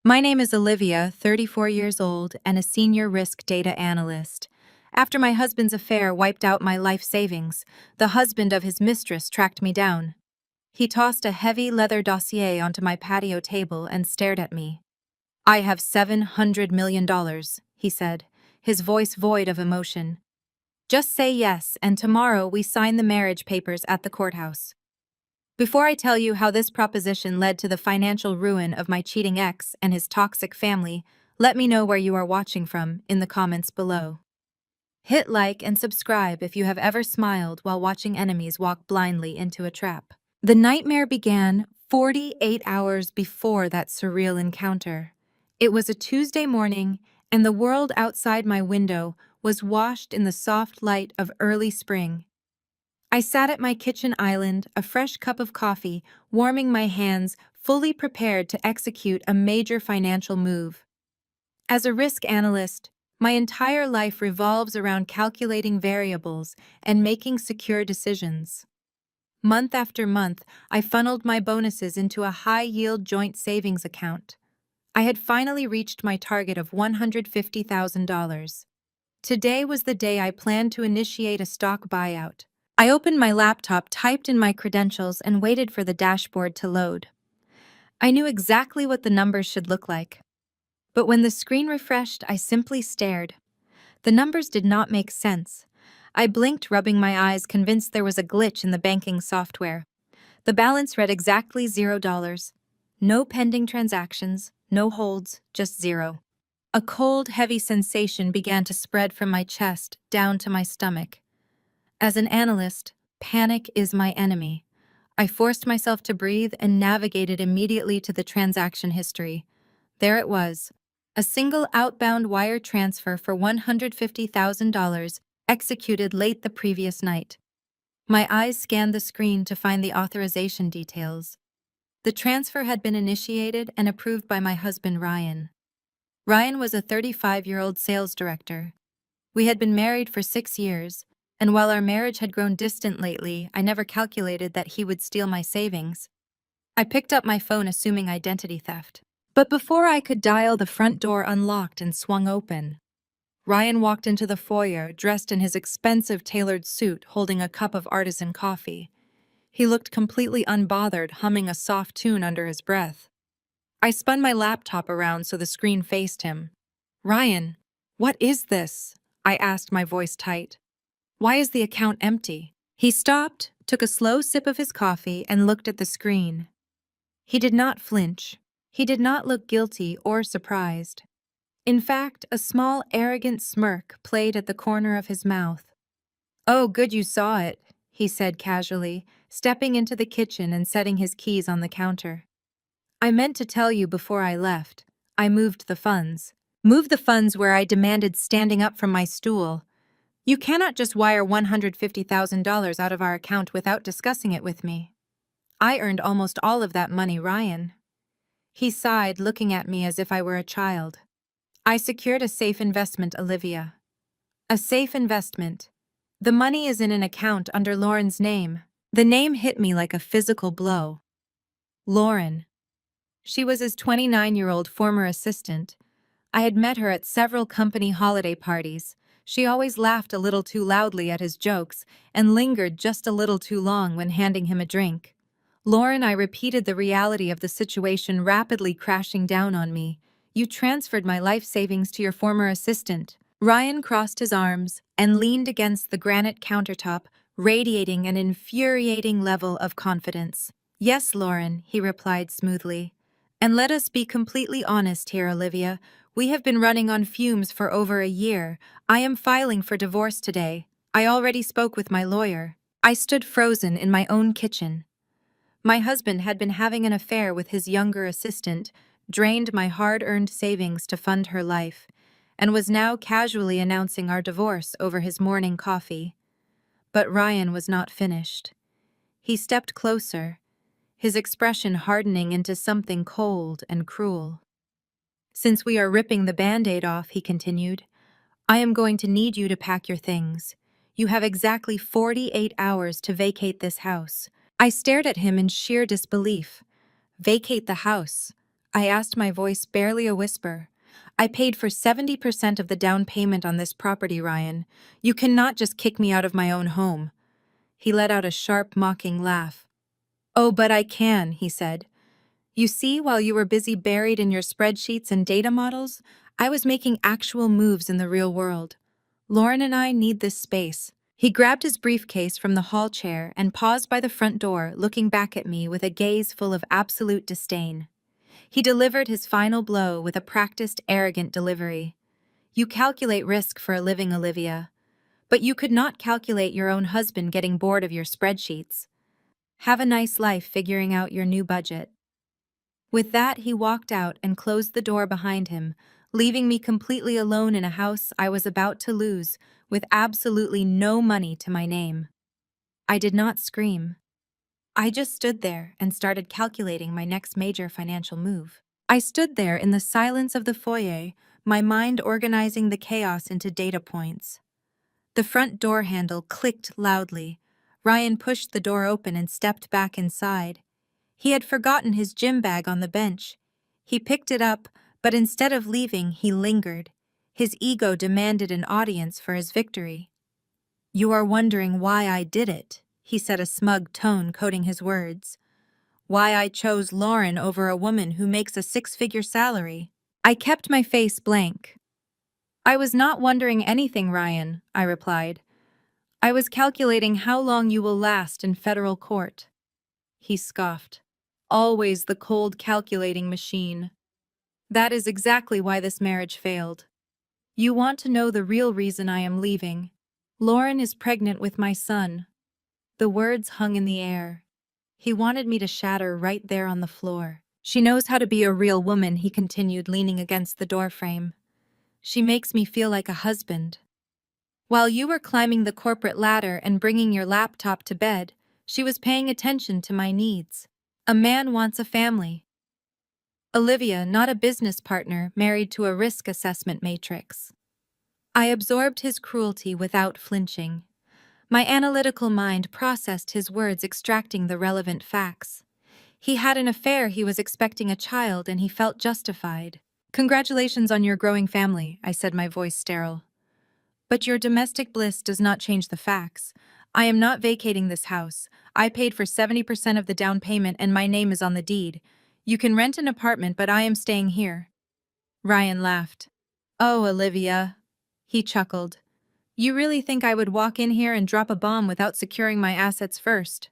My name is Olivia, 34 years old, and a senior risk data analyst. After my husband's affair wiped out my life savings, the husband of his mistress tracked me down. He tossed a heavy leather dossier onto my patio table and stared at me. "I have $700 million, he said, his voice void of emotion. "Just say yes, and tomorrow we sign the marriage papers at the courthouse." Before I tell you how this proposition led to the financial ruin of my cheating ex and his toxic family, let me know where you are watching from in the comments below. Hit like and subscribe if you have ever smiled while watching enemies walk blindly into a trap. The nightmare began 48 hours before that surreal encounter. It was a Tuesday morning, and the world outside my window was washed in the soft light of early spring. I sat at my kitchen island, a fresh cup of coffee, warming my hands, fully prepared to execute a major financial move. As a risk analyst, my entire life revolves around calculating variables and making secure decisions. Month after month, I funneled my bonuses into a high-yield joint savings account. I had finally reached my target of $150,000. Today was the day I planned to initiate a stock buyout. I opened my laptop, typed in my credentials, and waited for the dashboard to load. I knew exactly what the numbers should look like. But when the screen refreshed, I simply stared. The numbers did not make sense. I blinked, rubbing my eyes, convinced there was a glitch in the banking software. The balance read exactly $0. No pending transactions, no holds, just zero. A cold, heavy sensation began to spread from my chest down to my stomach. As an analyst, panic is my enemy. I forced myself to breathe and navigated immediately to the transaction history. There it was, a single outbound wire transfer for $150,000 executed late the previous night. My eyes scanned the screen to find the authorization details. The transfer had been initiated and approved by my husband, Ryan. Ryan was a 35-year-old sales director. We had been married for 6 years, and while our marriage had grown distant lately, I never calculated that he would steal my savings. I picked up my phone, assuming identity theft. But before I could dial, the front door unlocked and swung open. Ryan walked into the foyer, dressed in his expensive tailored suit, holding a cup of artisan coffee. He looked completely unbothered, humming a soft tune under his breath. I spun my laptop around so the screen faced him. "Ryan, what is this?" I asked, my voice tight. "Why is the account empty?" He stopped, took a slow sip of his coffee, and looked at the screen. He did not flinch. He did not look guilty or surprised. In fact, a small, arrogant smirk played at the corner of his mouth. "Oh, good you saw it," he said casually, stepping into the kitchen and setting his keys on the counter. "I meant to tell you before I left. I moved the funds. Moved the funds where I demanded, standing up from my stool. You cannot just wire $150,000 out of our account without discussing it with me. I earned almost all of that money, Ryan." He sighed, looking at me as if I were a child. "I secured a safe investment, Olivia. A safe investment. The money is in an account under Lauren's name." The name hit me like a physical blow. Lauren. She was his 29-year-old former assistant. I had met her at several company holiday parties. She always laughed a little too loudly at his jokes and lingered just a little too long when handing him a drink. "Lauren," I repeated, the reality of the situation rapidly crashing down on me. "You transferred my life savings to your former assistant." Ryan crossed his arms and leaned against the granite countertop, radiating an infuriating level of confidence. "Yes, Lauren," he replied smoothly. "And let us be completely honest here, Olivia. We have been running on fumes for over a year. I am filing for divorce today. I already spoke with my lawyer." I stood frozen in my own kitchen. My husband had been having an affair with his younger assistant, drained my hard-earned savings to fund her life, and was now casually announcing our divorce over his morning coffee. But Ryan was not finished. He stepped closer, his expression hardening into something cold and cruel. "Since we are ripping the Band-Aid off," he continued, "I am going to need you to pack your things. You have exactly 48 hours to vacate this house." I stared at him in sheer disbelief. Vacate the house? I asked, my voice barely a whisper. I paid for 70% of the down payment on this property, Ryan. You cannot just kick me out of my own home. He let out a sharp, mocking laugh. Oh, but I can, he said. You see, while you were busy buried in your spreadsheets and data models, I was making actual moves in the real world. Lauren and I need this space. He grabbed his briefcase from the hall chair and paused by the front door, looking back at me with a gaze full of absolute disdain. He delivered his final blow with a practiced, arrogant delivery. You calculate risk for a living, Olivia. But you could not calculate your own husband getting bored of your spreadsheets. Have a nice life figuring out your new budget. With that, he walked out and closed the door behind him, leaving me completely alone in a house I was about to lose, with absolutely no money to my name. I did not scream. I just stood there and started calculating my next major financial move. I stood there in the silence of the foyer, my mind organizing the chaos into data points. The front door handle clicked loudly. Ryan pushed the door open and stepped back inside. He had forgotten his gym bag on the bench. He picked it up, but instead of leaving, he lingered. His ego demanded an audience for his victory. You are wondering why I did it, he said, a smug tone coating his words. Why I chose Lauren over a woman who makes a six-figure salary. I kept my face blank. I was not wondering anything, Ryan, I replied. I was calculating how long you will last in federal court. He scoffed. Always the cold calculating machine. That is exactly why this marriage failed. You want to know the real reason I am leaving. Lauren is pregnant with my son. The words hung in the air. He wanted me to shatter right there on the floor. She knows how to be a real woman, he continued, leaning against the doorframe. She makes me feel like a husband. While you were climbing the corporate ladder and bringing your laptop to bed, she was paying attention to my needs. A man wants a family. Olivia, not a business partner, married to a risk assessment matrix. I absorbed his cruelty without flinching. My analytical mind processed his words, extracting the relevant facts. He had an affair, he was expecting a child, and he felt justified. Congratulations on your growing family, I said, my voice sterile. But your domestic bliss does not change the facts. I am not vacating this house. I paid for 70% of the down payment and my name is on the deed. You can rent an apartment, but I am staying here. Ryan laughed. Oh, Olivia. He chuckled. You really think I would walk in here and drop a bomb without securing my assets first?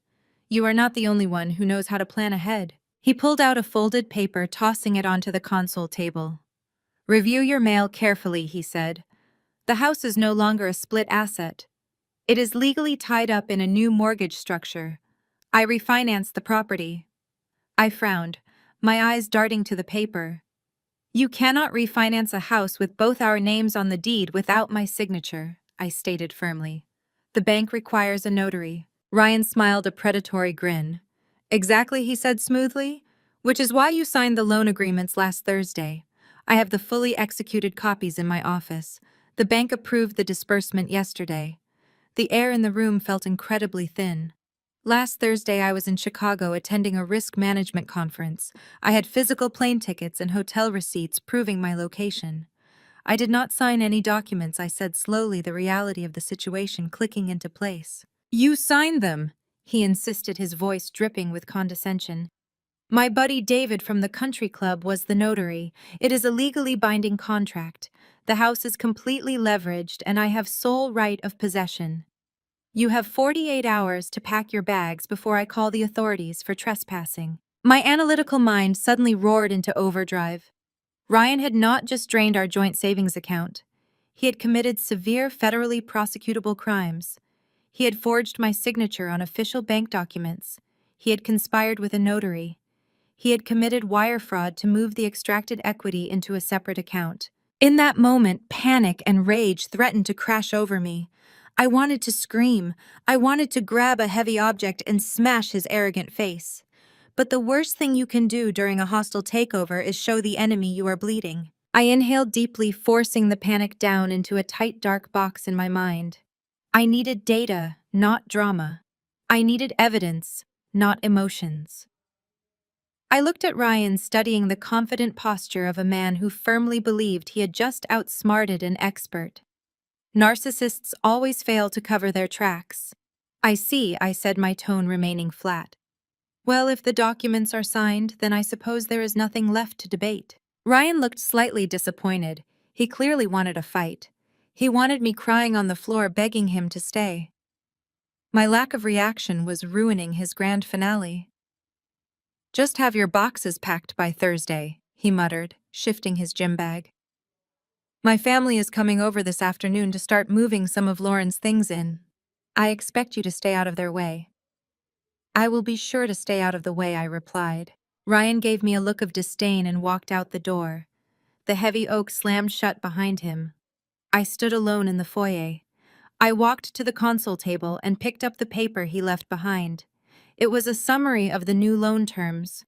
You are not the only one who knows how to plan ahead. He pulled out a folded paper, tossing it onto the console table. Review your mail carefully, he said. The house is no longer a split asset. It is legally tied up in a new mortgage structure. I refinanced the property. I frowned, my eyes darting to the paper. You cannot refinance a house with both our names on the deed without my signature, I stated firmly. The bank requires a notary. Ryan smiled a predatory grin. Exactly, he said smoothly. Which is why you signed the loan agreements last Thursday. I have the fully executed copies in my office. The bank approved the disbursement yesterday. The air in the room felt incredibly thin. Last Thursday I was in Chicago attending a risk management conference. I had physical plane tickets and hotel receipts proving my location. I did not sign any documents, I said slowly, the reality of the situation clicking into place. You signed them, he insisted, his voice dripping with condescension. My buddy David from the country club was the notary. It is a legally binding contract. The house is completely leveraged and I have sole right of possession. You have 48 hours to pack your bags before I call the authorities for trespassing. My analytical mind suddenly roared into overdrive. Ryan had not just drained our joint savings account. He had committed severe federally prosecutable crimes. He had forged my signature on official bank documents. He had conspired with a notary. He had committed wire fraud to move the extracted equity into a separate account. In that moment, panic and rage threatened to crash over me. I wanted to scream. I wanted to grab a heavy object and smash his arrogant face. But the worst thing you can do during a hostile takeover is show the enemy you are bleeding. I inhaled deeply, forcing the panic down into a tight, dark box in my mind. I needed data, not drama. I needed evidence, not emotions. I looked at Ryan, studying the confident posture of a man who firmly believed he had just outsmarted an expert. Narcissists always fail to cover their tracks. I see, I said, my tone remaining flat. Well, if the documents are signed, then I suppose there is nothing left to debate. Ryan looked slightly disappointed. He clearly wanted a fight. He wanted me crying on the floor, begging him to stay. My lack of reaction was ruining his grand finale. Just have your boxes packed by Thursday, he muttered, shifting his gym bag. My family is coming over this afternoon to start moving some of Lauren's things in. I expect you to stay out of their way. I will be sure to stay out of the way, I replied. Ryan gave me a look of disdain and walked out the door. The heavy oak slammed shut behind him. I stood alone in the foyer. I walked to the console table and picked up the paper he left behind. It was a summary of the new loan terms.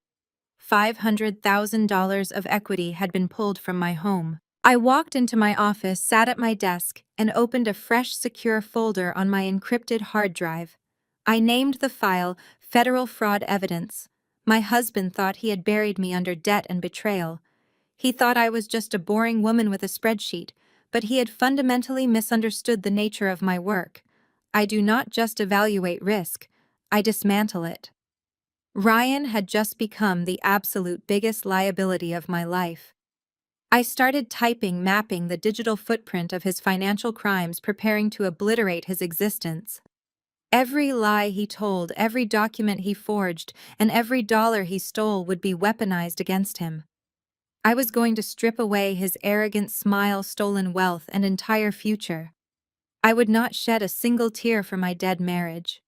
$500,000 of equity had been pulled from my home. I walked into my office, sat at my desk, and opened a fresh, secure folder on my encrypted hard drive. I named the file Federal Fraud Evidence. My husband thought he had buried me under debt and betrayal. He thought I was just a boring woman with a spreadsheet, but he had fundamentally misunderstood the nature of my work. I do not just evaluate risk, I dismantle it. Ryan had just become the absolute biggest liability of my life. I started typing, mapping the digital footprint of his financial crimes, preparing to obliterate his existence. Every lie he told, every document he forged, and every dollar he stole would be weaponized against him. I was going to strip away his arrogant smile, stolen wealth, and entire future. I would not shed a single tear for my dead marriage.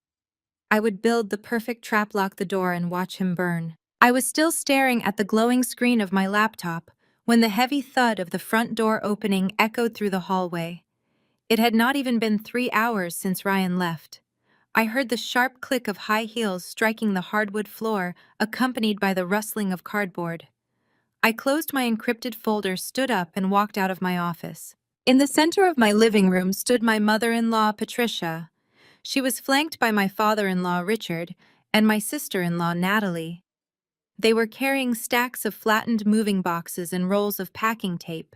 I would build the perfect trap, lock the door, and watch him burn. I was still staring at the glowing screen of my laptop when the heavy thud of the front door opening echoed through the hallway. It had not even been 3 hours since Ryan left. I heard the sharp click of high heels striking the hardwood floor, accompanied by the rustling of cardboard. I closed my encrypted folder, stood up, and walked out of my office. In the center of my living room stood my mother-in-law, Patricia. She was flanked by my father-in-law, Richard, and my sister-in-law, Natalie. They were carrying stacks of flattened moving boxes and rolls of packing tape.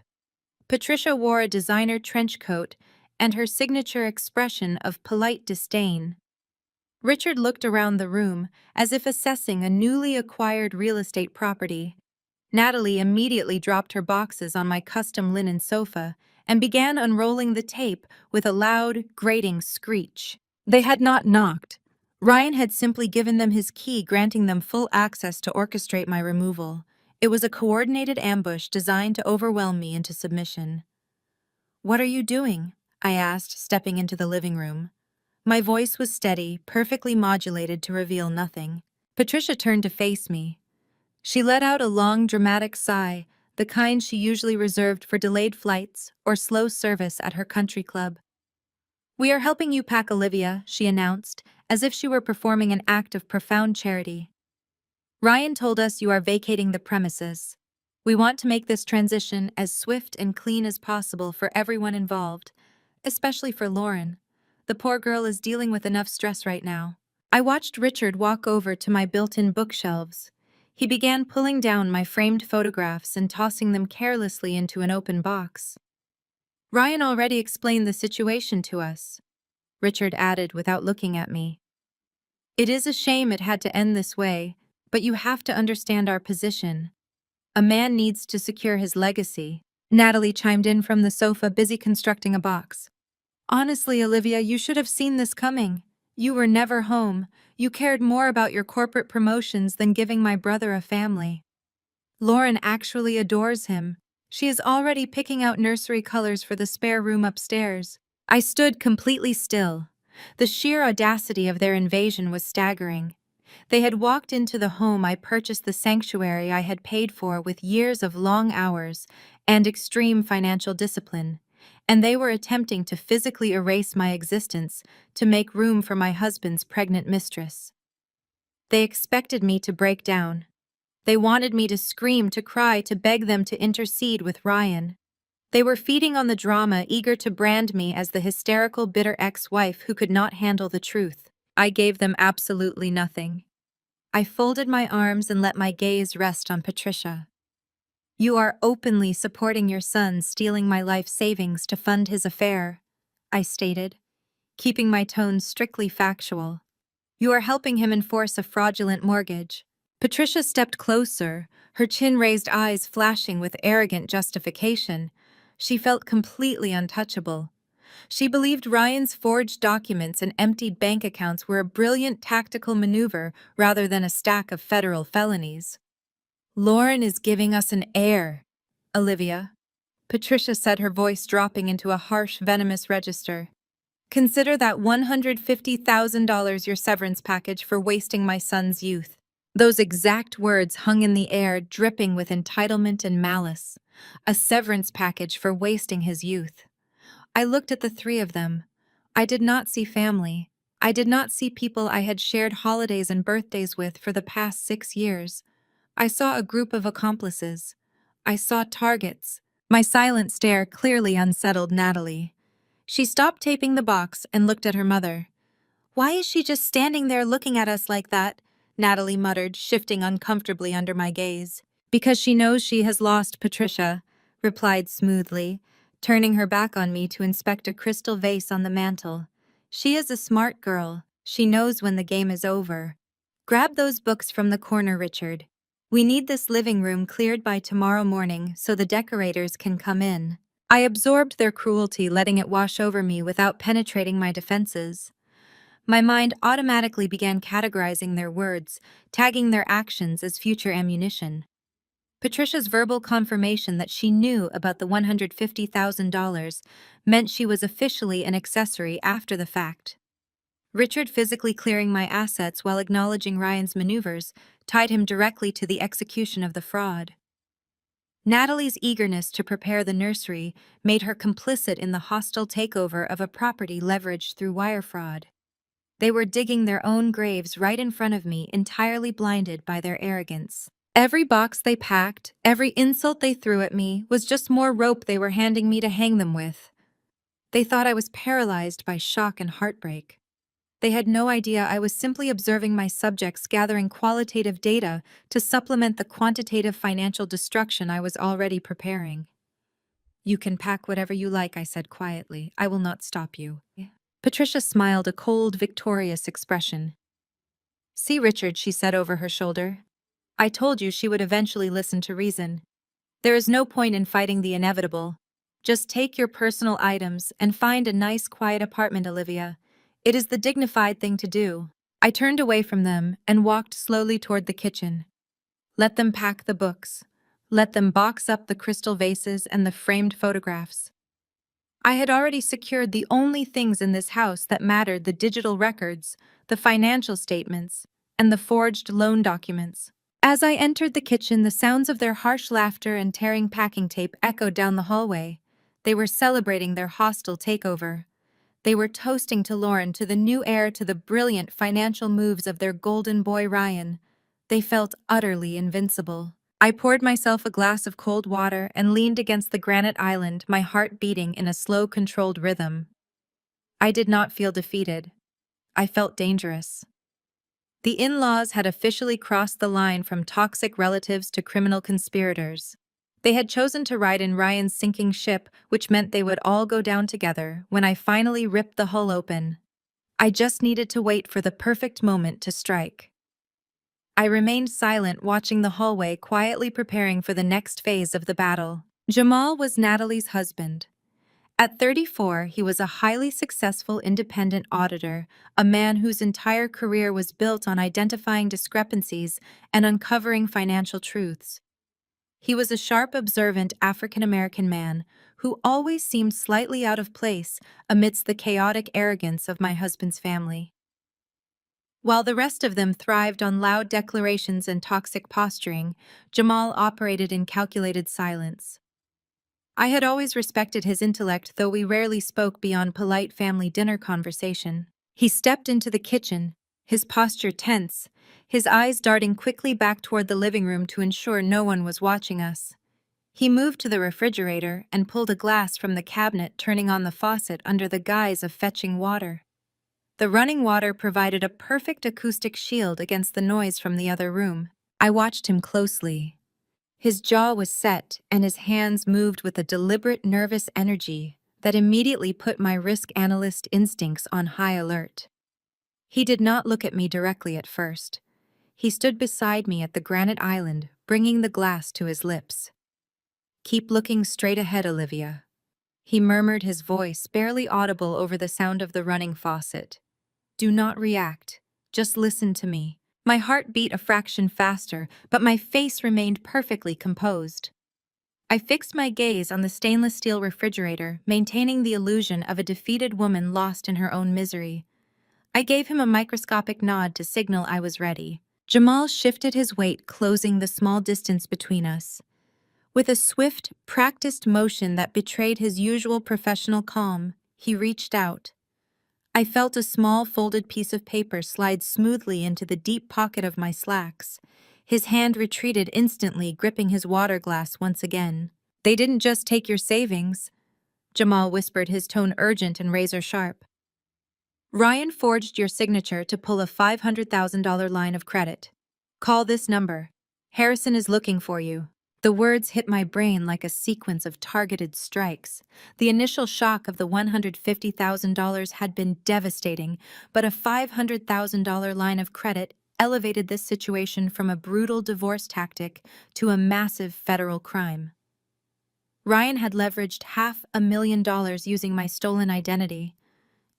Patricia wore a designer trench coat and her signature expression of polite disdain. Richard looked around the room as if assessing a newly acquired real estate property. Natalie immediately dropped her boxes on my custom linen sofa and began unrolling the tape with a loud, grating screech. They had not knocked. Ryan had simply given them his key, granting them full access to orchestrate my removal. It was a coordinated ambush designed to overwhelm me into submission. "What are you doing?" I asked, stepping into the living room. My voice was steady, perfectly modulated to reveal nothing. Patricia turned to face me. She let out a long, dramatic sigh, the kind she usually reserved for delayed flights or slow service at her country club. "We are helping you pack, Olivia," she announced, as if she were performing an act of profound charity. "Ryan told us you are vacating the premises. We want to make this transition as swift and clean as possible for everyone involved, especially for Lauren. The poor girl is dealing with enough stress right now." I watched Richard walk over to my built-in bookshelves. He began pulling down my framed photographs and tossing them carelessly into an open box. "Ryan already explained the situation to us," Richard added without looking at me. "It is a shame it had to end this way, but you have to understand our position. A man needs to secure his legacy." Natalie chimed in from the sofa, busy constructing a box. "Honestly, Olivia, you should have seen this coming. You were never home. You cared more about your corporate promotions than giving my brother a family. Lauren actually adores him. She is already picking out nursery colors for the spare room upstairs." I stood completely still. The sheer audacity of their invasion was staggering. They had walked into the home I purchased, the sanctuary I had paid for with years of long hours and extreme financial discipline, and they were attempting to physically erase my existence to make room for my husband's pregnant mistress. They expected me to break down. They wanted me to scream, to cry, to beg them to intercede with Ryan. They were feeding on the drama, eager to brand me as the hysterical, bitter ex-wife who could not handle the truth. I gave them absolutely nothing. I folded my arms and let my gaze rest on Patricia. You are openly supporting your son stealing my life savings to fund his affair, I stated, keeping my tone strictly factual. You are helping him enforce a fraudulent mortgage. Patricia stepped closer, her chin-raised eyes flashing with arrogant justification. She felt completely untouchable. She believed Ryan's forged documents and emptied bank accounts were a brilliant tactical maneuver rather than a stack of federal felonies. Lauren is giving us an heir, Olivia, Patricia said, her voice dropping into a harsh, venomous register. Consider that $150,000 your severance package for wasting my son's youth. Those exact words hung in the air, dripping with entitlement and malice. A severance package for wasting his youth. I looked at the three of them. I did not see family. I did not see people I had shared holidays and birthdays with for the past 6 years. I saw a group of accomplices. I saw targets. My silent stare clearly unsettled Natalie. She stopped taping the box and looked at her mother. "Why is she just standing there looking at us like that?" Natalie muttered, shifting uncomfortably under my gaze. "Because she knows she has lost," Patricia replied smoothly, turning her back on me to inspect a crystal vase on the mantel. "She is a smart girl. She knows when the game is over. Grab those books from the corner, Richard. We need this living room cleared by tomorrow morning so the decorators can come in." I absorbed their cruelty, letting it wash over me without penetrating my defenses. My mind automatically began categorizing their words, tagging their actions as future ammunition. Patricia's verbal confirmation that she knew about the $150,000 meant she was officially an accessory after the fact. Richard physically clearing my assets while acknowledging Ryan's maneuvers tied him directly to the execution of the fraud. Natalie's eagerness to prepare the nursery made her complicit in the hostile takeover of a property leveraged through wire fraud. They were digging their own graves right in front of me, entirely blinded by their arrogance. Every box they packed, every insult they threw at me, was just more rope they were handing me to hang them with. They thought I was paralyzed by shock and heartbreak. They had no idea I was simply observing my subjects gathering qualitative data to supplement the quantitative financial destruction I was already preparing. "You can pack whatever you like," I said quietly. "I will not stop you." Patricia smiled, a cold, victorious expression. "See, Richard," she said over her shoulder. "I told you she would eventually listen to reason. There is no point in fighting the inevitable. Just take your personal items and find a nice, quiet apartment, Olivia. It is the dignified thing to do." I turned away from them and walked slowly toward the kitchen. Let them pack the books. Let them box up the crystal vases and the framed photographs. I had already secured the only things in this house that mattered: the digital records, the financial statements, and the forged loan documents. As I entered the kitchen, the sounds of their harsh laughter and tearing packing tape echoed down the hallway. They were celebrating their hostile takeover. They were toasting to Lauren, to the new heir, to the brilliant financial moves of their golden boy Ryan. They felt utterly invincible. I poured myself a glass of cold water and leaned against the granite island, my heart beating in a slow, controlled rhythm. I did not feel defeated. I felt dangerous. The in-laws had officially crossed the line from toxic relatives to criminal conspirators. They had chosen to ride in Ryan's sinking ship, which meant they would all go down together. When I finally ripped the hull open, I just needed to wait for the perfect moment to strike. I remained silent, watching the hallway, quietly preparing for the next phase of the battle. Jamal was Natalie's husband. At 34, he was a highly successful independent auditor, a man whose entire career was built on identifying discrepancies and uncovering financial truths. He was a sharp, observant African-American man who always seemed slightly out of place amidst the chaotic arrogance of my husband's family. While the rest of them thrived on loud declarations and toxic posturing, Jamal operated in calculated silence. I had always respected his intellect, though we rarely spoke beyond polite family dinner conversation. He stepped into the kitchen, his posture tense, his eyes darting quickly back toward the living room to ensure no one was watching us. He moved to the refrigerator and pulled a glass from the cabinet, turning on the faucet under the guise of fetching water. The running water provided a perfect acoustic shield against the noise from the other room. I watched him closely. His jaw was set, and his hands moved with a deliberate, nervous energy that immediately put my risk analyst instincts on high alert. He did not look at me directly at first. He stood beside me at the granite island, bringing the glass to his lips. "Keep looking straight ahead, Olivia," he murmured, his voice barely audible over the sound of the running faucet. "Do not react. Just listen to me." My heart beat a fraction faster, but my face remained perfectly composed. I fixed my gaze on the stainless steel refrigerator, maintaining the illusion of a defeated woman lost in her own misery. I gave him a microscopic nod to signal I was ready. Jamal shifted his weight, closing the small distance between us. With a swift, practiced motion that betrayed his usual professional calm, he reached out. I felt a small folded piece of paper slide smoothly into the deep pocket of my slacks. His hand retreated instantly, gripping his water glass once again. "They didn't just take your savings," Jamal whispered, his tone urgent and razor-sharp. "Ryan forged your signature to pull a $500,000 line of credit. Call this number. Harrison is looking for you." The words hit my brain like a sequence of targeted strikes. The initial shock of the $150,000 had been devastating, but a $500,000 line of credit elevated this situation from a brutal divorce tactic to a massive federal crime. Ryan had leveraged $500,000 using my stolen identity.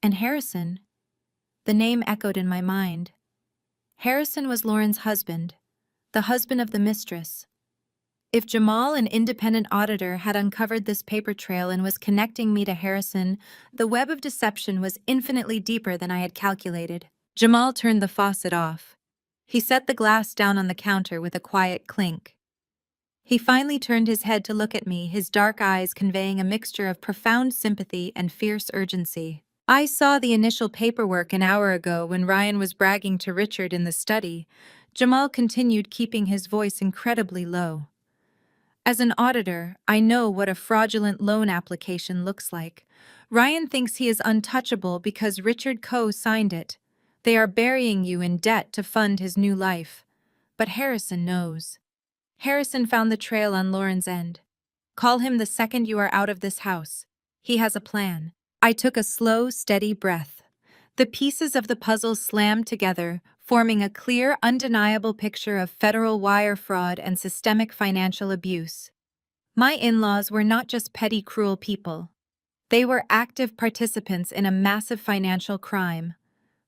And Harrison? The name echoed in my mind. Harrison was Lauren's husband, the husband of the Mistress. If Jamal, an independent auditor, had uncovered this paper trail and was connecting me to Harrison, the web of deception was infinitely deeper than I had calculated. Jamal turned the faucet off. He set the glass down on the counter with a quiet clink. He finally turned his head to look at me, his dark eyes conveying a mixture of profound sympathy and fierce urgency. "I saw the initial paperwork an hour ago when Ryan was bragging to Richard in the study," Jamal continued, keeping his voice incredibly low. "As an auditor, I know what a fraudulent loan application looks like. Ryan thinks he is untouchable because Richard co-signed it. They are burying you in debt to fund his new life. But Harrison knows. Harrison found the trail on Lauren's end. Call him the second you are out of this house. He has a plan." I took a slow, steady breath. The pieces of the puzzle slammed together, forming a clear, undeniable picture of federal wire fraud and systemic financial abuse. My in-laws were not just petty, cruel people. They were active participants in a massive financial crime.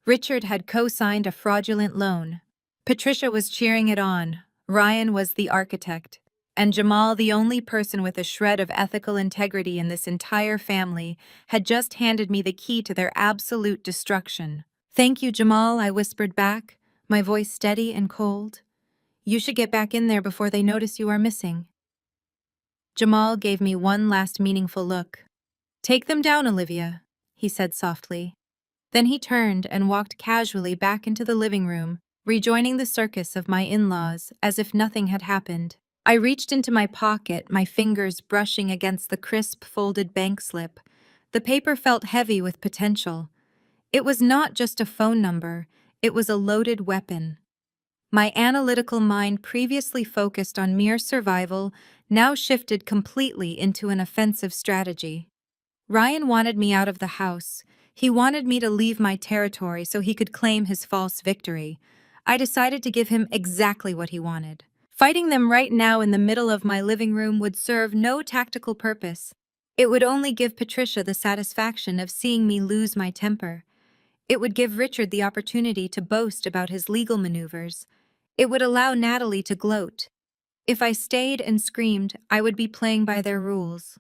Richard had co-signed a fraudulent loan. Patricia was cheering it on. Ryan was the architect. And Jamal, the only person with a shred of ethical integrity in this entire family, had just handed me the key to their absolute destruction. "Thank you, Jamal," I whispered back, my voice steady and cold. "You should get back in there before they notice you are missing." Jamal gave me one last meaningful look. "Take them down, Olivia," he said softly. Then he turned and walked casually back into the living room, rejoining the circus of my in-laws as if nothing had happened. I reached into my pocket, my fingers brushing against the crisp, folded bank slip. The paper felt heavy with potential. It was not just a phone number, it was a loaded weapon. My analytical mind, previously focused on mere survival, now shifted completely into an offensive strategy. Ryan wanted me out of the house. He wanted me to leave my territory so he could claim his false victory. I decided to give him exactly what he wanted. Fighting them right now in the middle of my living room would serve no tactical purpose. It would only give Patricia the satisfaction of seeing me lose my temper. It would give Richard the opportunity to boast about his legal maneuvers. It would allow Natalie to gloat. If I stayed and screamed, I would be playing by their rules.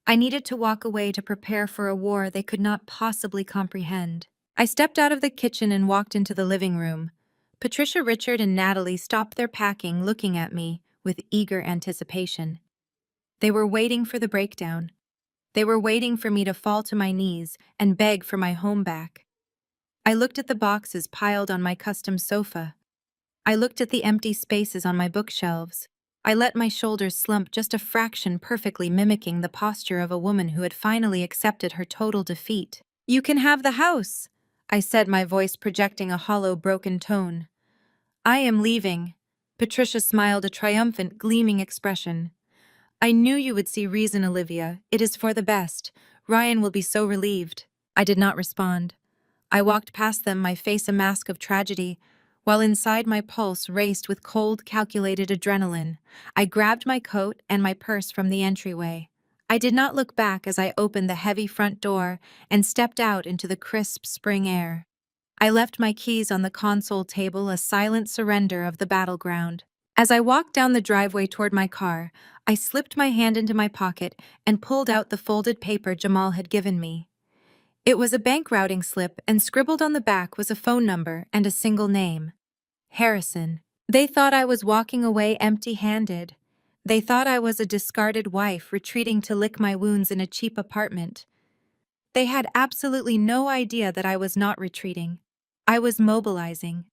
I needed to walk away to prepare for a war they could not possibly comprehend. I stepped out of the kitchen and walked into the living room. Patricia, Richard, and Natalie stopped their packing, looking at me with eager anticipation. They were waiting for the breakdown. They were waiting for me to fall to my knees and beg for my home back. I looked at the boxes piled on my custom sofa. I looked at the empty spaces on my bookshelves. I let my shoulders slump just a fraction, perfectly mimicking the posture of a woman who had finally accepted her total defeat. "You can have the house," I said, my voice projecting a hollow, broken tone. I am leaving. Patricia smiled, a triumphant, gleaming expression. I knew you would see reason, Olivia. It is for the best. Ryan will be so relieved. I did not respond. I walked past them, my face a mask of tragedy, while inside my pulse raced with cold, calculated adrenaline. I grabbed my coat and my purse from the entryway. I did not look back as I opened the heavy front door and stepped out into the crisp spring air. I left my keys on the console table, a silent surrender of the battleground. As I walked down the driveway toward my car, I slipped my hand into my pocket and pulled out the folded paper Jamal had given me. It was a bank routing slip, and scribbled on the back was a phone number and a single name: Harrison. They thought I was walking away empty-handed. They thought I was a discarded wife retreating to lick my wounds in a cheap apartment. They had absolutely no idea that I was not retreating. I was mobilizing.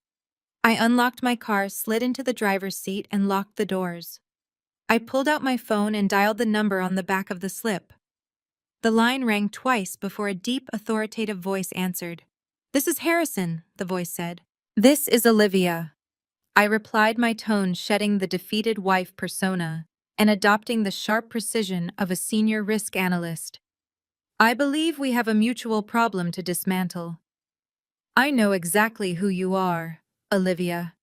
I unlocked my car, slid into the driver's seat, and locked the doors. I pulled out my phone and dialed the number on the back of the slip. The line rang twice before a deep, authoritative voice answered. "This is Harrison," the voice said. "This is Olivia." I replied, my tone shedding the defeated wife persona and adopting the sharp precision of a senior risk analyst. "I believe we have a mutual problem to dismantle." "I know exactly who you are, Olivia,"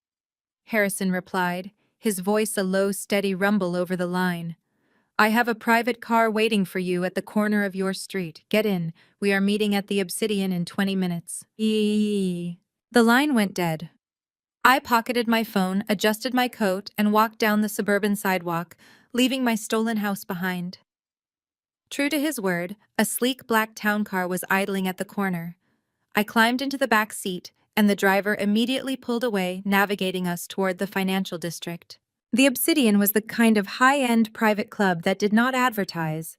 Harrison replied, his voice a low, steady rumble over the line. "I have a private car waiting for you at the corner of your street. Get in. We are meeting at the Obsidian in 20 minutes. Eee. The line went dead. I pocketed my phone, adjusted my coat, and walked down the suburban sidewalk, leaving my stolen house behind. True to his word, a sleek black town car was idling at the corner. I climbed into the back seat, and the driver immediately pulled away, navigating us toward the financial district. The Obsidian was the kind of high-end private club that did not advertise.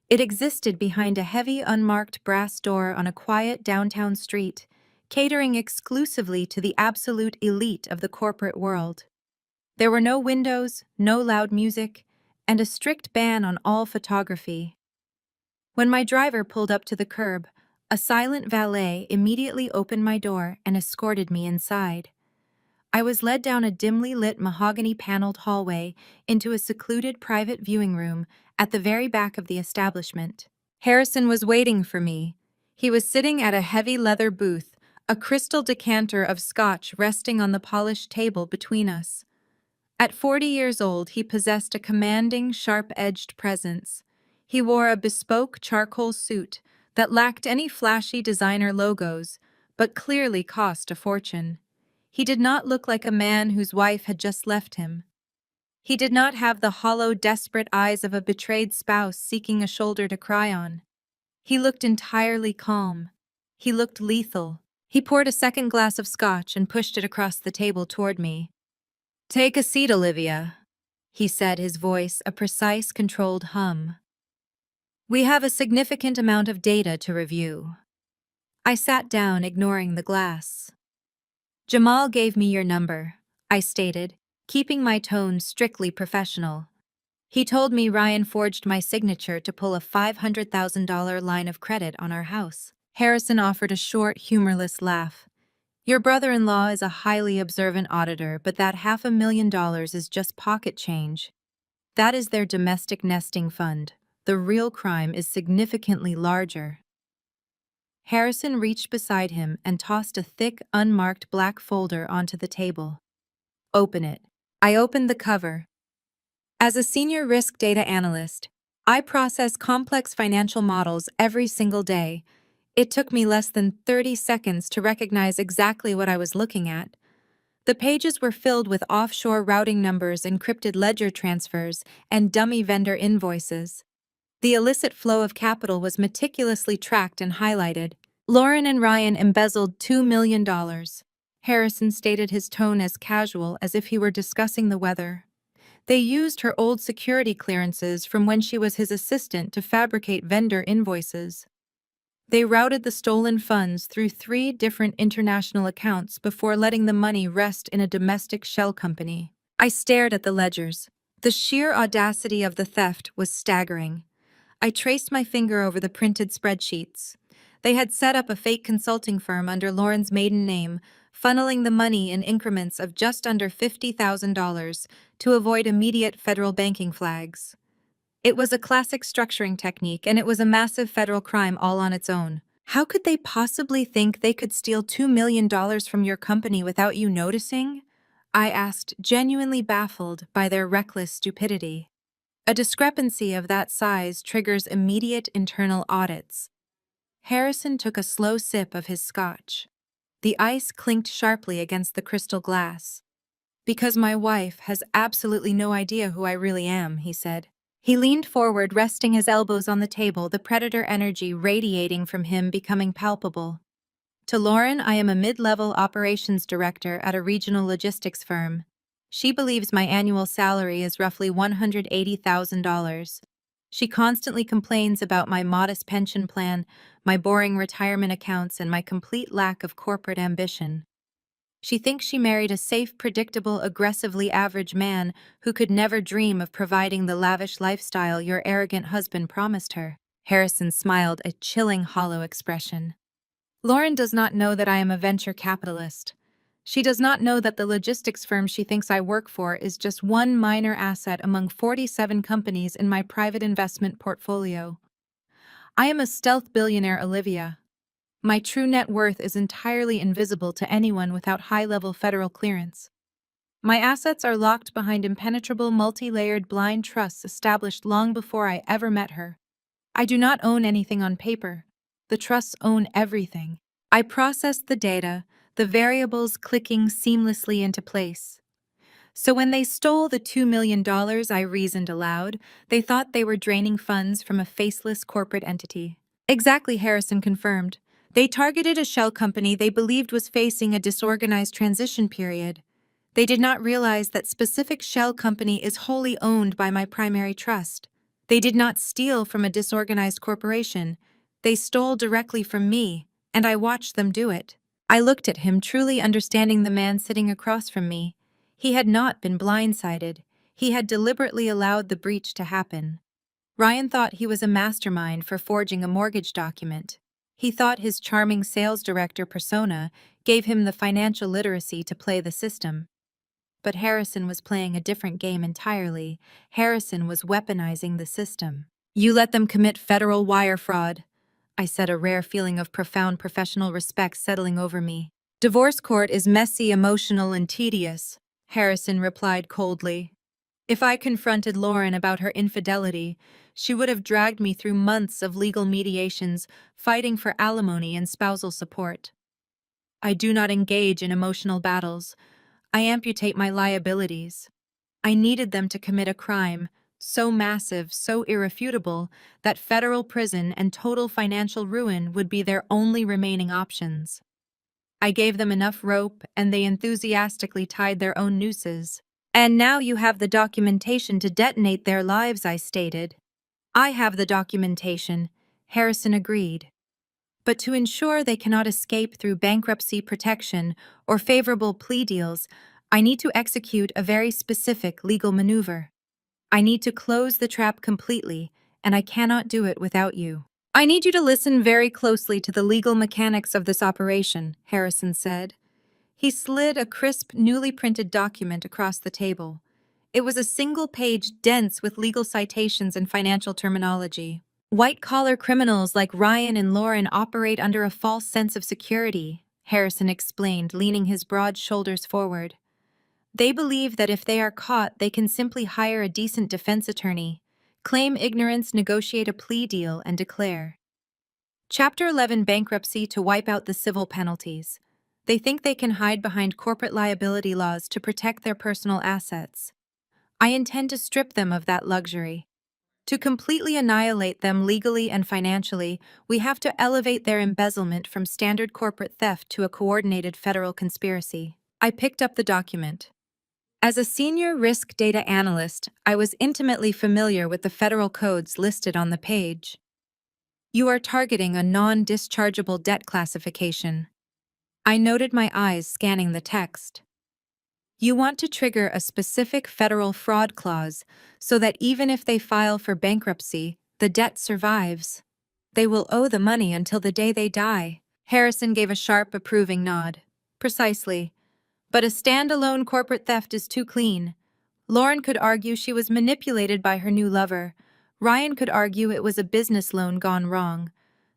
It existed behind a heavy, unmarked brass door on a quiet downtown street, catering exclusively to the absolute elite of the corporate world. There were no windows, no loud music, and a strict ban on all photography. When my driver pulled up to the curb, a silent valet immediately opened my door and escorted me inside. I was led down a dimly lit mahogany-paneled hallway into a secluded private viewing room at the very back of the establishment. Harrison was waiting for me. He was sitting at a heavy leather booth, a crystal decanter of scotch resting on the polished table between us. At 40 years old, he possessed a commanding, sharp-edged presence. He wore a bespoke charcoal suit that lacked any flashy designer logos, but clearly cost a fortune. He did not look like a man whose wife had just left him. He did not have the hollow, desperate eyes of a betrayed spouse seeking a shoulder to cry on. He looked entirely calm. He looked lethal. He poured a second glass of scotch and pushed it across the table toward me. "Take a seat, Olivia," he said, his voice a precise, controlled hum. "We have a significant amount of data to review." I sat down, ignoring the glass. "Jamal gave me your number," I stated, keeping my tone strictly professional. "He told me Ryan forged my signature to pull a $500,000 line of credit on our house." Harrison offered a short, humorless laugh. "Your brother-in-law is a highly observant auditor, but that $500,000 is just pocket change. That is their domestic nesting fund. The real crime is significantly larger." Harrison reached beside him and tossed a thick, unmarked black folder onto the table. "Open it." I opened the cover. As a senior risk data analyst, I process complex financial models every single day. It took me less than 30 seconds to recognize exactly what I was looking at. The pages were filled with offshore routing numbers, encrypted ledger transfers, and dummy vendor invoices. The illicit flow of capital was meticulously tracked and highlighted. Lauren and Ryan embezzled $2 million. Harrison stated, his tone as casual as if he were discussing the weather. They used her old security clearances from when she was his assistant to fabricate vendor invoices. They routed the stolen funds through 3 different international accounts before letting the money rest in a domestic shell company. I stared at the ledgers. The sheer audacity of the theft was staggering. I traced my finger over the printed spreadsheets. They had set up a fake consulting firm under Lauren's maiden name, funneling the money in increments of just under $50,000 to avoid immediate federal banking flags. It was a classic structuring technique, and it was a massive federal crime all on its own. How could they possibly think they could steal $2 million from your company without you noticing? I asked, genuinely baffled by their reckless stupidity. A discrepancy of that size triggers immediate internal audits. Harrison took a slow sip of his scotch. The ice clinked sharply against the crystal glass. Because my wife has absolutely no idea who I really am, he said. He leaned forward, resting his elbows on the table, the predator energy radiating from him becoming palpable. To Lauren, I am a mid-level operations director at a regional logistics firm. She believes my annual salary is roughly $180,000. She constantly complains about my modest pension plan, my boring retirement accounts, and my complete lack of corporate ambition. She thinks she married a safe, predictable, aggressively average man who could never dream of providing the lavish lifestyle your arrogant husband promised her. Harrison smiled, a chilling, hollow expression. Lauren does not know that I am a venture capitalist. She does not know that the logistics firm she thinks I work for is just one minor asset among 47 companies in my private investment portfolio. I am a stealth billionaire, Olivia. My true net worth is entirely invisible to anyone without high-level federal clearance. My assets are locked behind impenetrable, multi-layered blind trusts established long before I ever met her. I do not own anything on paper. The trusts own everything. I process the data, the variables clicking seamlessly into place. So when they stole the $2 million, I reasoned aloud, they thought they were draining funds from a faceless corporate entity. Exactly, Harrison confirmed. They targeted a shell company they believed was facing a disorganized transition period. They did not realize that specific shell company is wholly owned by my primary trust. They did not steal from a disorganized corporation. They stole directly from me, and I watched them do it. I looked at him, truly understanding the man sitting across from me. He had not been blindsided. He had deliberately allowed the breach to happen. Ryan thought he was a mastermind for forging a mortgage document. He thought his charming sales director persona gave him the financial literacy to play the system. But Harrison was playing a different game entirely. Harrison was weaponizing the system. You let them commit federal wire fraud, I said, a rare feeling of profound professional respect settling over me. Divorce court is messy, emotional, and tedious, Harrison replied coldly. If I confronted Lauren about her infidelity, she would have dragged me through months of legal mediations, fighting for alimony and spousal support. I do not engage in emotional battles. I amputate my liabilities. I needed them to commit a crime, so massive, so irrefutable, that federal prison and total financial ruin would be their only remaining options. I gave them enough rope, and they enthusiastically tied their own nooses. And now you have the documentation to detonate their lives, I stated. I have the documentation, Harrison agreed. But to ensure they cannot escape through bankruptcy protection or favorable plea deals, I need to execute a very specific legal maneuver. I need to close the trap completely, and I cannot do it without you. I need you to listen very closely to the legal mechanics of this operation, Harrison said. He slid a crisp, newly printed document across the table. It was a single page dense with legal citations and financial terminology. White-collar criminals like Ryan and Lauren operate under a false sense of security, Harrison explained, leaning his broad shoulders forward. They believe that if they are caught, they can simply hire a decent defense attorney, claim ignorance, negotiate a plea deal, and declare. Chapter 11 Bankruptcy to wipe out the civil penalties. They think they can hide behind corporate liability laws to protect their personal assets. I intend to strip them of that luxury. To completely annihilate them legally and financially, we have to elevate their embezzlement from standard corporate theft to a coordinated federal conspiracy. I picked up the document. As a senior risk data analyst, I was intimately familiar with the federal codes listed on the page. You are targeting a non-dischargeable debt classification. I noted, my eyes scanning the text. You want to trigger a specific federal fraud clause so that even if they file for bankruptcy, the debt survives. They will owe the money until the day they die. Harrison gave a sharp, approving nod. Precisely. But a standalone corporate theft is too clean. Lauren could argue she was manipulated by her new lover. Ryan could argue it was a business loan gone wrong.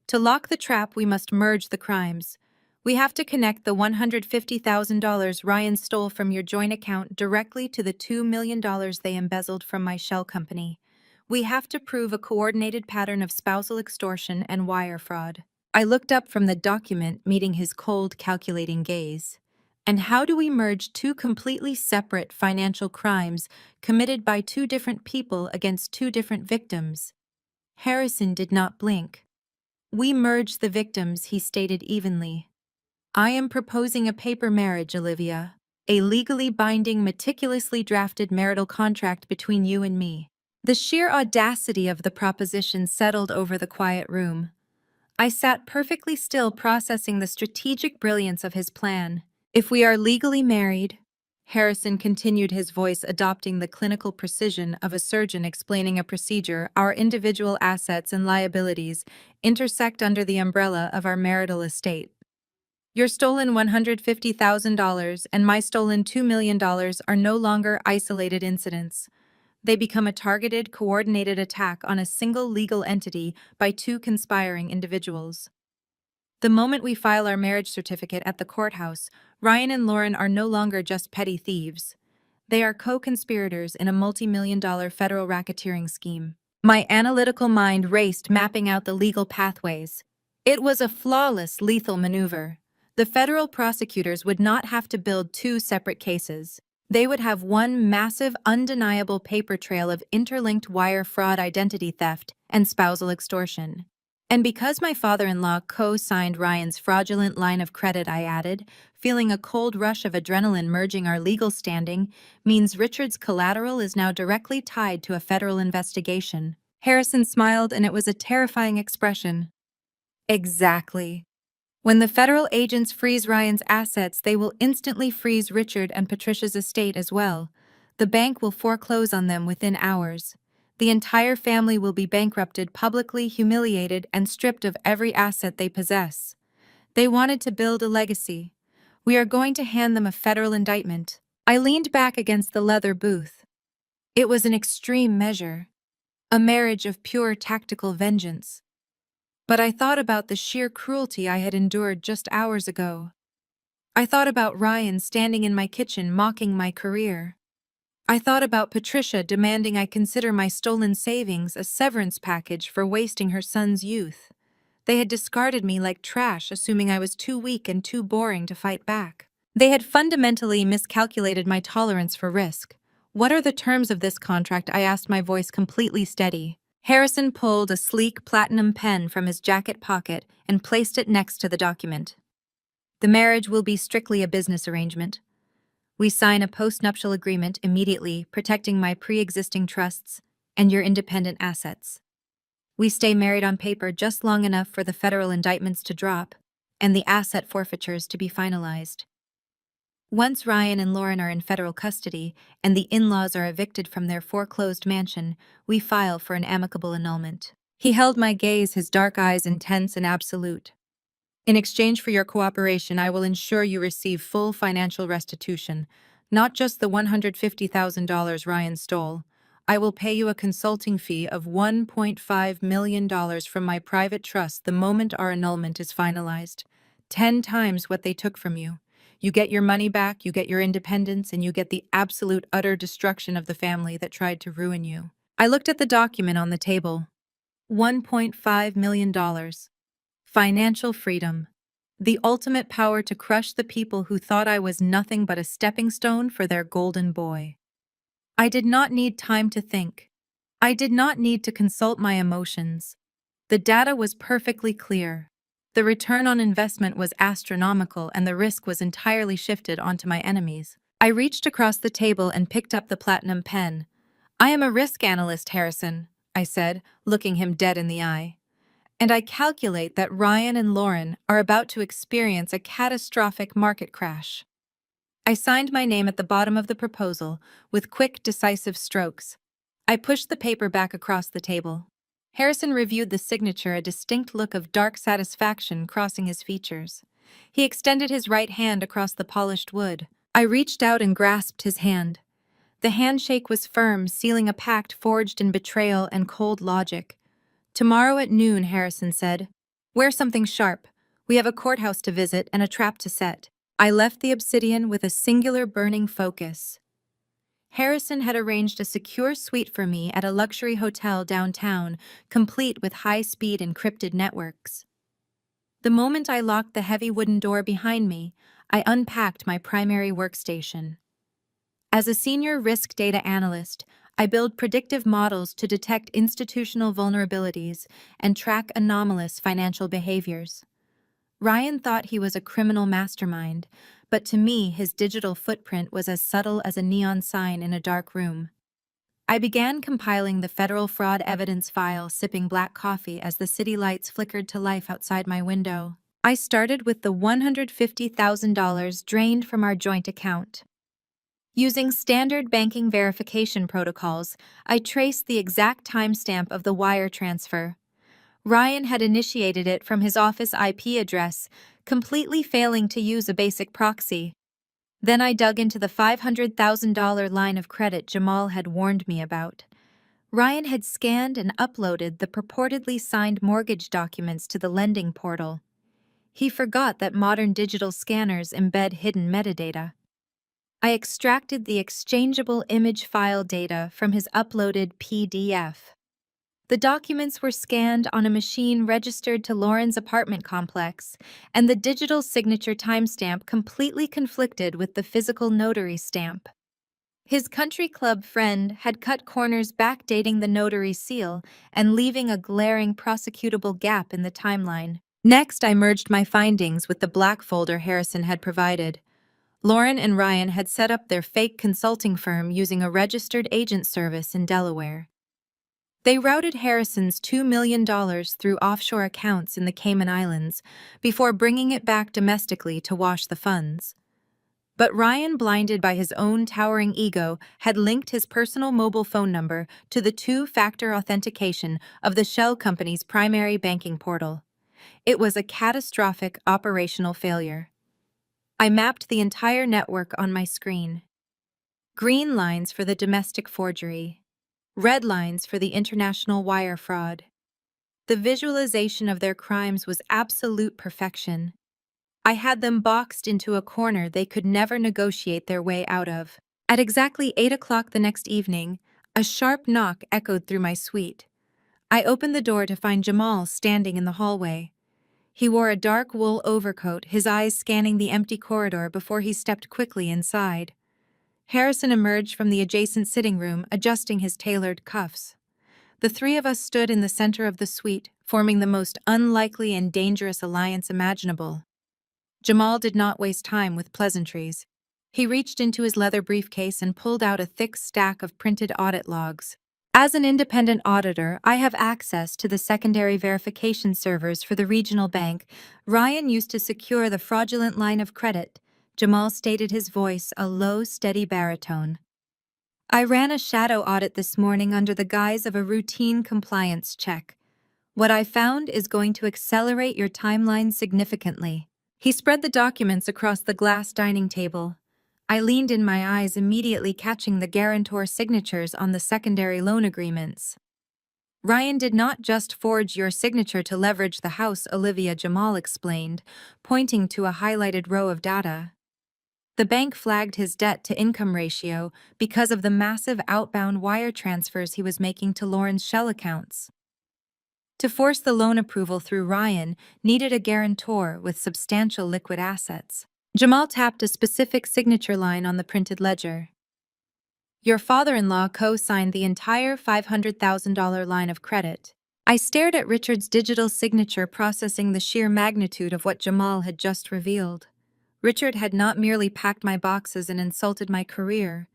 To lock the trap, we must merge the crimes. We have to connect the $150,000 Ryan stole from your joint account directly to the $2 million they embezzled from my shell company. We have to prove a coordinated pattern of spousal extortion and wire fraud. I looked up from the document, meeting his cold, calculating gaze. And how do we merge two completely separate financial crimes committed by two different people against two different victims? Harrison did not blink. We merge the victims, he stated evenly. I am proposing a paper marriage, Olivia. A legally binding, meticulously drafted marital contract between you and me. The sheer audacity of the proposition settled over the quiet room. I sat perfectly still, processing the strategic brilliance of his plan. If we are legally married, Harrison continued, his voice adopting the clinical precision of a surgeon explaining a procedure, our individual assets and liabilities intersect under the umbrella of our marital estate. Your stolen $150,000 and my stolen $2 million are no longer isolated incidents. They become a targeted, coordinated attack on a single legal entity by two conspiring individuals. The moment we file our marriage certificate at the courthouse, Ryan and Lauren are no longer just petty thieves. They are co-conspirators in a multi-million-dollar federal racketeering scheme. My analytical mind raced, mapping out the legal pathways. It was a flawless, lethal maneuver. The federal prosecutors would not have to build two separate cases. They would have one massive, undeniable paper trail of interlinked wire fraud, identity theft, and spousal extortion. And because my father-in-law co-signed Ryan's fraudulent line of credit, I added, feeling a cold rush of adrenaline merging our legal standing, means Richard's collateral is now directly tied to a federal investigation. Harrison smiled, and it was a terrifying expression. Exactly. When the federal agents freeze Ryan's assets, they will instantly freeze Richard and Patricia's estate as well. The bank will foreclose on them within hours. The entire family will be bankrupted, publicly humiliated, and stripped of every asset they possess. They wanted to build a legacy. We are going to hand them a federal indictment. I leaned back against the leather booth. It was an extreme measure, a marriage of pure tactical vengeance. But I thought about the sheer cruelty I had endured just hours ago. I thought about Ryan standing in my kitchen mocking my career. I thought about Patricia demanding I consider my stolen savings a severance package for wasting her son's youth. They had discarded me like trash, assuming I was too weak and too boring to fight back. They had fundamentally miscalculated my tolerance for risk. What are the terms of this contract? I asked, my voice completely steady. Harrison pulled a sleek platinum pen from his jacket pocket and placed it next to the document. The marriage will be strictly a business arrangement. We sign a post-nuptial agreement immediately, protecting my pre-existing trusts and your independent assets. We stay married on paper just long enough for the federal indictments to drop and the asset forfeitures to be finalized. Once Ryan and Lauren are in federal custody and the in-laws are evicted from their foreclosed mansion, we file for an amicable annulment. He held my gaze, his dark eyes intense and absolute. In exchange for your cooperation, I will ensure you receive full financial restitution, not just the $150,000 Ryan stole. I will pay you a consulting fee of $1.5 million from my private trust the moment our annulment is finalized. 10 times what they took from you. You get your money back, you get your independence, and you get the absolute utter destruction of the family that tried to ruin you. I looked at the document on the table. $1.5 million. Financial freedom. The ultimate power to crush the people who thought I was nothing but a stepping stone for their golden boy. I did not need time to think. I did not need to consult my emotions. The data was perfectly clear. The return on investment was astronomical, and the risk was entirely shifted onto my enemies. I reached across the table and picked up the platinum pen. I am a risk analyst, Harrison, I said, looking him dead in the eye. And I calculate that Ryan and Lauren are about to experience a catastrophic market crash. I signed my name at the bottom of the proposal with quick, decisive strokes. I pushed the paper back across the table. Harrison reviewed the signature, a distinct look of dark satisfaction crossing his features. He extended his right hand across the polished wood. I reached out and grasped his hand. The handshake was firm, sealing a pact forged in betrayal and cold logic. "Tomorrow at noon," Harrison said. "Wear something sharp. We have a courthouse to visit and a trap to set." I left the Obsidian with a singular burning focus. Harrison had arranged a secure suite for me at a luxury hotel downtown, complete with high-speed encrypted networks. The moment I locked the heavy wooden door behind me, I unpacked my primary workstation. As a senior risk data analyst, I build predictive models to detect institutional vulnerabilities and track anomalous financial behaviors. Ryan thought he was a criminal mastermind, but to me his digital footprint was as subtle as a neon sign in a dark room. I began compiling the federal fraud evidence file, sipping black coffee as the city lights flickered to life outside my window. I started with the $150,000 drained from our joint account. Using standard banking verification protocols, I traced the exact timestamp of the wire transfer. Ryan had initiated it from his office IP address, completely failing to use a basic proxy. Then I dug into the $500,000 line of credit Jamal had warned me about. Ryan had scanned and uploaded the purportedly signed mortgage documents to the lending portal. He forgot that modern digital scanners embed hidden metadata. I extracted the exchangeable image file data from his uploaded PDF. The documents were scanned on a machine registered to Lauren's apartment complex, and the digital signature timestamp completely conflicted with the physical notary stamp. His country club friend had cut corners backdating the notary seal and leaving a glaring prosecutable gap in the timeline. Next, I merged my findings with the black folder Harrison had provided. Lauren and Ryan had set up their fake consulting firm using a registered agent service in Delaware. They routed Harrison's $2 million through offshore accounts in the Cayman Islands before bringing it back domestically to wash the funds. But Ryan, blinded by his own towering ego, had linked his personal mobile phone number to the two-factor authentication of the shell company's primary banking portal. It was a catastrophic operational failure. I mapped the entire network on my screen. Green lines for the domestic forgery, red lines for the international wire fraud. The visualization of their crimes was absolute perfection. I had them boxed into a corner they could never negotiate their way out of. At exactly 8 o'clock the next evening, a sharp knock echoed through my suite. I opened the door to find Jamal standing in the hallway. He wore a dark wool overcoat, his eyes scanning the empty corridor before he stepped quickly inside. Harrison emerged from the adjacent sitting room, adjusting his tailored cuffs. The three of us stood in the center of the suite, forming the most unlikely and dangerous alliance imaginable. Jamal did not waste time with pleasantries. He reached into his leather briefcase and pulled out a thick stack of printed audit logs. As an independent auditor, I have access to the secondary verification servers for the regional bank Ryan used to secure the fraudulent line of credit. Jamal stated, his voice a low, steady baritone. I ran a shadow audit this morning under the guise of a routine compliance check. What I found is going to accelerate your timeline significantly. He spread the documents across the glass dining table. I leaned in, my eyes immediately catching the guarantor signatures on the secondary loan agreements. Ryan did not just forge your signature to leverage the house, Olivia Jamal explained, pointing to a highlighted row of data. The bank flagged his debt-to-income ratio because of the massive outbound wire transfers he was making to Lauren's shell accounts. To force the loan approval through, Ryan needed a guarantor with substantial liquid assets. Jamal tapped a specific signature line on the printed ledger. Your father-in-law co-signed the entire $500,000 line of credit. I stared at Richard's digital signature, processing the sheer magnitude of what Jamal had just revealed. Richard had not merely packed my boxes and insulted my career.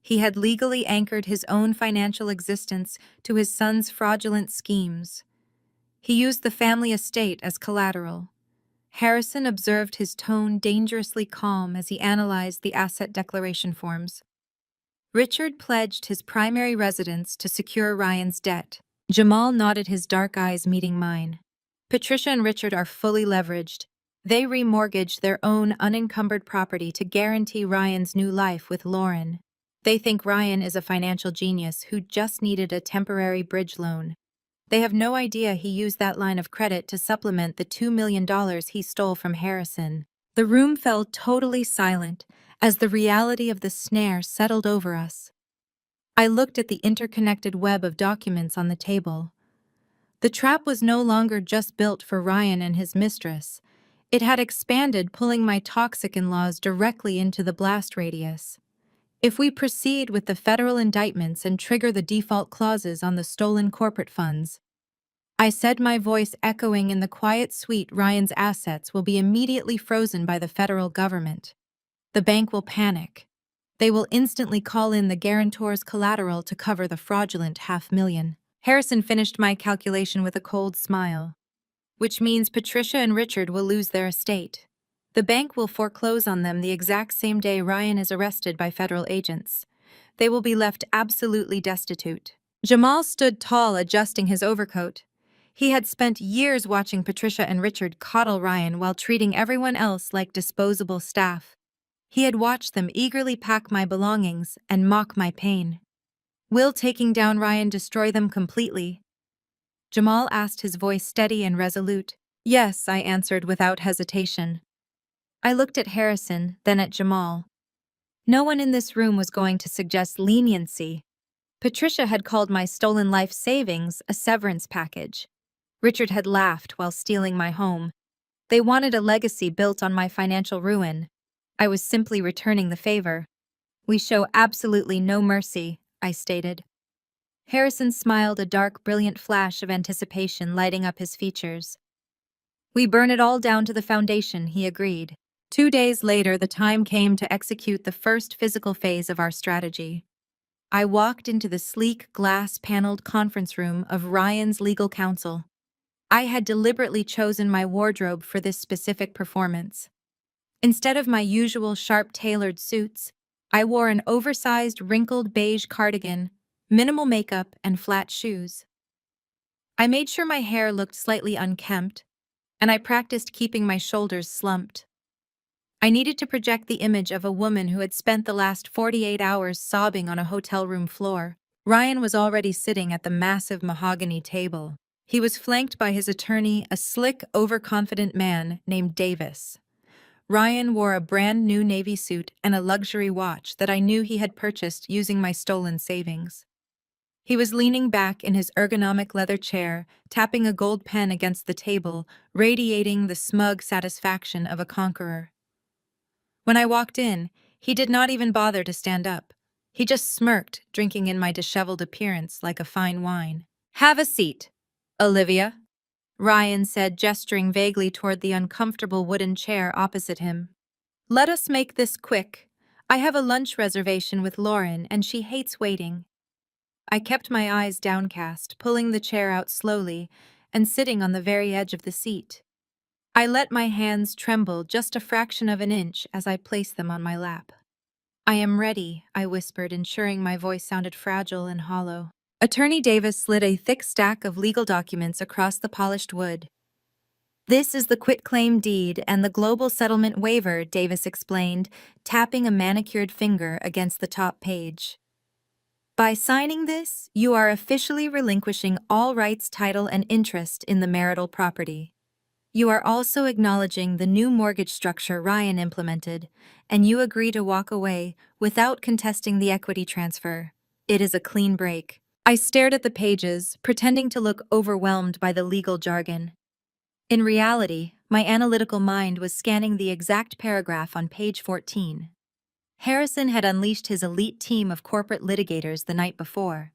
He had legally anchored his own financial existence to his son's fraudulent schemes. He used the family estate as collateral. Harrison observed his tone dangerously calm as he analyzed the asset declaration forms. Richard pledged his primary residence to secure Ryan's debt. Jamal nodded, his dark eyes meeting mine. Patricia and Richard are fully leveraged. They remortgaged their own unencumbered property to guarantee Ryan's new life with Lauren. They think Ryan is a financial genius who just needed a temporary bridge loan. They have no idea he used that line of credit to supplement the $2 million he stole from Harrison. The room fell totally silent as the reality of the snare settled over us. I looked at the interconnected web of documents on the table. The trap was no longer just built for Ryan and his mistress. It had expanded, pulling my toxic in-laws directly into the blast radius. If we proceed with the federal indictments and trigger the default clauses on the stolen corporate funds, I said, my voice echoing in the quiet suite, Ryan's assets will be immediately frozen by the federal government. The bank will panic. They will instantly call in the guarantor's collateral to cover the fraudulent $500,000. Harrison finished my calculation with a cold smile. Which means Patricia and Richard will lose their estate. The bank will foreclose on them the exact same day Ryan is arrested by federal agents. They will be left absolutely destitute. Jamal stood tall, adjusting his overcoat. He had spent years watching Patricia and Richard coddle Ryan while treating everyone else like disposable staff. He had watched them eagerly pack my belongings and mock my pain. Will taking down Ryan destroy them completely? Jamal asked, his voice steady and resolute. Yes, I answered without hesitation. I looked at Harrison, then at Jamal. No one in this room was going to suggest leniency. Patricia had called my stolen life savings a severance package. Richard had laughed while stealing my home. They wanted a legacy built on my financial ruin. I was simply returning the favor. We show absolutely no mercy, I stated. Harrison smiled, a dark, brilliant flash of anticipation lighting up his features. We burn it all down to the foundation, he agreed. 2 days later, the time came to execute the first physical phase of our strategy. I walked into the sleek, glass-paneled conference room of Ryan's legal counsel. I had deliberately chosen my wardrobe for this specific performance. Instead of my usual sharp-tailored suits, I wore an oversized, wrinkled beige cardigan, minimal makeup, and flat shoes. I made sure my hair looked slightly unkempt, and I practiced keeping my shoulders slumped. I needed to project the image of a woman who had spent the last 48 hours sobbing on a hotel room floor. Ryan was already sitting at the massive mahogany table. He was flanked by his attorney, a slick, overconfident man named Davis. Ryan wore a brand new navy suit and a luxury watch that I knew he had purchased using my stolen savings. He was leaning back in his ergonomic leather chair, tapping a gold pen against the table, radiating the smug satisfaction of a conqueror. When I walked in, he did not even bother to stand up. He just smirked, drinking in my disheveled appearance like a fine wine. Have a seat, Olivia, Ryan said, gesturing vaguely toward the uncomfortable wooden chair opposite him. Let us make this quick. I have a lunch reservation with Lauren, and she hates waiting. I kept my eyes downcast, pulling the chair out slowly and sitting on the very edge of the seat. I let my hands tremble just a fraction of an inch as I placed them on my lap. I am ready, I whispered, ensuring my voice sounded fragile and hollow. Attorney Davis slid a thick stack of legal documents across the polished wood. This is the quitclaim deed and the global settlement waiver, Davis explained, tapping a manicured finger against the top page. By signing this, you are officially relinquishing all rights, title, and interest in the marital property. You are also acknowledging the new mortgage structure Ryan implemented, and you agree to walk away without contesting the equity transfer. It is a clean break. I stared at the pages, pretending to look overwhelmed by the legal jargon. In reality, my analytical mind was scanning the exact paragraph on page 14. Harrison had unleashed his elite team of corporate litigators the night before.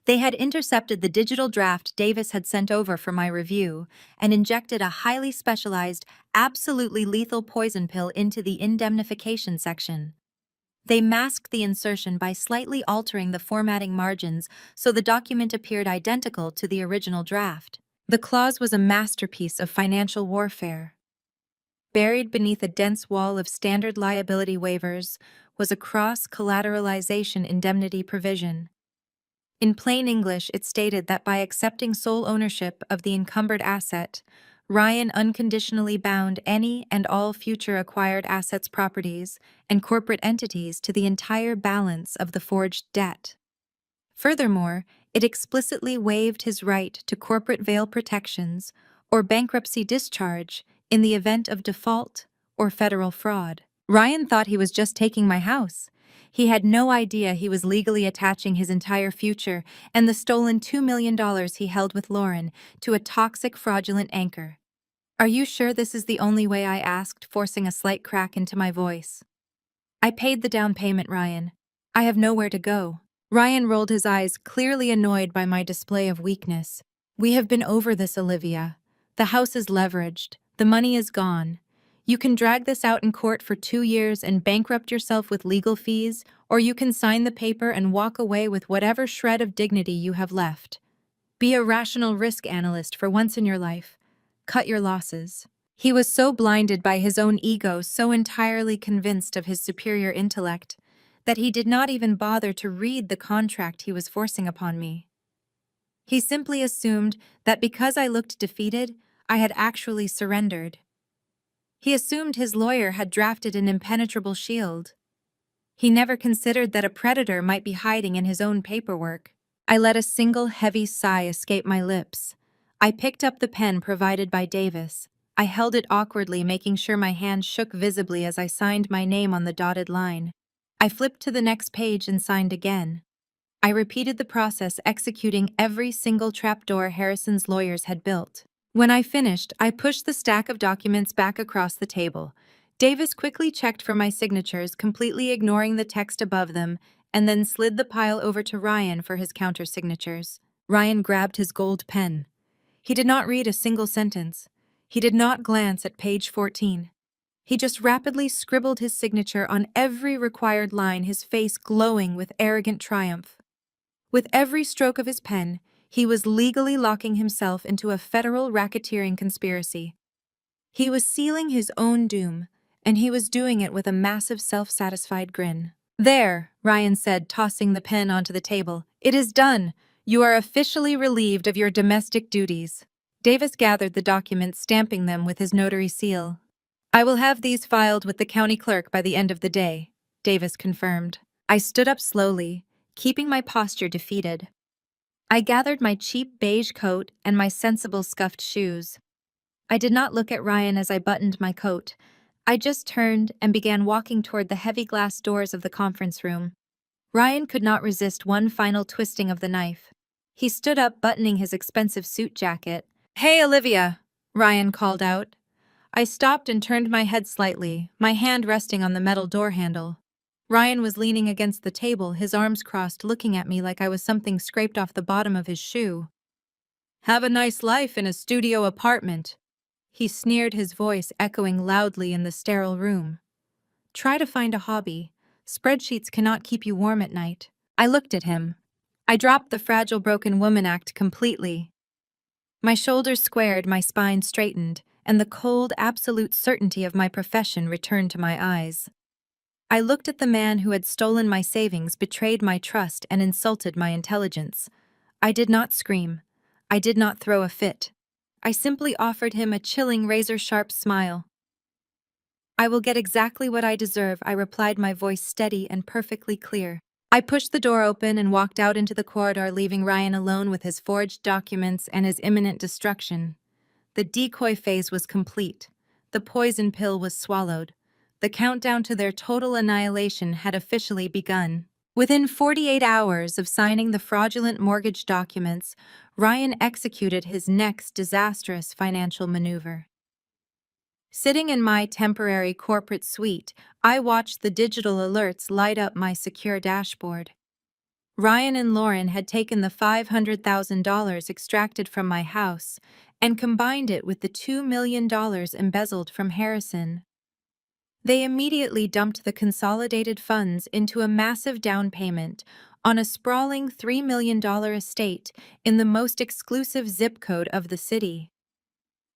They had intercepted the digital draft Davis had sent over for my review and injected a highly specialized, absolutely lethal poison pill into the indemnification section. They masked the insertion by slightly altering the formatting margins so the document appeared identical to the original draft. The clause was a masterpiece of financial warfare. Buried beneath a dense wall of standard liability waivers was a cross-collateralization indemnity provision. In plain English, it stated that by accepting sole ownership of the encumbered asset, Ryan unconditionally bound any and all future acquired assets, properties, and corporate entities to the entire balance of the forged debt. Furthermore, it explicitly waived his right to corporate veil protections or bankruptcy discharge in the event of default or federal fraud. Ryan thought he was just taking my house. He had no idea he was legally attaching his entire future and the stolen $2 million he held with Lauren to a toxic, fraudulent anchor. "Are you sure this is the only way?" I asked, forcing a slight crack into my voice. "I paid the down payment, Ryan. I have nowhere to go." Ryan rolled his eyes, clearly annoyed by my display of weakness. "We have been over this, Olivia. The house is leveraged. The money is gone. You can drag this out in court for 2 years and bankrupt yourself with legal fees, or you can sign the paper and walk away with whatever shred of dignity you have left. Be a rational risk analyst for once in your life. Cut your losses." He was so blinded by his own ego, so entirely convinced of his superior intellect, that he did not even bother to read the contract he was forcing upon me. He simply assumed that because I looked defeated, I had actually surrendered. He assumed his lawyer had drafted an impenetrable shield. He never considered that a predator might be hiding in his own paperwork. I let a single heavy sigh escape my lips. I picked up the pen provided by Davis. I held it awkwardly, making sure my hand shook visibly as I signed my name on the dotted line. I flipped to the next page and signed again. I repeated the process, executing every single trapdoor Harrison's lawyers had built. When I finished, I pushed the stack of documents back across the table. Davis quickly checked for my signatures, completely ignoring the text above them, and then slid the pile over to Ryan for his counter-signatures. Ryan grabbed his gold pen. He did not read a single sentence. He did not glance at page 14. He just rapidly scribbled his signature on every required line, his face glowing with arrogant triumph. With every stroke of his pen, he was legally locking himself into a federal racketeering conspiracy. He was sealing his own doom, and he was doing it with a massive, self-satisfied grin. "There," Ryan said, tossing the pen onto the table. "It is done. You are officially relieved of your domestic duties." Davis gathered the documents, stamping them with his notary seal. "I will have these filed with the county clerk by the end of the day," Davis confirmed. I stood up slowly, keeping my posture defeated. I gathered my cheap beige coat and my sensible scuffed shoes. I did not look at Ryan as I buttoned my coat. I just turned and began walking toward the heavy glass doors of the conference room. Ryan could not resist one final twisting of the knife. He stood up, buttoning his expensive suit jacket. "Hey, Olivia," Ryan called out. I stopped and turned my head slightly, my hand resting on the metal door handle. Ryan was leaning against the table, his arms crossed, looking at me like I was something scraped off the bottom of his shoe. "Have a nice life in a studio apartment," he sneered, his voice echoing loudly in the sterile room. "Try to find a hobby. Spreadsheets cannot keep you warm at night." I looked at him. I dropped the fragile broken woman act completely. My shoulders squared, my spine straightened, and the cold, absolute certainty of my profession returned to my eyes. I looked at the man who had stolen my savings, betrayed my trust, and insulted my intelligence. I did not scream. I did not throw a fit. I simply offered him a chilling, razor-sharp smile. "I will get exactly what I deserve," I replied, my voice steady and perfectly clear. I pushed the door open and walked out into the corridor, leaving Ryan alone with his forged documents and his imminent destruction. The decoy phase was complete. The poison pill was swallowed. The countdown to their total annihilation had officially begun. Within 48 hours of signing the fraudulent mortgage documents, Ryan executed his next disastrous financial maneuver. Sitting in my temporary corporate suite, I watched the digital alerts light up my secure dashboard. Ryan and Lauren had taken the $500,000 extracted from my house and combined it with the $2 million embezzled from Harrison. They immediately dumped the consolidated funds into a massive down payment on a sprawling $3 million estate in the most exclusive zip code of the city.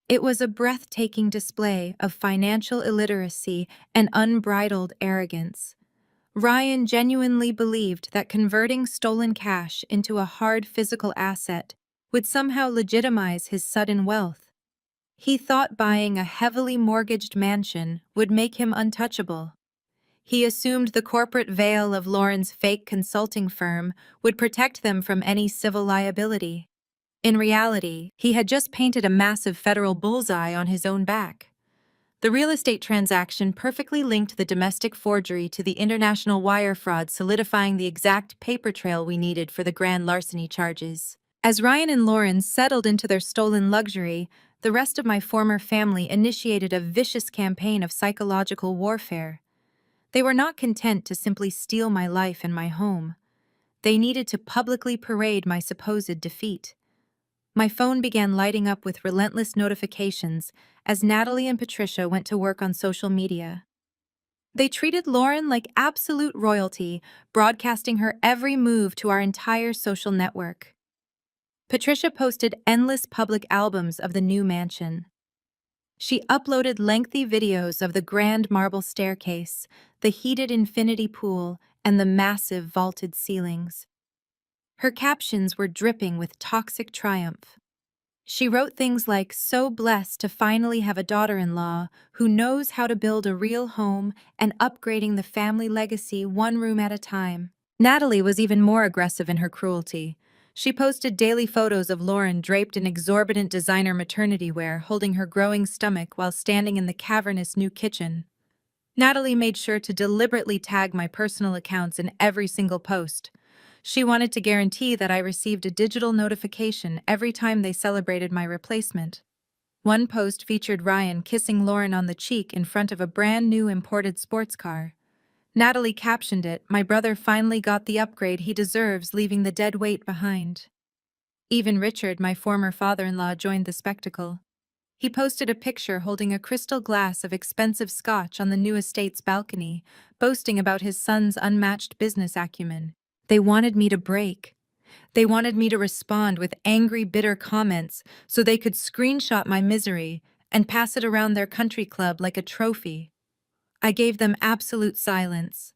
It was a breathtaking display of financial illiteracy and unbridled arrogance. Ryan genuinely believed that converting stolen cash into a hard physical asset would somehow legitimize his sudden wealth. He thought buying a heavily mortgaged mansion would make him untouchable. He assumed the corporate veil of Lauren's fake consulting firm would protect them from any civil liability. In reality, he had just painted a massive federal bullseye on his own back. The real estate transaction perfectly linked the domestic forgery to the international wire fraud, solidifying the exact paper trail we needed for the grand larceny charges. As Ryan and Lauren settled into their stolen luxury, the rest of my former family initiated a vicious campaign of psychological warfare. They were not content to simply steal my life and my home. They needed to publicly parade my supposed defeat. My phone began lighting up with relentless notifications as Natalie and Patricia went to work on social media. They treated Lauren like absolute royalty, broadcasting her every move to our entire social network. Patricia posted endless public albums of the new mansion. She uploaded lengthy videos of the grand marble staircase, the heated infinity pool, and the massive vaulted ceilings. Her captions were dripping with toxic triumph. She wrote things like, "So blessed to finally have a daughter-in-law who knows how to build a real home and upgrading the family legacy one room at a time." Natalie was even more aggressive in her cruelty. She posted daily photos of Lauren draped in exorbitant designer maternity wear, holding her growing stomach while standing in the cavernous new kitchen. Natalie made sure to deliberately tag my personal accounts in every single post. She wanted to guarantee that I received a digital notification every time they celebrated my replacement. One post featured Ryan kissing Lauren on the cheek in front of a brand new imported sports car. Natalie captioned it, "My brother finally got the upgrade he deserves, leaving the dead weight behind." Even Richard, my former father-in-law, joined the spectacle. He posted a picture holding a crystal glass of expensive scotch on the new estate's balcony, boasting about his son's unmatched business acumen. They wanted me to break. They wanted me to respond with angry, bitter comments so they could screenshot my misery and pass it around their country club like a trophy. I gave them absolute silence.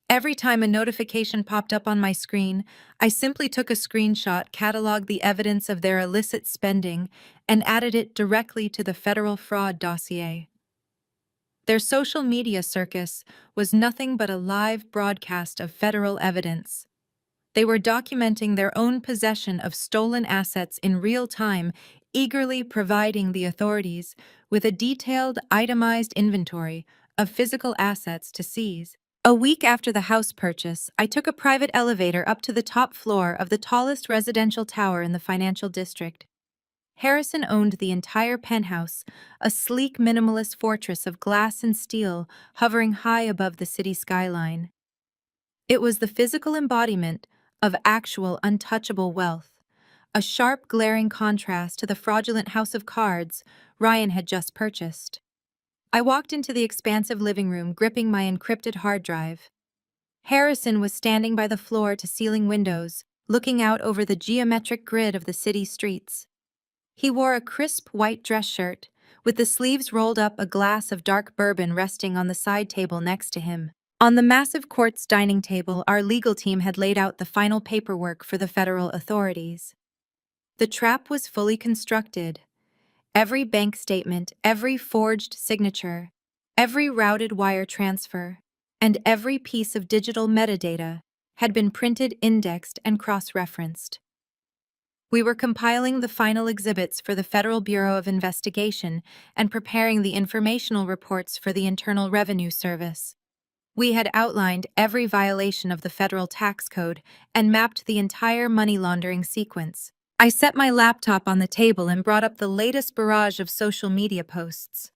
Every time a notification popped up on my screen, I simply took a screenshot, cataloged the evidence of their illicit spending, and added it directly to the federal fraud dossier. Their social media circus was nothing but a live broadcast of federal evidence. They were documenting their own possession of stolen assets in real time, eagerly providing the authorities with a detailed, itemized inventory of physical assets to seize. A week after the house purchase, I took a private elevator up to the top floor of the tallest residential tower in the financial district. Harrison owned the entire penthouse, a sleek minimalist fortress of glass and steel hovering high above the city skyline. It was the physical embodiment of actual untouchable wealth, a sharp, glaring contrast to the fraudulent house of cards Ryan had just purchased. I walked into the expansive living room, gripping my encrypted hard drive. Harrison was standing by the floor-to-ceiling windows, looking out over the geometric grid of the city streets. He wore a crisp white dress shirt, with the sleeves rolled up, a glass of dark bourbon resting on the side table next to him. On the massive quartz dining table, our legal team had laid out the final paperwork for the federal authorities. The trap was fully constructed. Every bank statement, every forged signature, every routed wire transfer, and every piece of digital metadata had been printed, indexed, and cross-referenced. We were compiling the final exhibits for the Federal Bureau of Investigation and preparing the informational reports for the Internal Revenue Service. We had outlined every violation of the federal tax code and mapped the entire money laundering sequence. I set my laptop on the table and brought up the latest barrage of social media posts.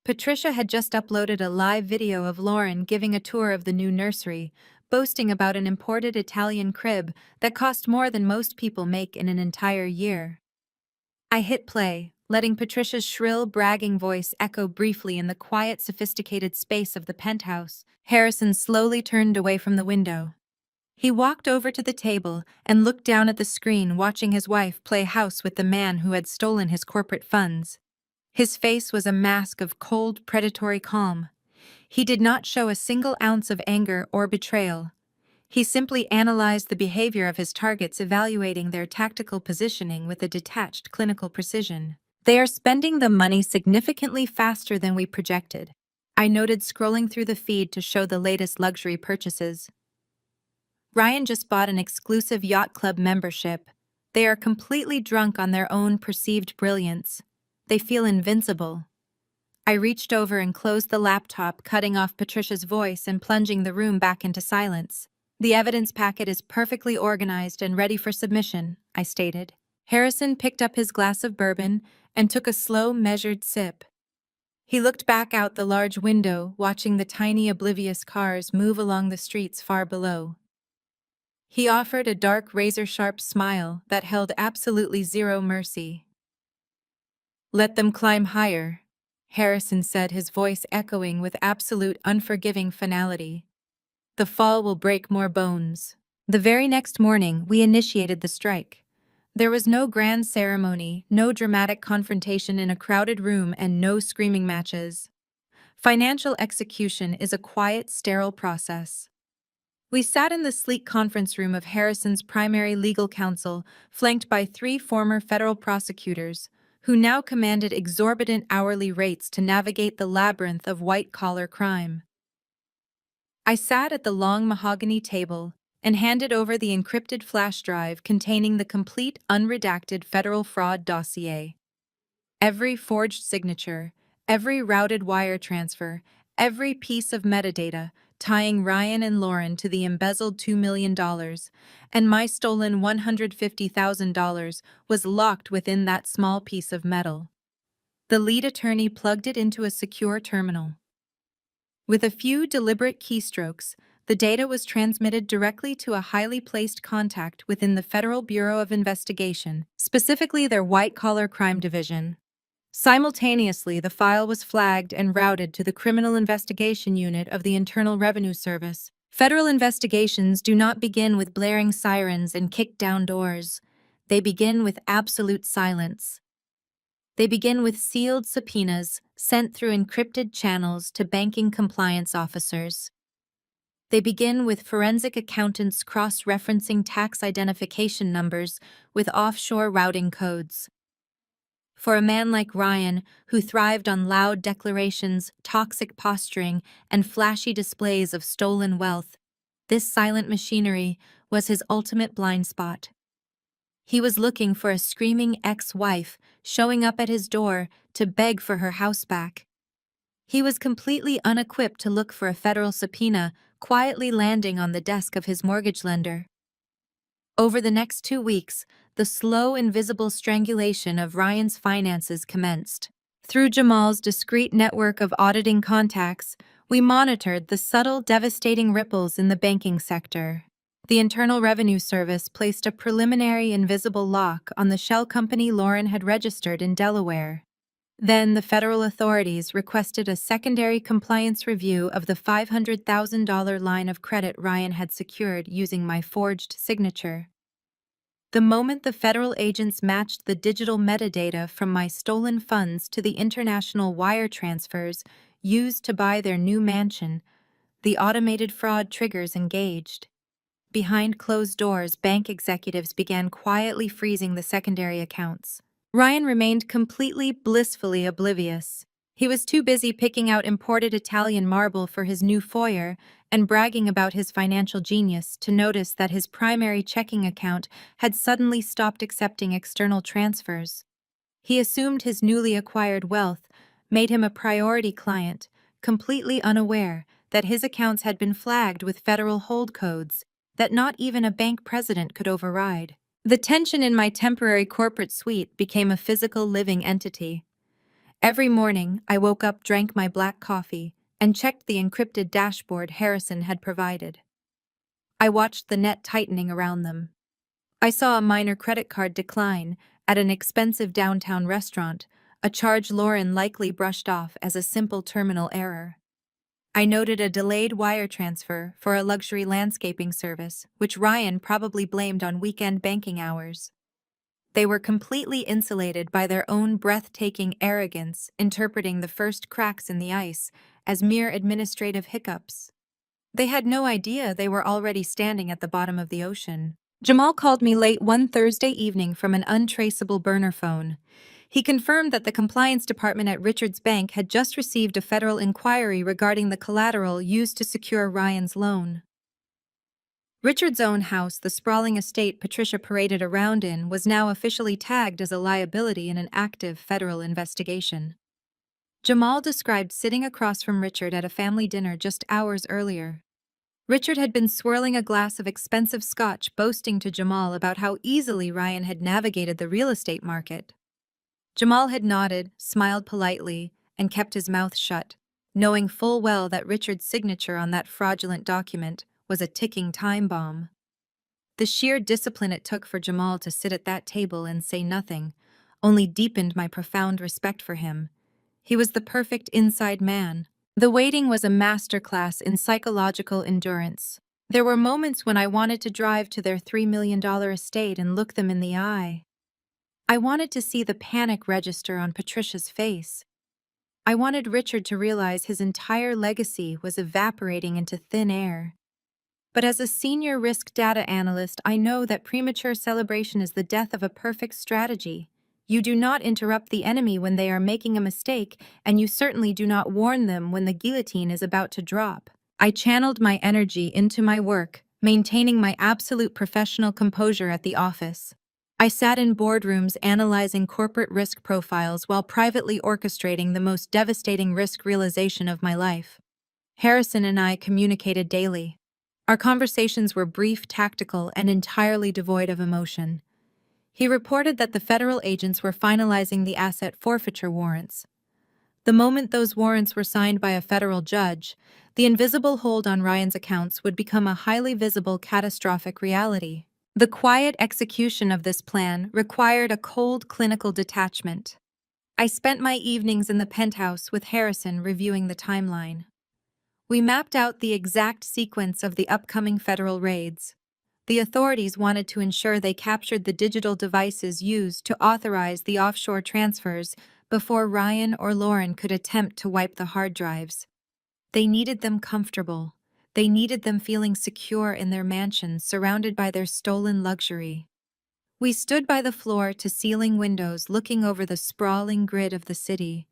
Patricia had just uploaded a live video of Lauren giving a tour of the new nursery, boasting about an imported Italian crib that cost more than most people make in an entire year. I hit play, letting Patricia's shrill, bragging voice echo briefly in the quiet, sophisticated space of the penthouse. Harrison slowly turned away from the window. He walked over to the table and looked down at the screen, watching his wife play house with the man who had stolen his corporate funds. His face was a mask of cold, predatory calm. He did not show a single ounce of anger or betrayal. He simply analyzed the behavior of his targets, evaluating their tactical positioning with a detached clinical precision. They are spending the money significantly faster than we projected, I noted, scrolling through the feed to show the latest luxury purchases. Ryan just bought an exclusive yacht club membership. They are completely drunk on their own perceived brilliance. They feel invincible. I reached over and closed the laptop, cutting off Patricia's voice and plunging the room back into silence. The evidence packet is perfectly organized and ready for submission, I stated. Harrison picked up his glass of bourbon and took a slow, measured sip. He looked back out the large window, watching the tiny, oblivious cars move along the streets far below. He offered a dark, razor-sharp smile that held absolutely zero mercy. "Let them climb higher," Harrison said, his voice echoing with absolute unforgiving finality. "The fall will break more bones." The very next morning, we initiated the strike. There was no grand ceremony, no dramatic confrontation in a crowded room, and no screaming matches. Financial execution is a quiet, sterile process. We sat in the sleek conference room of Harrison's primary legal counsel, flanked by 3 former federal prosecutors, who now commanded exorbitant hourly rates to navigate the labyrinth of white-collar crime. I sat at the long mahogany table and handed over the encrypted flash drive containing the complete, unredacted federal fraud dossier. Every forged signature, every routed wire transfer, every piece of metadata tying Ryan and Lauren to the embezzled $2 million and my stolen $150,000 was locked within that small piece of metal. The lead attorney plugged it into a secure terminal. With a few deliberate keystrokes, the data was transmitted directly to a highly placed contact within the Federal Bureau of Investigation, specifically their white-collar crime division. Simultaneously, the file was flagged and routed to the Criminal Investigation Unit of the Internal Revenue Service. Federal investigations do not begin with blaring sirens and kicked-down doors. They begin with absolute silence. They begin with sealed subpoenas sent through encrypted channels to banking compliance officers. They begin with forensic accountants cross-referencing tax identification numbers with offshore routing codes. For a man like Ryan, who thrived on loud declarations, toxic posturing, and flashy displays of stolen wealth, this silent machinery was his ultimate blind spot. He was looking for a screaming ex-wife showing up at his door to beg for her house back. He was completely unequipped to look for a federal subpoena quietly landing on the desk of his mortgage lender. Over the next 2 weeks, the slow, invisible strangulation of Ryan's finances commenced. Through Jamal's discreet network of auditing contacts, we monitored the subtle, devastating ripples in the banking sector. The Internal Revenue Service placed a preliminary invisible lock on the shell company Lauren had registered in Delaware. Then the federal authorities requested a secondary compliance review of the $500,000 line of credit Ryan had secured using my forged signature. The moment the federal agents matched the digital metadata from my stolen funds to the international wire transfers used to buy their new mansion, the automated fraud triggers engaged. Behind closed doors, bank executives began quietly freezing the secondary accounts. Ryan remained completely, blissfully oblivious. He was too busy picking out imported Italian marble for his new foyer and bragging about his financial genius to notice that his primary checking account had suddenly stopped accepting external transfers. He assumed his newly acquired wealth made him a priority client, completely unaware that his accounts had been flagged with federal hold codes that not even a bank president could override. The tension in my temporary corporate suite became a physical living entity. Every morning, I woke up, drank my black coffee, and checked the encrypted dashboard Harrison had provided. I watched the net tightening around them. I saw a minor credit card decline at an expensive downtown restaurant, a charge Lauren likely brushed off as a simple terminal error. I noted a delayed wire transfer for a luxury landscaping service, which Ryan probably blamed on weekend banking hours. They were completely insulated by their own breathtaking arrogance, interpreting the first cracks in the ice as mere administrative hiccups. They had no idea they were already standing at the bottom of the ocean. Jamal called me late one Thursday evening from an untraceable burner phone. He confirmed that the compliance department at Richard's bank had just received a federal inquiry regarding the collateral used to secure Ryan's loan. Richard's own house, the sprawling estate Patricia paraded around in, was now officially tagged as a liability in an active federal investigation. Jamal described sitting across from Richard at a family dinner just hours earlier. Richard had been swirling a glass of expensive scotch, boasting to Jamal about how easily Ryan had navigated the real estate market. Jamal had nodded, smiled politely, and kept his mouth shut, knowing full well that Richard's signature on that fraudulent document was a ticking time bomb. The sheer discipline it took for Jamal to sit at that table and say nothing only deepened my profound respect for him. He was the perfect inside man. The waiting was a masterclass in psychological endurance. There were moments when I wanted to drive to their $3 million estate and look them in the eye. I wanted to see the panic register on Patricia's face. I wanted Richard to realize his entire legacy was evaporating into thin air. But as a senior risk data analyst, I know that premature celebration is the death of a perfect strategy. You do not interrupt the enemy when they are making a mistake, and you certainly do not warn them when the guillotine is about to drop. I channeled my energy into my work, maintaining my absolute professional composure at the office. I sat in boardrooms analyzing corporate risk profiles while privately orchestrating the most devastating risk realization of my life. Harrison and I communicated daily. Our conversations were brief, tactical, and entirely devoid of emotion. He reported that the federal agents were finalizing the asset forfeiture warrants. The moment those warrants were signed by a federal judge, the invisible hold on Ryan's accounts would become a highly visible, catastrophic reality. The quiet execution of this plan required a cold, clinical detachment. I spent my evenings in the penthouse with Harrison reviewing the timeline. We mapped out the exact sequence of the upcoming federal raids. The authorities wanted to ensure they captured the digital devices used to authorize the offshore transfers before Ryan or Lauren could attempt to wipe the hard drives. They needed them comfortable. They needed them feeling secure in their mansions surrounded by their stolen luxury. We stood by the floor-to-ceiling windows looking over the sprawling grid of the city.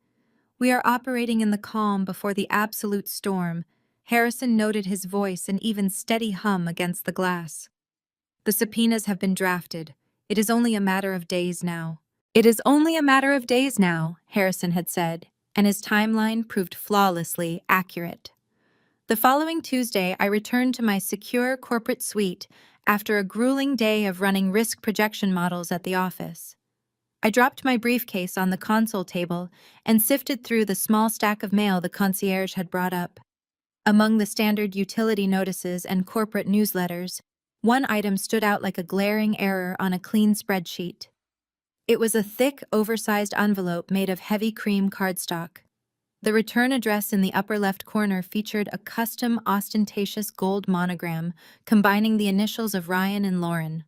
We are operating in the calm before the absolute storm. Harrison noted his voice and even steady hum against the glass. The subpoenas have been drafted. It is only a matter of days now. It is only a matter of days now, Harrison had said, and his timeline proved flawlessly accurate. The following Tuesday, I returned to my secure corporate suite after a grueling day of running risk projection models at the office. I dropped my briefcase on the console table and sifted through the small stack of mail the concierge had brought up. Among the standard utility notices and corporate newsletters, one item stood out like a glaring error on a clean spreadsheet. It was a thick, oversized envelope made of heavy cream cardstock. The return address in the upper left corner featured a custom, ostentatious gold monogram combining the initials of Ryan and Lauren.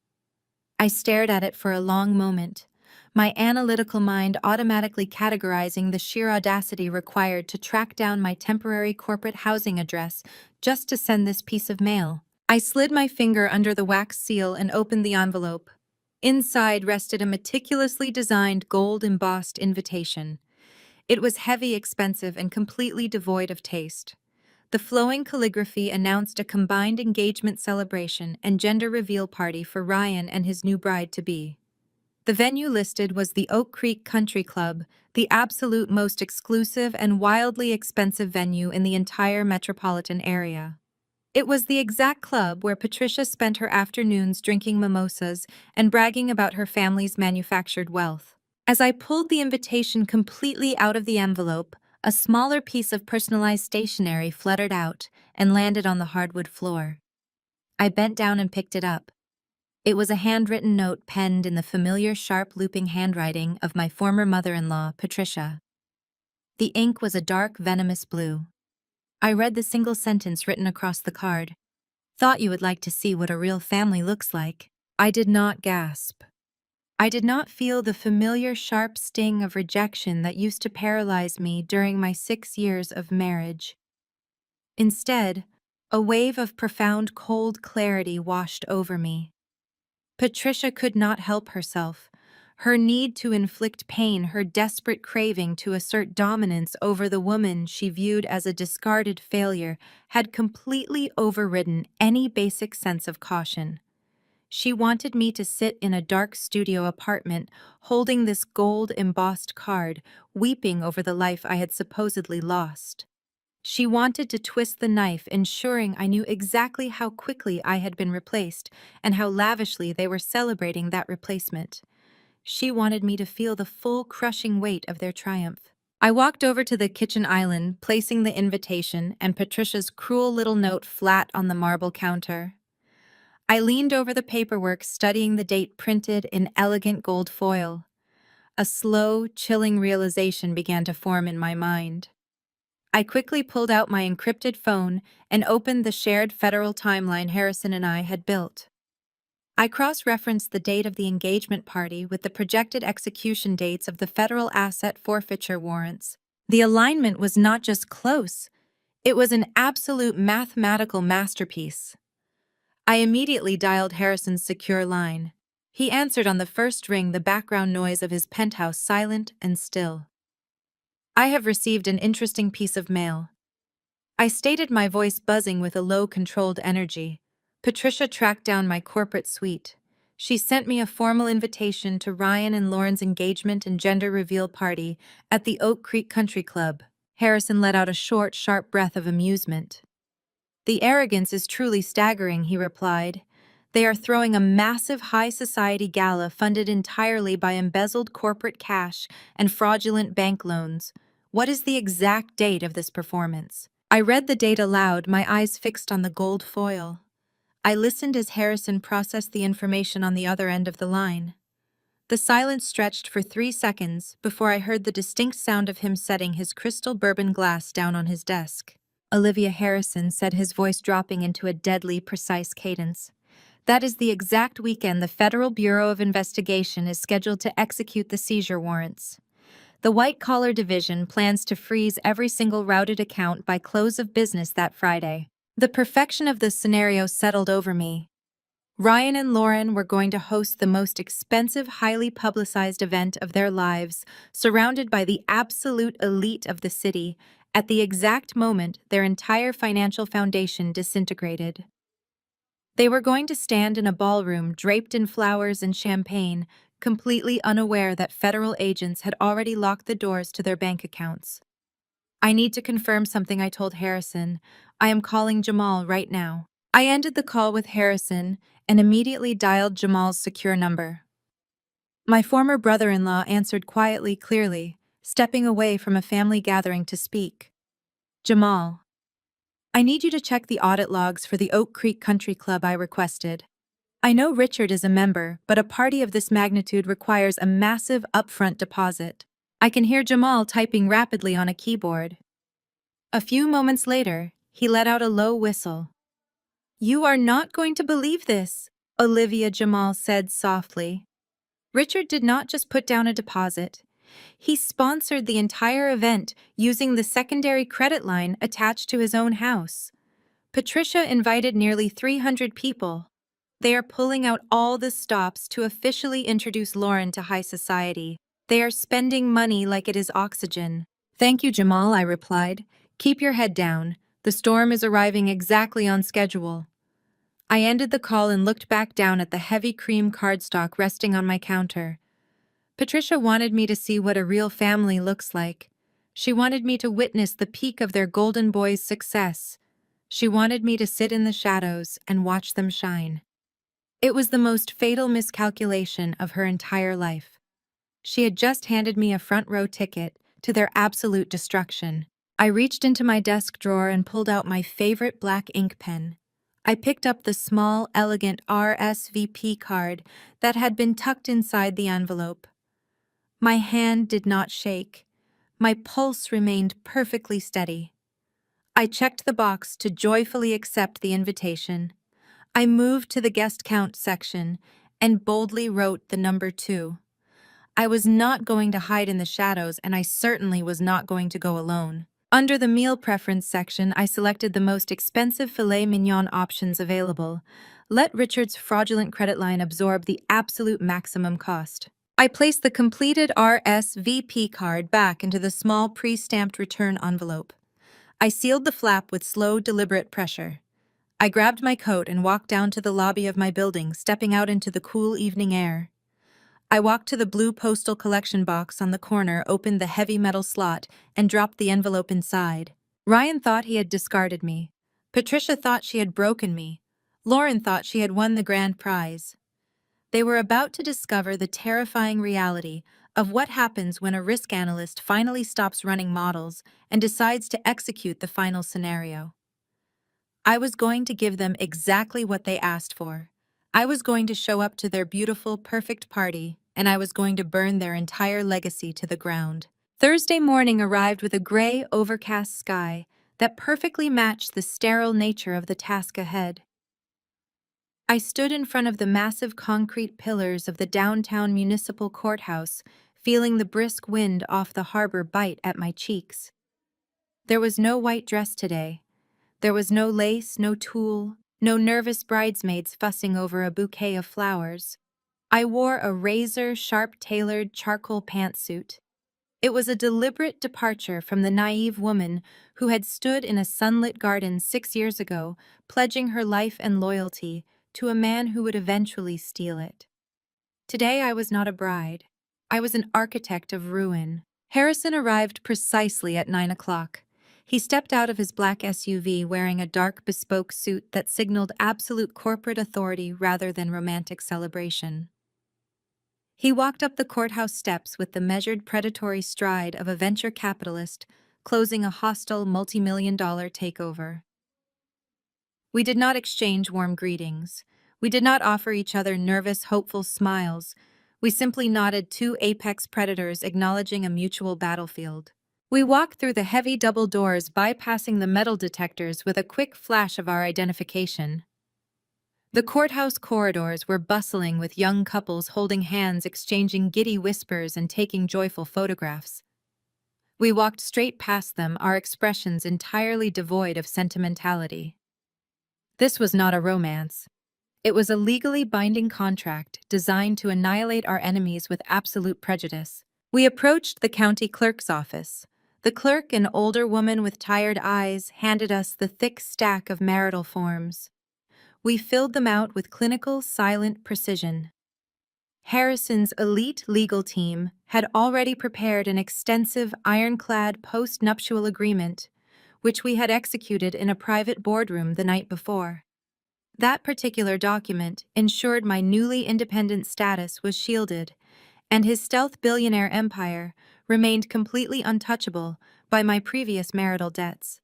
I stared at it for a long moment, my analytical mind automatically categorizing the sheer audacity required to track down my temporary corporate housing address just to send this piece of mail. I slid my finger under the wax seal and opened the envelope. Inside rested a meticulously designed gold-embossed invitation. It was heavy, expensive, and completely devoid of taste. The flowing calligraphy announced a combined engagement celebration and gender reveal party for Ryan and his new bride-to-be. The venue listed was the Oak Creek Country Club, the absolute most exclusive and wildly expensive venue in the entire metropolitan area. It was the exact club where Patricia spent her afternoons drinking mimosas and bragging about her family's manufactured wealth. As I pulled the invitation completely out of the envelope, a smaller piece of personalized stationery fluttered out and landed on the hardwood floor. I bent down and picked it up. It was a handwritten note penned in the familiar sharp looping handwriting of my former mother-in-law, Patricia. The ink was a dark, venomous blue. I read the single sentence written across the card. "Thought you would like to see what a real family looks like." I did not gasp. I did not feel the familiar sharp sting of rejection that used to paralyze me during my 6 years of marriage. Instead, a wave of profound cold clarity washed over me. Patricia could not help herself. Her need to inflict pain, her desperate craving to assert dominance over the woman she viewed as a discarded failure, had completely overridden any basic sense of caution. She wanted me to sit in a dark studio apartment, holding this gold-embossed card, weeping over the life I had supposedly lost. She wanted to twist the knife, ensuring I knew exactly how quickly I had been replaced and how lavishly they were celebrating that replacement. She wanted me to feel the full crushing weight of their triumph. I walked over to the kitchen island, placing the invitation and Patricia's cruel little note flat on the marble counter. I leaned over the paperwork, studying the date printed in elegant gold foil. A slow, chilling realization began to form in my mind. I quickly pulled out my encrypted phone and opened the shared federal timeline Harrison and I had built. I cross-referenced the date of the engagement party with the projected execution dates of the federal asset forfeiture warrants. The alignment was not just close, it was an absolute mathematical masterpiece. I immediately dialed Harrison's secure line. He answered on the first ring, the background noise of his penthouse silent and still. "I have received an interesting piece of mail," I stated, my voice buzzing with a low, controlled energy. Patricia tracked down my corporate suite. She sent me a formal invitation to Ryan and Lauren's engagement and gender reveal party at the Oak Creek Country Club. Harrison let out a short, sharp breath of amusement. "The arrogance is truly staggering," he replied. "They are throwing a massive high society gala funded entirely by embezzled corporate cash and fraudulent bank loans. What is the exact date of this performance?" I read the date aloud, my eyes fixed on the gold foil. I listened as Harrison processed the information on the other end of the line. The silence stretched for 3 seconds before I heard the distinct sound of him setting his crystal bourbon glass down on his desk. "Olivia," Harrison said, his voice dropping into a deadly, precise cadence. "That is the exact weekend the Federal Bureau of Investigation is scheduled to execute the seizure warrants. The white-collar division plans to freeze every single routed account by close of business that Friday." The perfection of this scenario settled over me. Ryan and Lauren were going to host the most expensive, highly publicized event of their lives, surrounded by the absolute elite of the city, at the exact moment their entire financial foundation disintegrated. They were going to stand in a ballroom draped in flowers and champagne, completely unaware that federal agents had already locked the doors to their bank accounts. "I need to confirm something," I told Harrison. "I am calling Jamal right now." I ended the call with Harrison and immediately dialed Jamal's secure number. My former brother-in-law answered quietly, clearly, stepping away from a family gathering to speak. "Jamal, I need you to check the audit logs for the Oak Creek Country Club," I requested. "I know Richard is a member, but a party of this magnitude requires a massive upfront deposit." I can hear Jamal typing rapidly on a keyboard. A few moments later, he let out a low whistle. "You are not going to believe this," Olivia, Jamal said softly. "Richard did not just put down a deposit. He sponsored the entire event using the secondary credit line attached to his own house. Patricia invited nearly 300 people. They are pulling out all the stops to officially introduce Lauren to high society. They are spending money like it is oxygen." "Thank you, Jamal," I replied. "Keep your head down. The storm is arriving exactly on schedule." I ended the call and looked back down at the heavy cream cardstock resting on my counter. Patricia wanted me to see what a real family looks like. She wanted me to witness the peak of their golden boy's success. She wanted me to sit in the shadows and watch them shine. It was the most fatal miscalculation of her entire life. She had just handed me a front-row ticket to their absolute destruction. I reached into my desk drawer and pulled out my favorite black ink pen. I picked up the small, elegant RSVP card that had been tucked inside the envelope. My hand did not shake. My pulse remained perfectly steady. I checked the box to joyfully accept the invitation. I moved to the guest count section and boldly wrote the number 2. I was not going to hide in the shadows, and I certainly was not going to go alone. Under the meal preference section, I selected the most expensive filet mignon options available. Let Richard's fraudulent credit line absorb the absolute maximum cost. I placed the completed RSVP card back into the small pre-stamped return envelope. I sealed the flap with slow, deliberate pressure. I grabbed my coat and walked down to the lobby of my building, stepping out into the cool evening air. I walked to the blue postal collection box on the corner, opened the heavy metal slot, and dropped the envelope inside. Ryan thought he had discarded me. Patricia thought she had broken me. Lauren thought she had won the grand prize. They were about to discover the terrifying reality of what happens when a risk analyst finally stops running models and decides to execute the final scenario. I was going to give them exactly what they asked for. I was going to show up to their beautiful, perfect party, and I was going to burn their entire legacy to the ground. Thursday morning arrived with a gray, overcast sky that perfectly matched the sterile nature of the task ahead. I stood in front of the massive concrete pillars of the downtown municipal courthouse, feeling the brisk wind off the harbor bite at my cheeks. There was no white dress today. There was no lace, no tulle, no nervous bridesmaids fussing over a bouquet of flowers. I wore a razor-sharp tailored charcoal pantsuit. It was a deliberate departure from the naive woman who had stood in a sunlit garden 6 years ago, pledging her life and loyalty to a man who would eventually steal it. Today I was not a bride. I was an architect of ruin. Harrison arrived precisely at 9 o'clock. He stepped out of his black SUV wearing a dark bespoke suit that signaled absolute corporate authority rather than romantic celebration. He walked up the courthouse steps with the measured predatory stride of a venture capitalist closing a hostile multi-million-dollar takeover. We did not exchange warm greetings. We did not offer each other nervous, hopeful smiles. We simply nodded, two apex predators acknowledging a mutual battlefield. We walked through the heavy double doors, bypassing the metal detectors with a quick flash of our identification. The courthouse corridors were bustling with young couples holding hands, exchanging giddy whispers and taking joyful photographs. We walked straight past them, our expressions entirely devoid of sentimentality. This was not a romance. It was a legally binding contract designed to annihilate our enemies with absolute prejudice. We approached the county clerk's office. The clerk, an older woman with tired eyes, handed us the thick stack of marital forms. We filled them out with clinical, silent precision. Harrison's elite legal team had already prepared an extensive, ironclad post-nuptial agreement, which we had executed in a private boardroom the night before. That particular document ensured my newly independent status was shielded, and his stealth billionaire empire remained completely untouchable by my previous marital debts.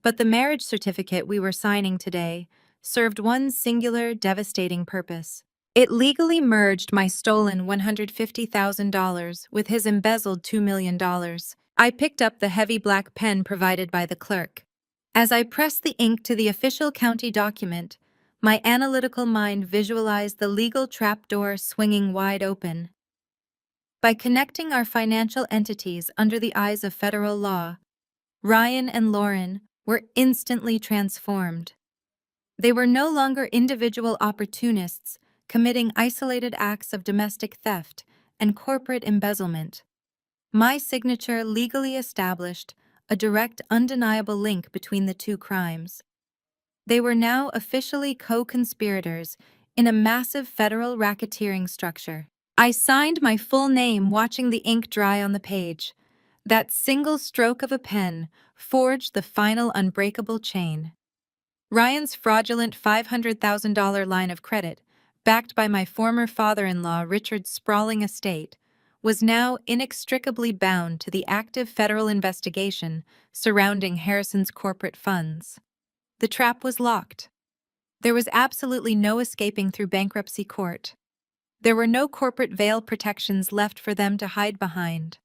But the marriage certificate we were signing today served one singular, devastating purpose. It legally merged my stolen $150,000 with his embezzled $2 million. I picked up the heavy black pen provided by the clerk. As I pressed the ink to the official county document, my analytical mind visualized the legal trapdoor swinging wide open. By connecting our financial entities under the eyes of federal law, Ryan and Lauren were instantly transformed. They were no longer individual opportunists committing isolated acts of domestic theft and corporate embezzlement. My signature legally established a direct, undeniable link between the two crimes. They were now officially co-conspirators in a massive federal racketeering structure. I signed my full name, watching the ink dry on the page. That single stroke of a pen forged the final unbreakable chain. Ryan's fraudulent $500,000 line of credit, backed by my former father-in-law Richard's sprawling estate, was now inextricably bound to the active federal investigation surrounding Harrison's corporate funds. The trap was locked. There was absolutely no escaping through bankruptcy court. There were no corporate veil protections left for them to hide behind.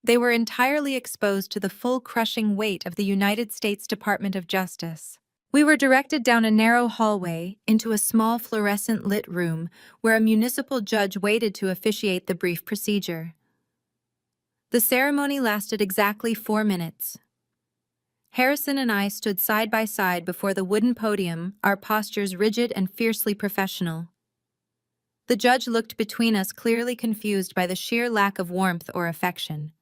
They were entirely exposed to the full crushing weight of the United States Department of Justice. We were directed down a narrow hallway into a small fluorescent lit room where a municipal judge waited to officiate the brief procedure. The ceremony lasted exactly 4 minutes. Harrison and I stood side by side before the wooden podium, our postures rigid and fiercely professional. The judge looked between us, clearly confused by the sheer lack of warmth or affection.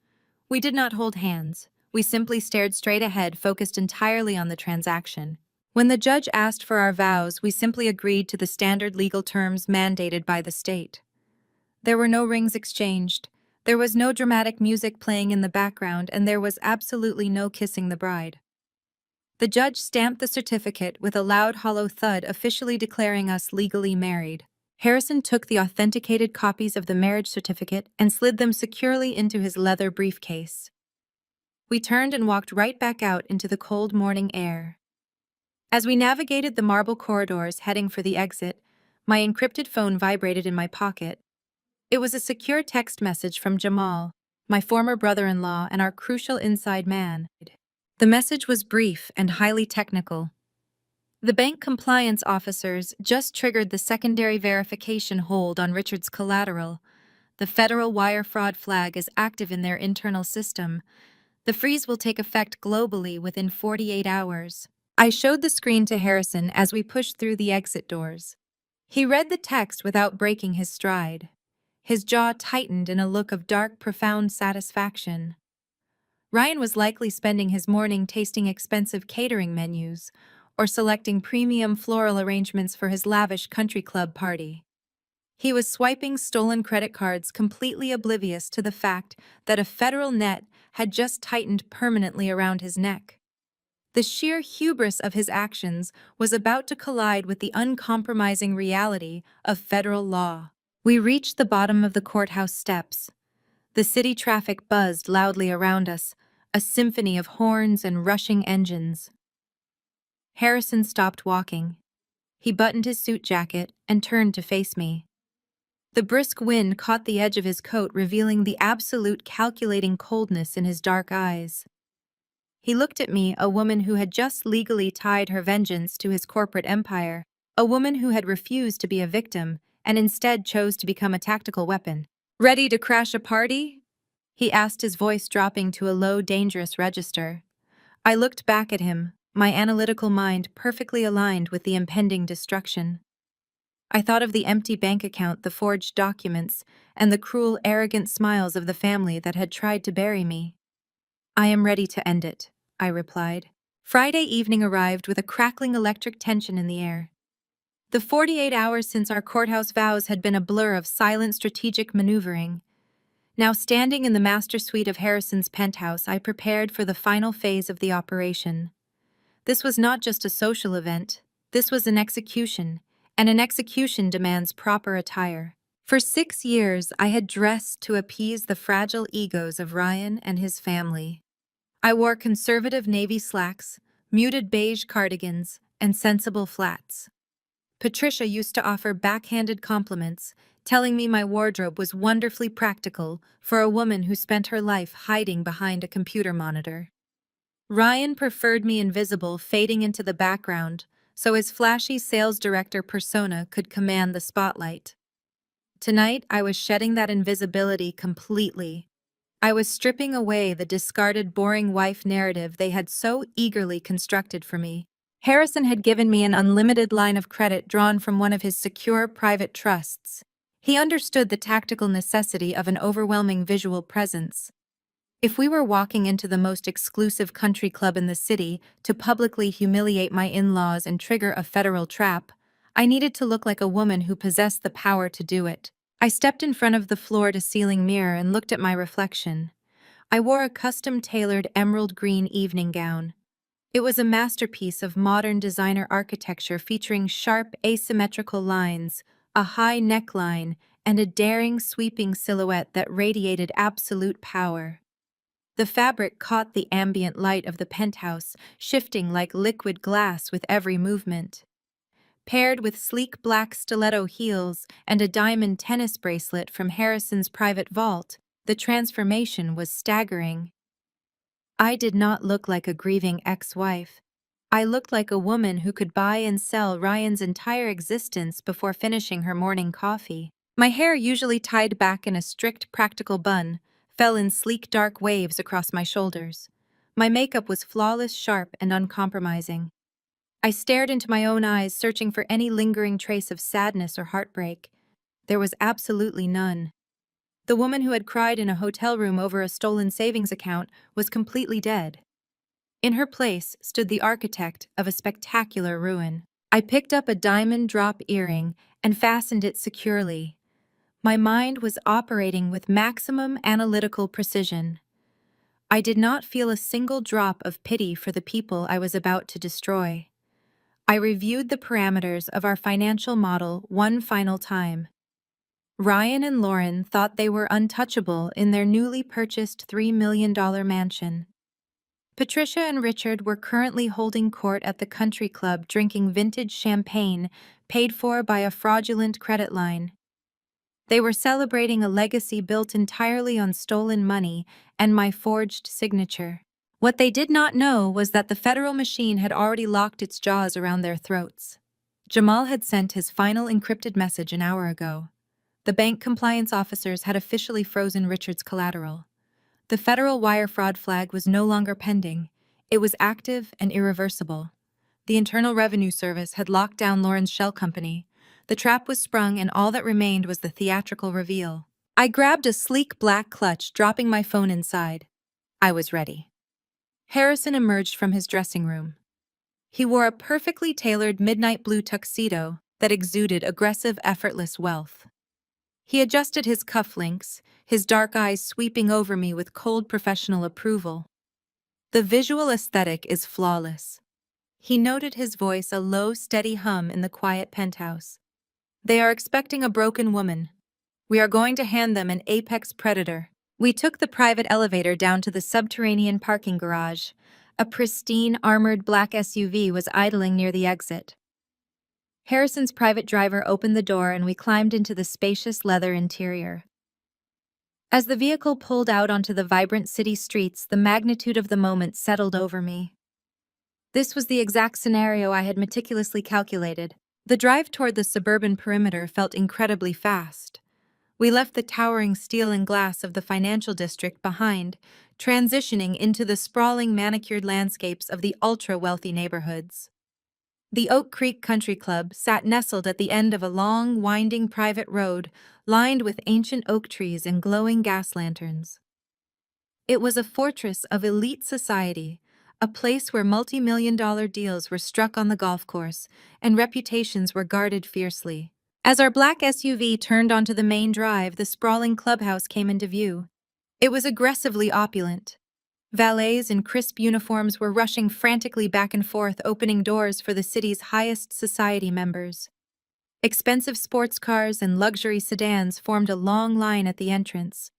We did not hold hands. We simply stared straight ahead, focused entirely on the transaction. When the judge asked for our vows, we simply agreed to the standard legal terms mandated by the state. There were no rings exchanged. There was no dramatic music playing in the background, and there was absolutely no kissing the bride. The judge stamped the certificate with a loud, hollow thud, officially declaring us legally married. Harrison took the authenticated copies of the marriage certificate and slid them securely into his leather briefcase. We turned and walked right back out into the cold morning air. As we navigated the marble corridors heading for the exit, my encrypted phone vibrated in my pocket. It was a secure text message from Jamal, my former brother-in-law and our crucial inside man. The message was brief and highly technical. The bank compliance officers just triggered the secondary verification hold on Richard's collateral. The federal wire fraud flag is active in their internal system. The freeze will take effect globally within 48 hours. I showed the screen to Harrison as we pushed through the exit doors. He read the text without breaking his stride. His jaw tightened in a look of dark, profound satisfaction. Ryan was likely spending his morning tasting expensive catering menus or selecting premium floral arrangements for his lavish country club party. He was swiping stolen credit cards, completely oblivious to the fact that a federal net had just tightened permanently around his neck. The sheer hubris of his actions was about to collide with the uncompromising reality of federal law. We reached the bottom of the courthouse steps. The city traffic buzzed loudly around us, a symphony of horns and rushing engines. Harrison stopped walking. He buttoned his suit jacket and turned to face me. The brisk wind caught the edge of his coat, revealing the absolute calculating coldness in his dark eyes. He looked at me, a woman who had just legally tied her vengeance to his corporate empire, a woman who had refused to be a victim and instead chose to become a tactical weapon. "Ready to crash a party?" he asked, his voice dropping to a low, dangerous register. I looked back at him, my analytical mind perfectly aligned with the impending destruction. I thought of the empty bank account, the forged documents, and the cruel, arrogant smiles of the family that had tried to bury me. "I am ready to end it," I replied. Friday evening arrived with a crackling electric tension in the air. The 48 hours since our courthouse vows had been a blur of silent strategic maneuvering. Now, standing in the master suite of Harrison's penthouse, I prepared for the final phase of the operation. This was not just a social event. This was an execution, and an execution demands proper attire. For 6 years, I had dressed to appease the fragile egos of Ryan and his family. I wore conservative navy slacks, muted beige cardigans, and sensible flats. Patricia used to offer backhanded compliments, telling me my wardrobe was wonderfully practical for a woman who spent her life hiding behind a computer monitor. Ryan preferred me invisible, fading into the background, so his flashy sales director persona could command the spotlight. Tonight, I was shedding that invisibility completely. I was stripping away the discarded, boring wife narrative they had so eagerly constructed for me. Harrison had given me an unlimited line of credit drawn from one of his secure private trusts. He understood the tactical necessity of an overwhelming visual presence. If we were walking into the most exclusive country club in the city to publicly humiliate my in-laws and trigger a federal trap, I needed to look like a woman who possessed the power to do it. I stepped in front of the floor-to-ceiling mirror and looked at my reflection. I wore a custom-tailored emerald green evening gown. It was a masterpiece of modern designer architecture featuring sharp, asymmetrical lines, a high neckline, and a daring, sweeping silhouette that radiated absolute power. The fabric caught the ambient light of the penthouse, shifting like liquid glass with every movement. Paired with sleek black stiletto heels and a diamond tennis bracelet from Harrison's private vault, the transformation was staggering. I did not look like a grieving ex-wife. I looked like a woman who could buy and sell Ryan's entire existence before finishing her morning coffee. My hair, usually tied back in a strict practical bun, fell in sleek dark waves across my shoulders. My makeup was flawless, sharp, and uncompromising. I stared into my own eyes, searching for any lingering trace of sadness or heartbreak. There was absolutely none. The woman who had cried in a hotel room over a stolen savings account was completely dead. In her place stood the architect of a spectacular ruin. I picked up a diamond drop earring and fastened it securely. My mind was operating with maximum analytical precision. I did not feel a single drop of pity for the people I was about to destroy. I reviewed the parameters of our financial model one final time. Ryan and Lauren thought they were untouchable in their newly purchased $3 million mansion. Patricia and Richard were currently holding court at the country club, drinking vintage champagne paid for by a fraudulent credit line. They were celebrating a legacy built entirely on stolen money and my forged signature. What they did not know was that the federal machine had already locked its jaws around their throats. Jamal had sent his final encrypted message an hour ago. The bank compliance officers had officially frozen Richard's collateral. The federal wire fraud flag was no longer pending. It was active and irreversible. The Internal Revenue Service had locked down Lauren's shell company. The trap was sprung, and all that remained was the theatrical reveal. I grabbed a sleek black clutch, dropping my phone inside. I was ready. Harrison emerged from his dressing room. He wore a perfectly tailored midnight blue tuxedo that exuded aggressive, effortless wealth. He adjusted his cufflinks, his dark eyes sweeping over me with cold professional approval. The visual aesthetic is flawless. He noted, his voice a low, steady hum in the quiet penthouse. They are expecting a broken woman. We are going to hand them an apex predator. We took the private elevator down to the subterranean parking garage. A pristine, armored black SUV was idling near the exit. Harrison's private driver opened the door and we climbed into the spacious leather interior. As the vehicle pulled out onto the vibrant city streets, the magnitude of the moment settled over me. This was the exact scenario I had meticulously calculated. The drive toward the suburban perimeter felt incredibly fast. We left the towering steel and glass of the financial district behind, transitioning into the sprawling manicured landscapes of the ultra-wealthy neighborhoods. The Oak Creek Country Club sat nestled at the end of a long, winding private road lined with ancient oak trees and glowing gas lanterns. It was a fortress of elite society, a place where multi-million-dollar deals were struck on the golf course and reputations were guarded fiercely. As our black SUV turned onto the main drive, the sprawling clubhouse came into view. It was aggressively opulent. Valets in crisp uniforms were rushing frantically back and forth, opening doors for the city's highest society members. Expensive sports cars and luxury sedans formed a long line at the entrance.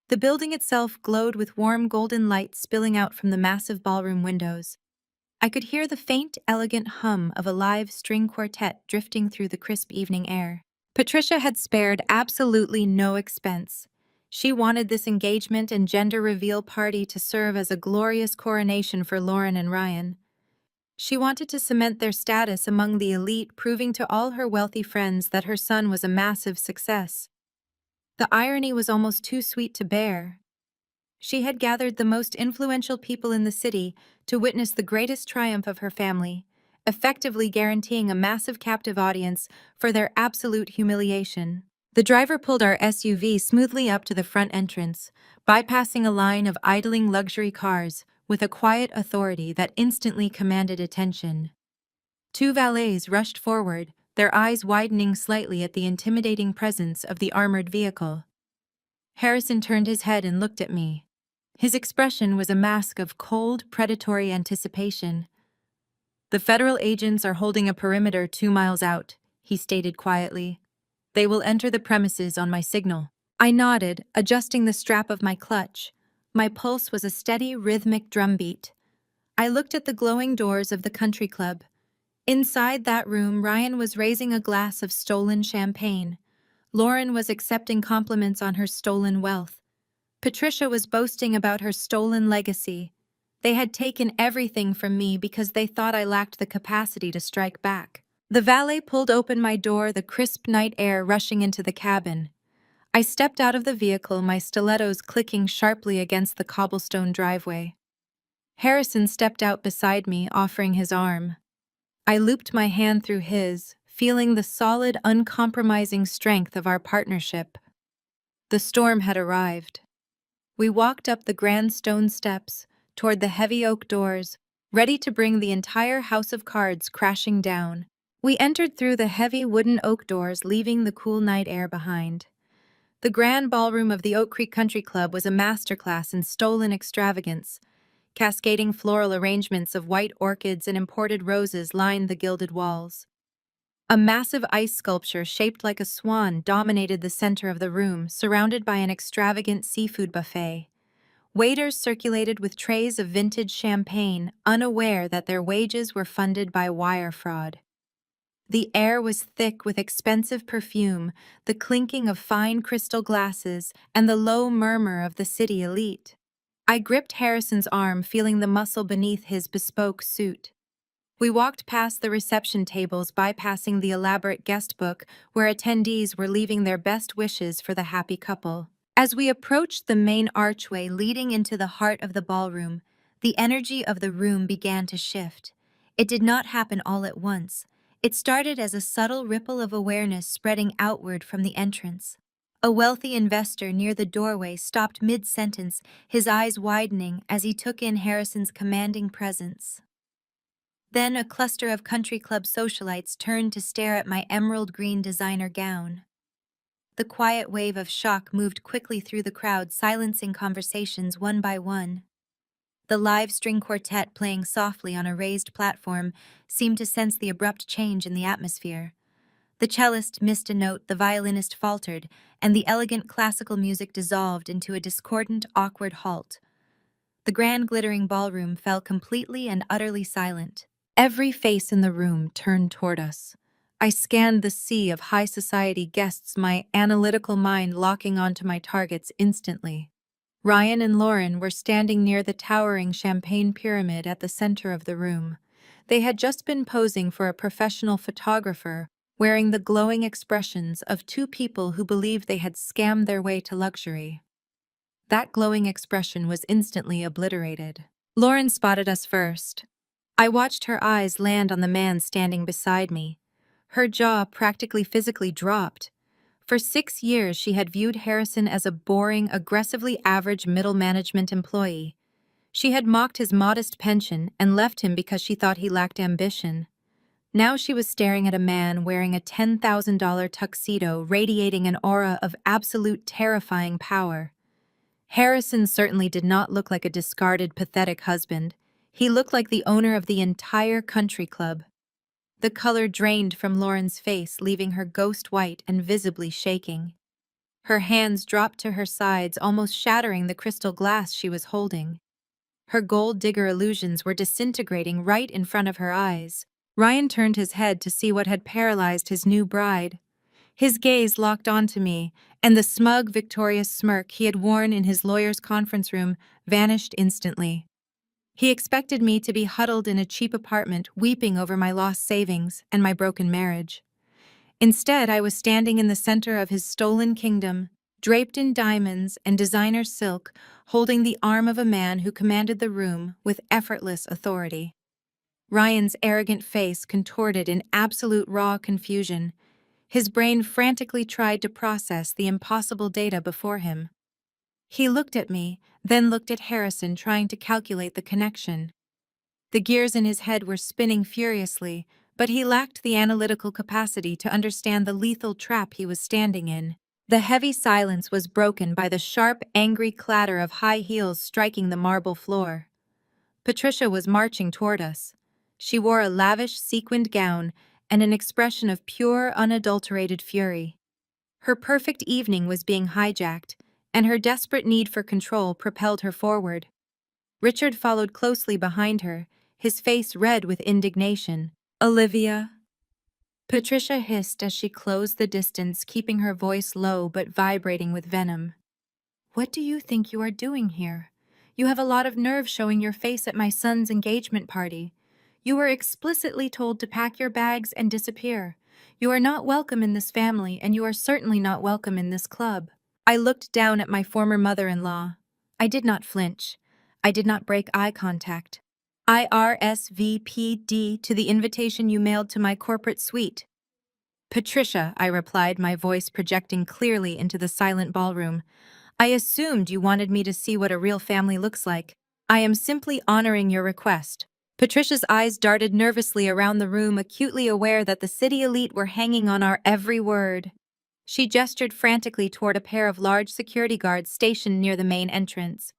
The building itself glowed with warm golden light spilling out from the massive ballroom windows. I could hear the faint, elegant hum of a live string quartet drifting through the crisp evening air. Patricia had spared absolutely no expense. She wanted this engagement and gender reveal party to serve as a glorious coronation for Lauren and Ryan. She wanted to cement their status among the elite, proving to all her wealthy friends that her son was a massive success. The irony was almost too sweet to bear. She had gathered the most influential people in the city to witness the greatest triumph of her family, effectively guaranteeing a massive captive audience for their absolute humiliation. The driver pulled our SUV smoothly up to the front entrance, bypassing a line of idling luxury cars with a quiet authority that instantly commanded attention. Two valets rushed forward, their eyes widening slightly at the intimidating presence of the armored vehicle. Harrison turned his head and looked at me. His expression was a mask of cold, predatory anticipation. "The federal agents are holding a perimeter 2 miles out," he stated quietly. "They will enter the premises on my signal." I nodded, adjusting the strap of my clutch. My pulse was a steady, rhythmic drumbeat. I looked at the glowing doors of the country club. Inside that room, Ryan was raising a glass of stolen champagne. Lauren was accepting compliments on her stolen wealth. Patricia was boasting about her stolen legacy. They had taken everything from me because they thought I lacked the capacity to strike back. The valet pulled open my door, the crisp night air rushing into the cabin. I stepped out of the vehicle, my stilettos clicking sharply against the cobblestone driveway. Harrison stepped out beside me, offering his arm. I looped my hand through his, feeling the solid, uncompromising strength of our partnership. The storm had arrived. We walked up the grand stone steps, toward the heavy oak doors, ready to bring the entire house of cards crashing down. We entered through the heavy wooden oak doors, leaving the cool night air behind. The grand ballroom of the Oak Creek Country Club was a masterclass in stolen extravagance. Cascading floral arrangements of white orchids and imported roses lined the gilded walls. A massive ice sculpture shaped like a swan dominated the center of the room, surrounded by an extravagant seafood buffet. Waiters circulated with trays of vintage champagne, unaware that their wages were funded by wire fraud. The air was thick with expensive perfume, the clinking of fine crystal glasses, and the low murmur of the city elite. I gripped Harrison's arm, feeling the muscle beneath his bespoke suit. We walked past the reception tables, bypassing the elaborate guest book where attendees were leaving their best wishes for the happy couple. As we approached the main archway leading into the heart of the ballroom, the energy of the room began to shift. It did not happen all at once. It started as a subtle ripple of awareness spreading outward from the entrance. A wealthy investor near the doorway stopped mid-sentence, his eyes widening as he took in Harrison's commanding presence. Then a cluster of country club socialites turned to stare at my emerald green designer gown. The quiet wave of shock moved quickly through the crowd, silencing conversations one by one. The live string quartet playing softly on a raised platform seemed to sense the abrupt change in the atmosphere. The cellist missed a note, the violinist faltered, and the elegant classical music dissolved into a discordant, awkward halt. The grand glittering ballroom fell completely and utterly silent. Every face in the room turned toward us. I scanned the sea of high society guests, my analytical mind locking onto my targets instantly. Ryan and Lauren were standing near the towering champagne pyramid at the center of the room. They had just been posing for a professional photographer, wearing the glowing expressions of two people who believed they had scammed their way to luxury. That glowing expression was instantly obliterated. Lauren spotted us first. I watched her eyes land on the man standing beside me. Her jaw practically physically dropped. For 6 years, she had viewed Harrison as a boring, aggressively average middle management employee. She had mocked his modest pension and left him because she thought he lacked ambition. Now she was staring at a man wearing a $10,000 tuxedo, radiating an aura of absolute terrifying power. Harrison certainly did not look like a discarded, pathetic husband. He looked like the owner of the entire country club. The color drained from Lauren's face, leaving her ghost white and visibly shaking. Her hands dropped to her sides, almost shattering the crystal glass she was holding. Her gold digger illusions were disintegrating right in front of her eyes. Ryan turned his head to see what had paralyzed his new bride. His gaze locked onto me, and the smug, victorious smirk he had worn in his lawyer's conference room vanished instantly. He expected me to be huddled in a cheap apartment, weeping over my lost savings and my broken marriage. Instead, I was standing in the center of his stolen kingdom, draped in diamonds and designer silk, holding the arm of a man who commanded the room with effortless authority. Ryan's arrogant face contorted in absolute raw confusion. His brain frantically tried to process the impossible data before him. He looked at me, then looked at Harrison, trying to calculate the connection. The gears in his head were spinning furiously, but he lacked the analytical capacity to understand the lethal trap he was standing in. The heavy silence was broken by the sharp, angry clatter of high heels striking the marble floor. Patricia was marching toward us. She wore a lavish sequined gown and an expression of pure, unadulterated fury. Her perfect evening was being hijacked, and her desperate need for control propelled her forward. Richard followed closely behind her, his face red with indignation. "Olivia?" Patricia hissed as she closed the distance, keeping her voice low but vibrating with venom. "What do you think you are doing here? You have a lot of nerve showing your face at my son's engagement party. You were explicitly told to pack your bags and disappear. You are not welcome in this family, and you are certainly not welcome in this club. I looked down at my former mother-in-law. I did not flinch. I did not break eye contact. I RSVP'd to the invitation you mailed to my corporate suite. Patricia, I replied, my voice projecting clearly into the silent ballroom. I assumed you wanted me to see what a real family looks like. I am simply honoring your request. Patricia's eyes darted nervously around the room, acutely aware that the city elite were hanging on our every word. She gestured frantically toward a pair of large security guards stationed near the main entrance.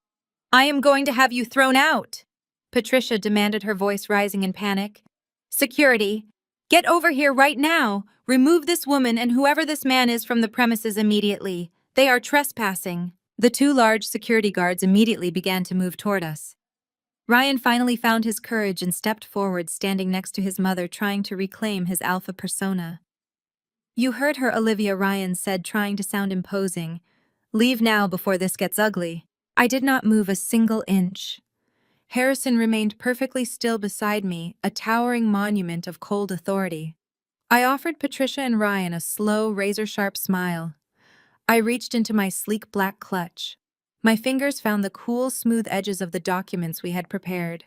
I am going to have you thrown out, Patricia demanded, her voice rising in panic. Security, get over here right now. Remove this woman and whoever this man is from the premises immediately. They are trespassing. The two large security guards immediately began to move toward us. Ryan finally found his courage and stepped forward, standing next to his mother, trying to reclaim his alpha persona. You heard her, Olivia, Ryan said, trying to sound imposing. Leave now before this gets ugly. I did not move a single inch. Harrison remained perfectly still beside me, a towering monument of cold authority. I offered Patricia and Ryan a slow, razor-sharp smile. I reached into my sleek black clutch. My fingers found the cool, smooth edges of the documents we had prepared.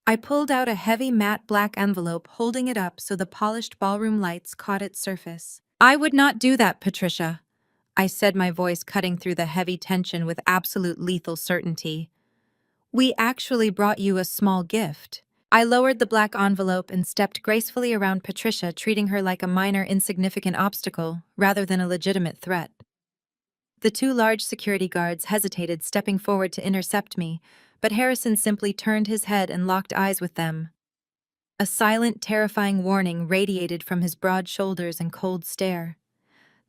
I pulled out a heavy, matte black envelope, holding it up so the polished ballroom lights caught its surface. I would not do that, Patricia, I said, my voice cutting through the heavy tension with absolute lethal certainty. We actually brought you a small gift. I lowered the black envelope and stepped gracefully around Patricia, treating her like a minor, insignificant obstacle rather than a legitimate threat. The two large security guards hesitated, stepping forward to intercept me, but Harrison simply turned his head and locked eyes with them. A silent, terrifying warning radiated from his broad shoulders and cold stare.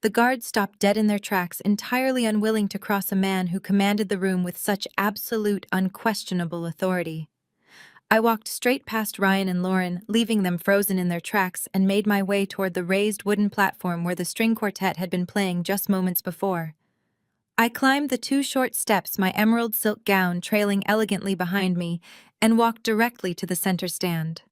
The guards stopped dead in their tracks, entirely unwilling to cross a man who commanded the room with such absolute, unquestionable authority. I walked straight past Ryan and Lauren, leaving them frozen in their tracks, and made my way toward the raised wooden platform where the string quartet had been playing just moments before. I climbed the 2 short steps, my emerald silk gown trailing elegantly behind me, and walked directly to the center stand.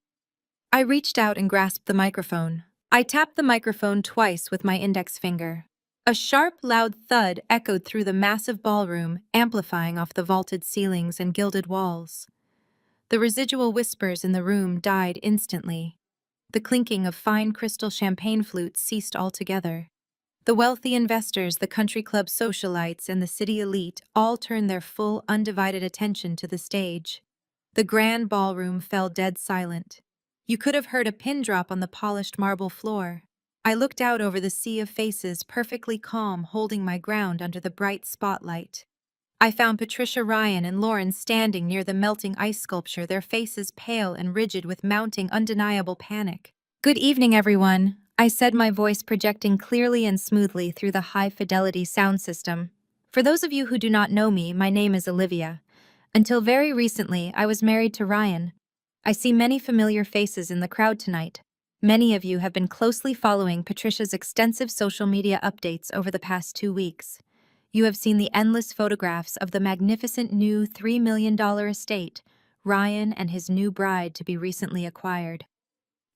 I reached out and grasped the microphone. I tapped the microphone twice with my index finger. A sharp, loud thud echoed through the massive ballroom, amplifying off the vaulted ceilings and gilded walls. The residual whispers in the room died instantly. The clinking of fine crystal champagne flutes ceased altogether. The wealthy investors, the country club socialites, and the city elite all turned their full, undivided attention to the stage. The grand ballroom fell dead silent. You could have heard a pin drop on the polished marble floor. I looked out over the sea of faces, perfectly calm, holding my ground under the bright spotlight. I found Patricia, Ryan, and Lauren standing near the melting ice sculpture, their faces pale and rigid with mounting, undeniable panic. Good evening, everyone, I said, my voice projecting clearly and smoothly through the high-fidelity sound system. For those of you who do not know me, my name is Olivia. Until very recently, I was married to Ryan. I see many familiar faces in the crowd tonight. Many of you have been closely following Patricia's extensive social media updates over the past 2 weeks. You have seen the endless photographs of the magnificent new $3 million estate, Ryan and his new bride to be recently acquired.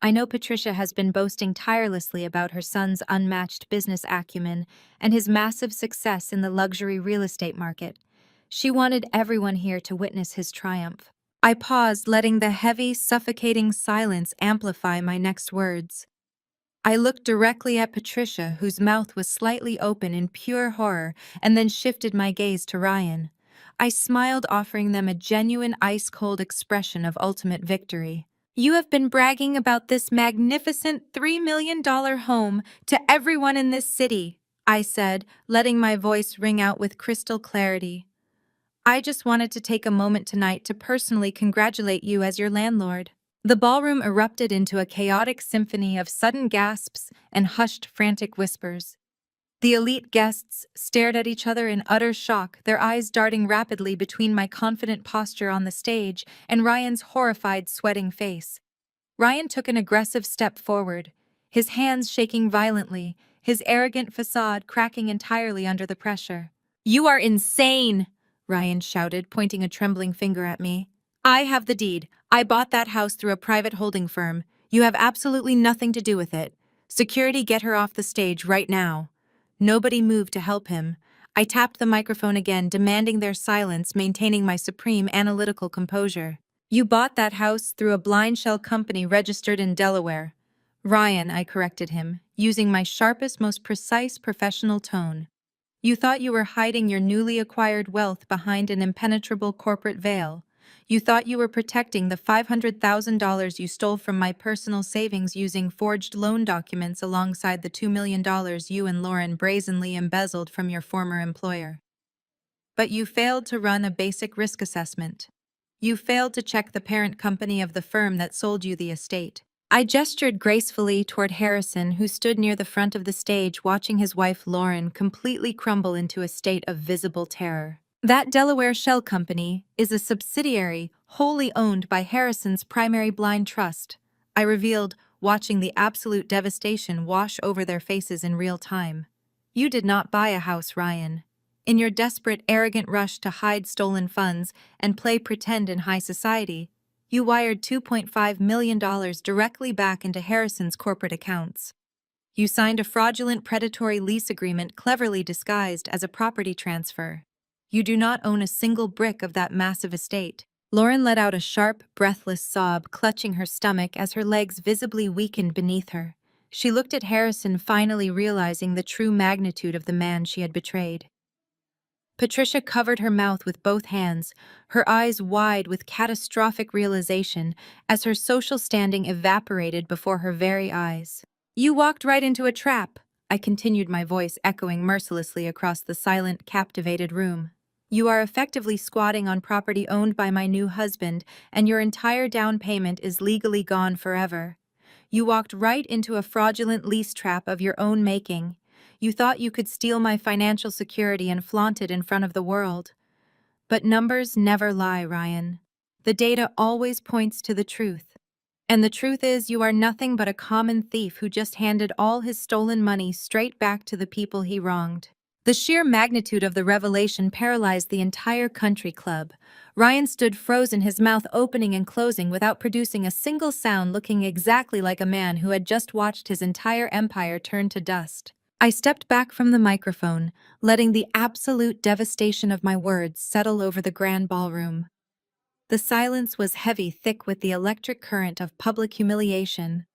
I know Patricia has been boasting tirelessly about her son's unmatched business acumen and his massive success in the luxury real estate market. She wanted everyone here to witness his triumph. I paused, letting the heavy, suffocating silence amplify my next words. I looked directly at Patricia, whose mouth was slightly open in pure horror, and then shifted my gaze to Ryan. I smiled, offering them a genuine ice-cold expression of ultimate victory. You have been bragging about this magnificent $3 million home to everyone in this city, I said, letting my voice ring out with crystal clarity. I just wanted to take a moment tonight to personally congratulate you as your landlord. The ballroom erupted into a chaotic symphony of sudden gasps and hushed, frantic whispers. The elite guests stared at each other in utter shock, their eyes darting rapidly between my confident posture on the stage and Ryan's horrified, sweating face. Ryan took an aggressive step forward, his hands shaking violently, his arrogant facade cracking entirely under the pressure. You are insane! Ryan shouted, pointing a trembling finger at me. I have the deed. I bought that house through a private holding firm. You have absolutely nothing to do with it. Security, get her off the stage right now. Nobody moved to help him. I tapped the microphone again, demanding their silence, maintaining my supreme analytical composure. You bought that house through a blind shell company registered in Delaware. Ryan, I corrected him, using my sharpest, most precise professional tone. You thought you were hiding your newly acquired wealth behind an impenetrable corporate veil. You thought you were protecting the $500,000 you stole from my personal savings using forged loan documents alongside the $2 million you and Lauren brazenly embezzled from your former employer. But you failed to run a basic risk assessment. You failed to check the parent company of the firm that sold you the estate. I gestured gracefully toward Harrison, who stood near the front of the stage watching his wife Lauren completely crumble into a state of visible terror. That Delaware Shell Company is a subsidiary wholly owned by Harrison's primary blind trust, I revealed, watching the absolute devastation wash over their faces in real time. You did not buy a house, Ryan. In your desperate, arrogant rush to hide stolen funds and play pretend in high society, you wired $2.5 million directly back into Harrison's corporate accounts. You signed a fraudulent predatory lease agreement cleverly disguised as a property transfer. You do not own a single brick of that massive estate. Lauren let out a sharp, breathless sob, clutching her stomach as her legs visibly weakened beneath her. She looked at Harrison, finally realizing the true magnitude of the man she had betrayed. Patricia covered her mouth with both hands, her eyes wide with catastrophic realization as her social standing evaporated before her very eyes. You walked right into a trap, I continued, my voice echoing mercilessly across the silent, captivated room. You are effectively squatting on property owned by my new husband, and your entire down payment is legally gone forever. You walked right into a fraudulent lease trap of your own making. You thought you could steal my financial security and flaunt it in front of the world. But numbers never lie, Ryan. The data always points to the truth. And the truth is, you are nothing but a common thief who just handed all his stolen money straight back to the people he wronged. The sheer magnitude of the revelation paralyzed the entire country club. Ryan stood frozen, his mouth opening and closing without producing a single sound, looking exactly like a man who had just watched his entire empire turn to dust. I stepped back from the microphone, letting the absolute devastation of my words settle over the grand ballroom. The silence was heavy, thick with the electric current of public humiliation.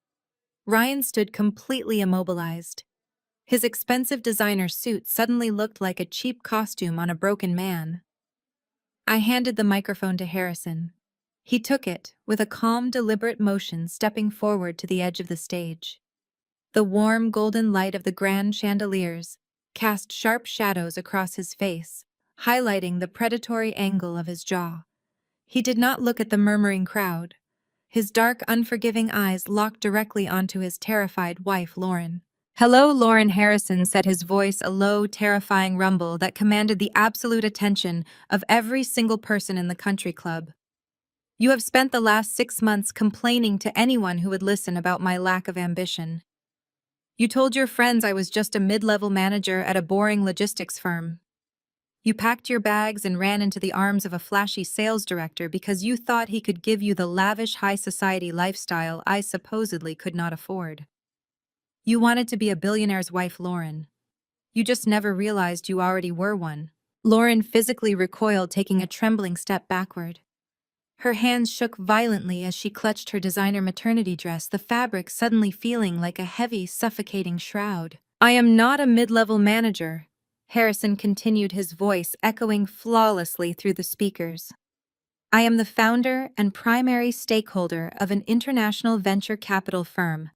Ryan stood completely immobilized. His expensive designer suit suddenly looked like a cheap costume on a broken man. I handed the microphone to Harrison. He took it, with a calm, deliberate motion, stepping forward to the edge of the stage. The warm, golden light of the grand chandeliers cast sharp shadows across his face, highlighting the predatory angle of his jaw. He did not look at the murmuring crowd. His dark, unforgiving eyes locked directly onto his terrified wife, Lauren. "Hello, Lauren," Harrison said, his voice a low, terrifying rumble that commanded the absolute attention of every single person in the country club. "You have spent the last 6 months complaining to anyone who would listen about my lack of ambition. You told your friends I was just a mid-level manager at a boring logistics firm. You packed your bags and ran into the arms of a flashy sales director because you thought he could give you the lavish high-society lifestyle I supposedly could not afford. You wanted to be a billionaire's wife, Lauren. You just never realized you already were one." Lauren physically recoiled, taking a trembling step backward. Her hands shook violently as she clutched her designer maternity dress, the fabric suddenly feeling like a heavy, suffocating shroud. "I am not a mid-level manager," Harrison continued, his voice echoing flawlessly through the speakers. "I am the founder and primary stakeholder of an international venture capital firm.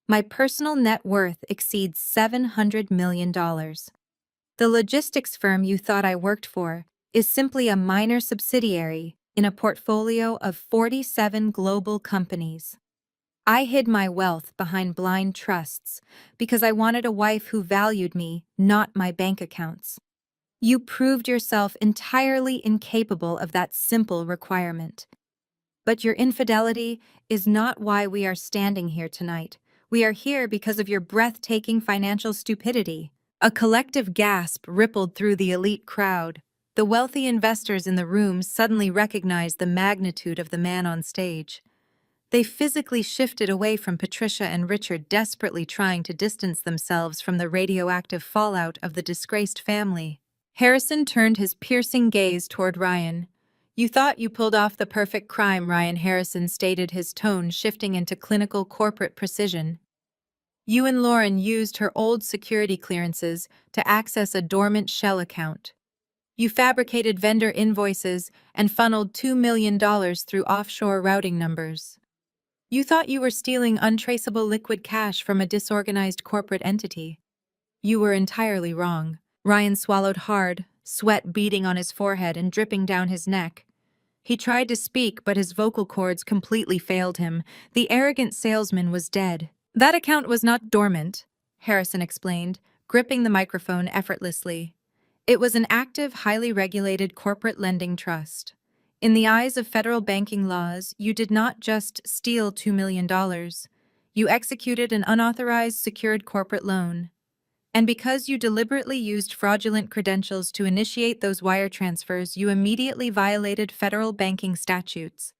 My personal net worth exceeds $700 million. The logistics firm you thought I worked for is simply a minor subsidiary in a portfolio of 47 global companies. I hid my wealth behind blind trusts because I wanted a wife who valued me, not my bank accounts. You proved yourself entirely incapable of that simple requirement. But your infidelity is not why we are standing here tonight. We are here because of your breathtaking financial stupidity." A collective gasp rippled through the elite crowd. The wealthy investors in the room suddenly recognized the magnitude of the man on stage. They physically shifted away from Patricia and Richard, desperately trying to distance themselves from the radioactive fallout of the disgraced family. Harrison turned his piercing gaze toward Ryan. "You thought you pulled off the perfect crime," Ryan Harrison stated, his tone shifting into clinical corporate precision. "You and Lauren used her old security clearances to access a dormant shell account. You fabricated vendor invoices and funneled $2 million through offshore routing numbers. You thought you were stealing untraceable liquid cash from a disorganized corporate entity. You were entirely wrong." Ryan swallowed hard, sweat beading on his forehead and dripping down his neck. He tried to speak, but his vocal cords completely failed him. The arrogant salesman was dead. "That account was not dormant," Harrison explained, gripping the microphone effortlessly. "It was an active, highly regulated corporate lending trust. In the eyes of federal banking laws, you did not just steal $2 million. You executed an unauthorized secured corporate loan. And because you deliberately used fraudulent credentials to initiate those wire transfers, you immediately violated federal banking statutes.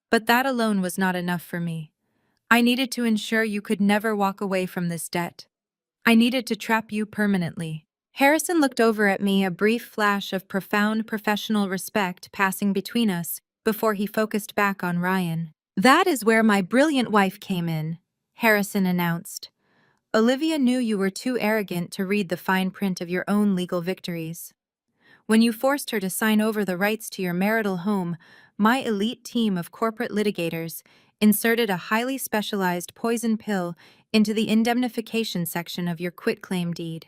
But that alone was not enough for me. I needed to ensure you could never walk away from this debt. I needed to trap you permanently." Harrison looked over at me, a brief flash of profound professional respect passing between us before he focused back on Ryan. "That is where my brilliant wife came in," Harrison announced. "Olivia knew you were too arrogant to read the fine print of your own legal victories. When you forced her to sign over the rights to your marital home, my elite team of corporate litigators inserted a highly specialized poison pill into the indemnification section of your quitclaim deed.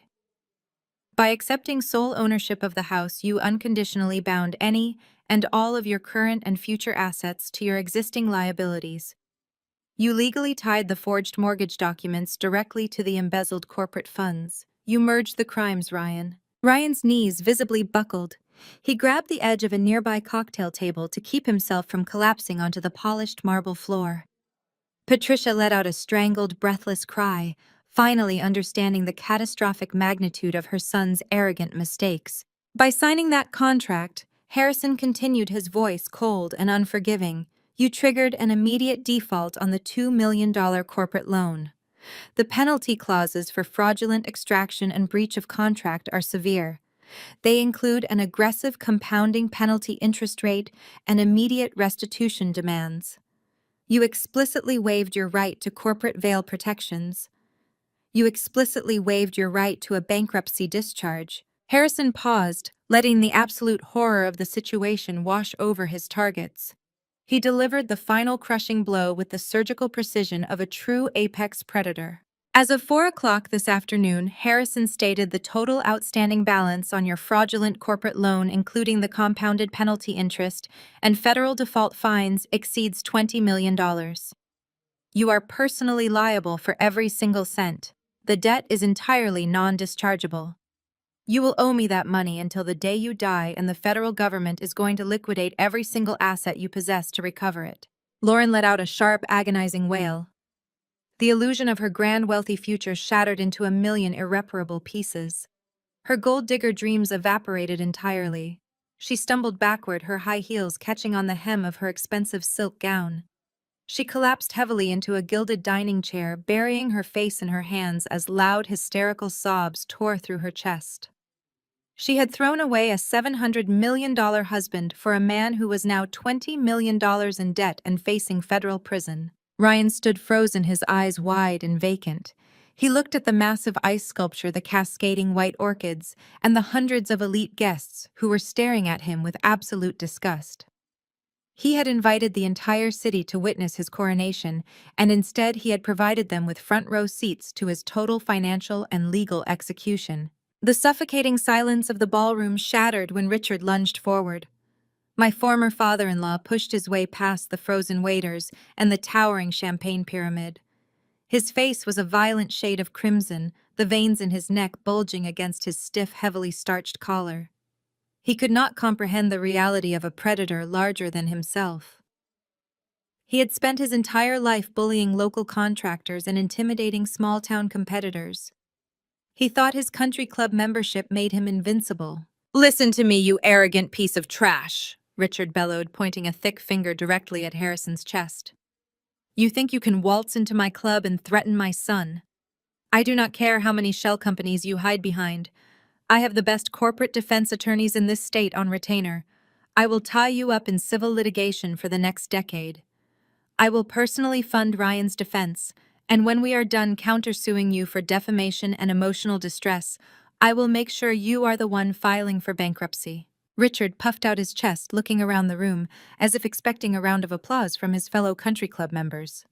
By accepting sole ownership of the house, you unconditionally bound any and all of your current and future assets to your existing liabilities. You legally tied the forged mortgage documents directly to the embezzled corporate funds. You merged the crimes, Ryan." Ryan's knees visibly buckled. He grabbed the edge of a nearby cocktail table to keep himself from collapsing onto the polished marble floor. Patricia let out a strangled, breathless cry, finally understanding the catastrophic magnitude of her son's arrogant mistakes. "By signing that contract," Harrison continued, his voice cold and unforgiving, "you triggered an immediate default on the $2 million corporate loan. The penalty clauses for fraudulent extraction and breach of contract are severe. They include an aggressive compounding penalty interest rate and immediate restitution demands. You explicitly waived your right to corporate veil protections. You explicitly waived your right to a bankruptcy discharge." Harrison paused, letting the absolute horror of the situation wash over his targets. He delivered the final crushing blow with the surgical precision of a true apex predator. "As of 4 o'clock this afternoon," Harrison stated, "the total outstanding balance on your fraudulent corporate loan, including the compounded penalty interest and federal default fines, exceeds $20 million. You are personally liable for every single cent. The debt is entirely non-dischargeable. You will owe me that money until the day you die, and the federal government is going to liquidate every single asset you possess to recover it." Lauren let out a sharp, agonizing wail. The illusion of her grand, wealthy future shattered into a million irreparable pieces. Her gold-digger dreams evaporated entirely. She stumbled backward, her high heels catching on the hem of her expensive silk gown. She collapsed heavily into a gilded dining chair, burying her face in her hands as loud, hysterical sobs tore through her chest. She had thrown away a $700 million husband for a man who was now $20 million in debt and facing federal prison. Ryan stood frozen, his eyes wide and vacant. He looked at the massive ice sculpture, the cascading white orchids, and the hundreds of elite guests who were staring at him with absolute disgust. He had invited the entire city to witness his coronation, and instead he had provided them with front-row seats to his total financial and legal execution. The suffocating silence of the ballroom shattered when Richard lunged forward. My former father-in-law pushed his way past the frozen waiters and the towering champagne pyramid. His face was a violent shade of crimson, the veins in his neck bulging against his stiff, heavily starched collar. He could not comprehend the reality of a predator larger than himself. He had spent his entire life bullying local contractors and intimidating small-town competitors. He thought his country club membership made him invincible, Listen to me, you arrogant piece of trash, Richard bellowed, pointing a thick finger directly at Harrison's chest. You think you can waltz into my club and threaten my son? I do not care how many shell companies you hide behind. I have the best corporate defense attorneys in this state on retainer. I will tie you up in civil litigation for the next decade. I will personally fund Ryan's defense, and when we are done countersuing you for defamation and emotional distress, I will make sure you are the one filing for bankruptcy. Richard puffed out his chest, looking around the room, as if expecting a round of applause from his fellow country club members.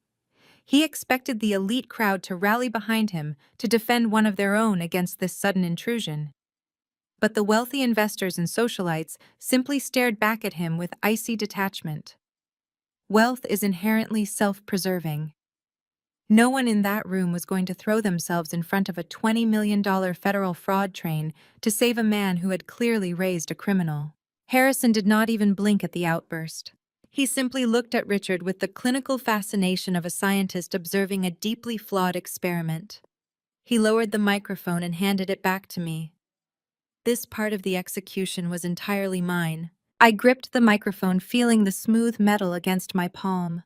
He expected the elite crowd to rally behind him to defend one of their own against this sudden intrusion. But the wealthy investors and socialites simply stared back at him with icy detachment. Wealth is inherently self-preserving. No one in that room was going to throw themselves in front of a $20 million federal fraud train to save a man who had clearly raised a criminal. Harrison did not even blink at the outburst. He simply looked at Richard with the clinical fascination of a scientist observing a deeply flawed experiment. He lowered the microphone and handed it back to me. This part of the execution was entirely mine. I gripped the microphone, feeling the smooth metal against my palm.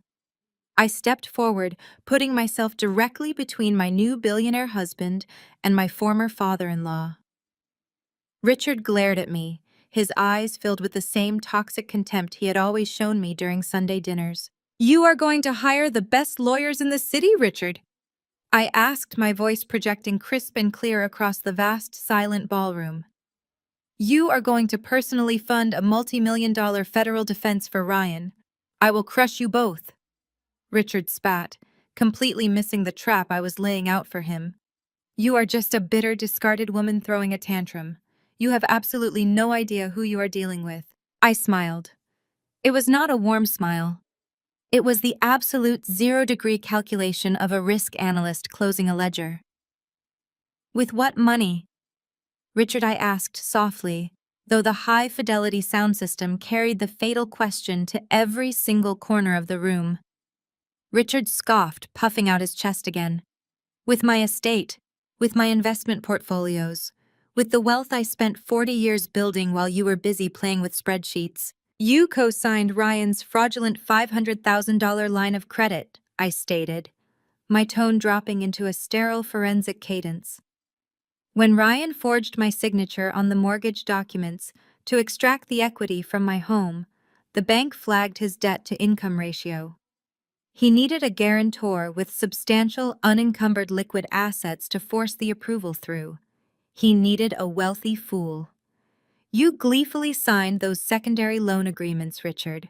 I stepped forward, putting myself directly between my new billionaire husband and my former father-in-law. Richard glared at me, his eyes filled with the same toxic contempt he had always shown me during Sunday dinners. "You are going to hire the best lawyers in the city, Richard?" I asked, my voice projecting crisp and clear across the vast, silent ballroom. "You are going to personally fund a multi-million-dollar federal defense for Ryan. I will crush you both." Richard spat, completely missing the trap I was laying out for him. "You are just a bitter, discarded woman throwing a tantrum. You have absolutely no idea who you are dealing with." I smiled. It was not a warm smile. It was the absolute zero-degree calculation of a risk analyst closing a ledger. "With what money?" Richard, I asked softly, though the high-fidelity sound system carried the fatal question to every single corner of the room. Richard scoffed, puffing out his chest again. "With my estate, with my investment portfolios, with the wealth I spent 40 years building while you were busy playing with spreadsheets. You co-signed Ryan's fraudulent $500,000 line of credit," I stated, my tone dropping into a sterile forensic cadence. "When Ryan forged my signature on the mortgage documents to extract the equity from my home, the bank flagged his debt-to-income ratio. He needed a guarantor with substantial, unencumbered liquid assets to force the approval through. He needed a wealthy fool. You gleefully signed those secondary loan agreements, Richard.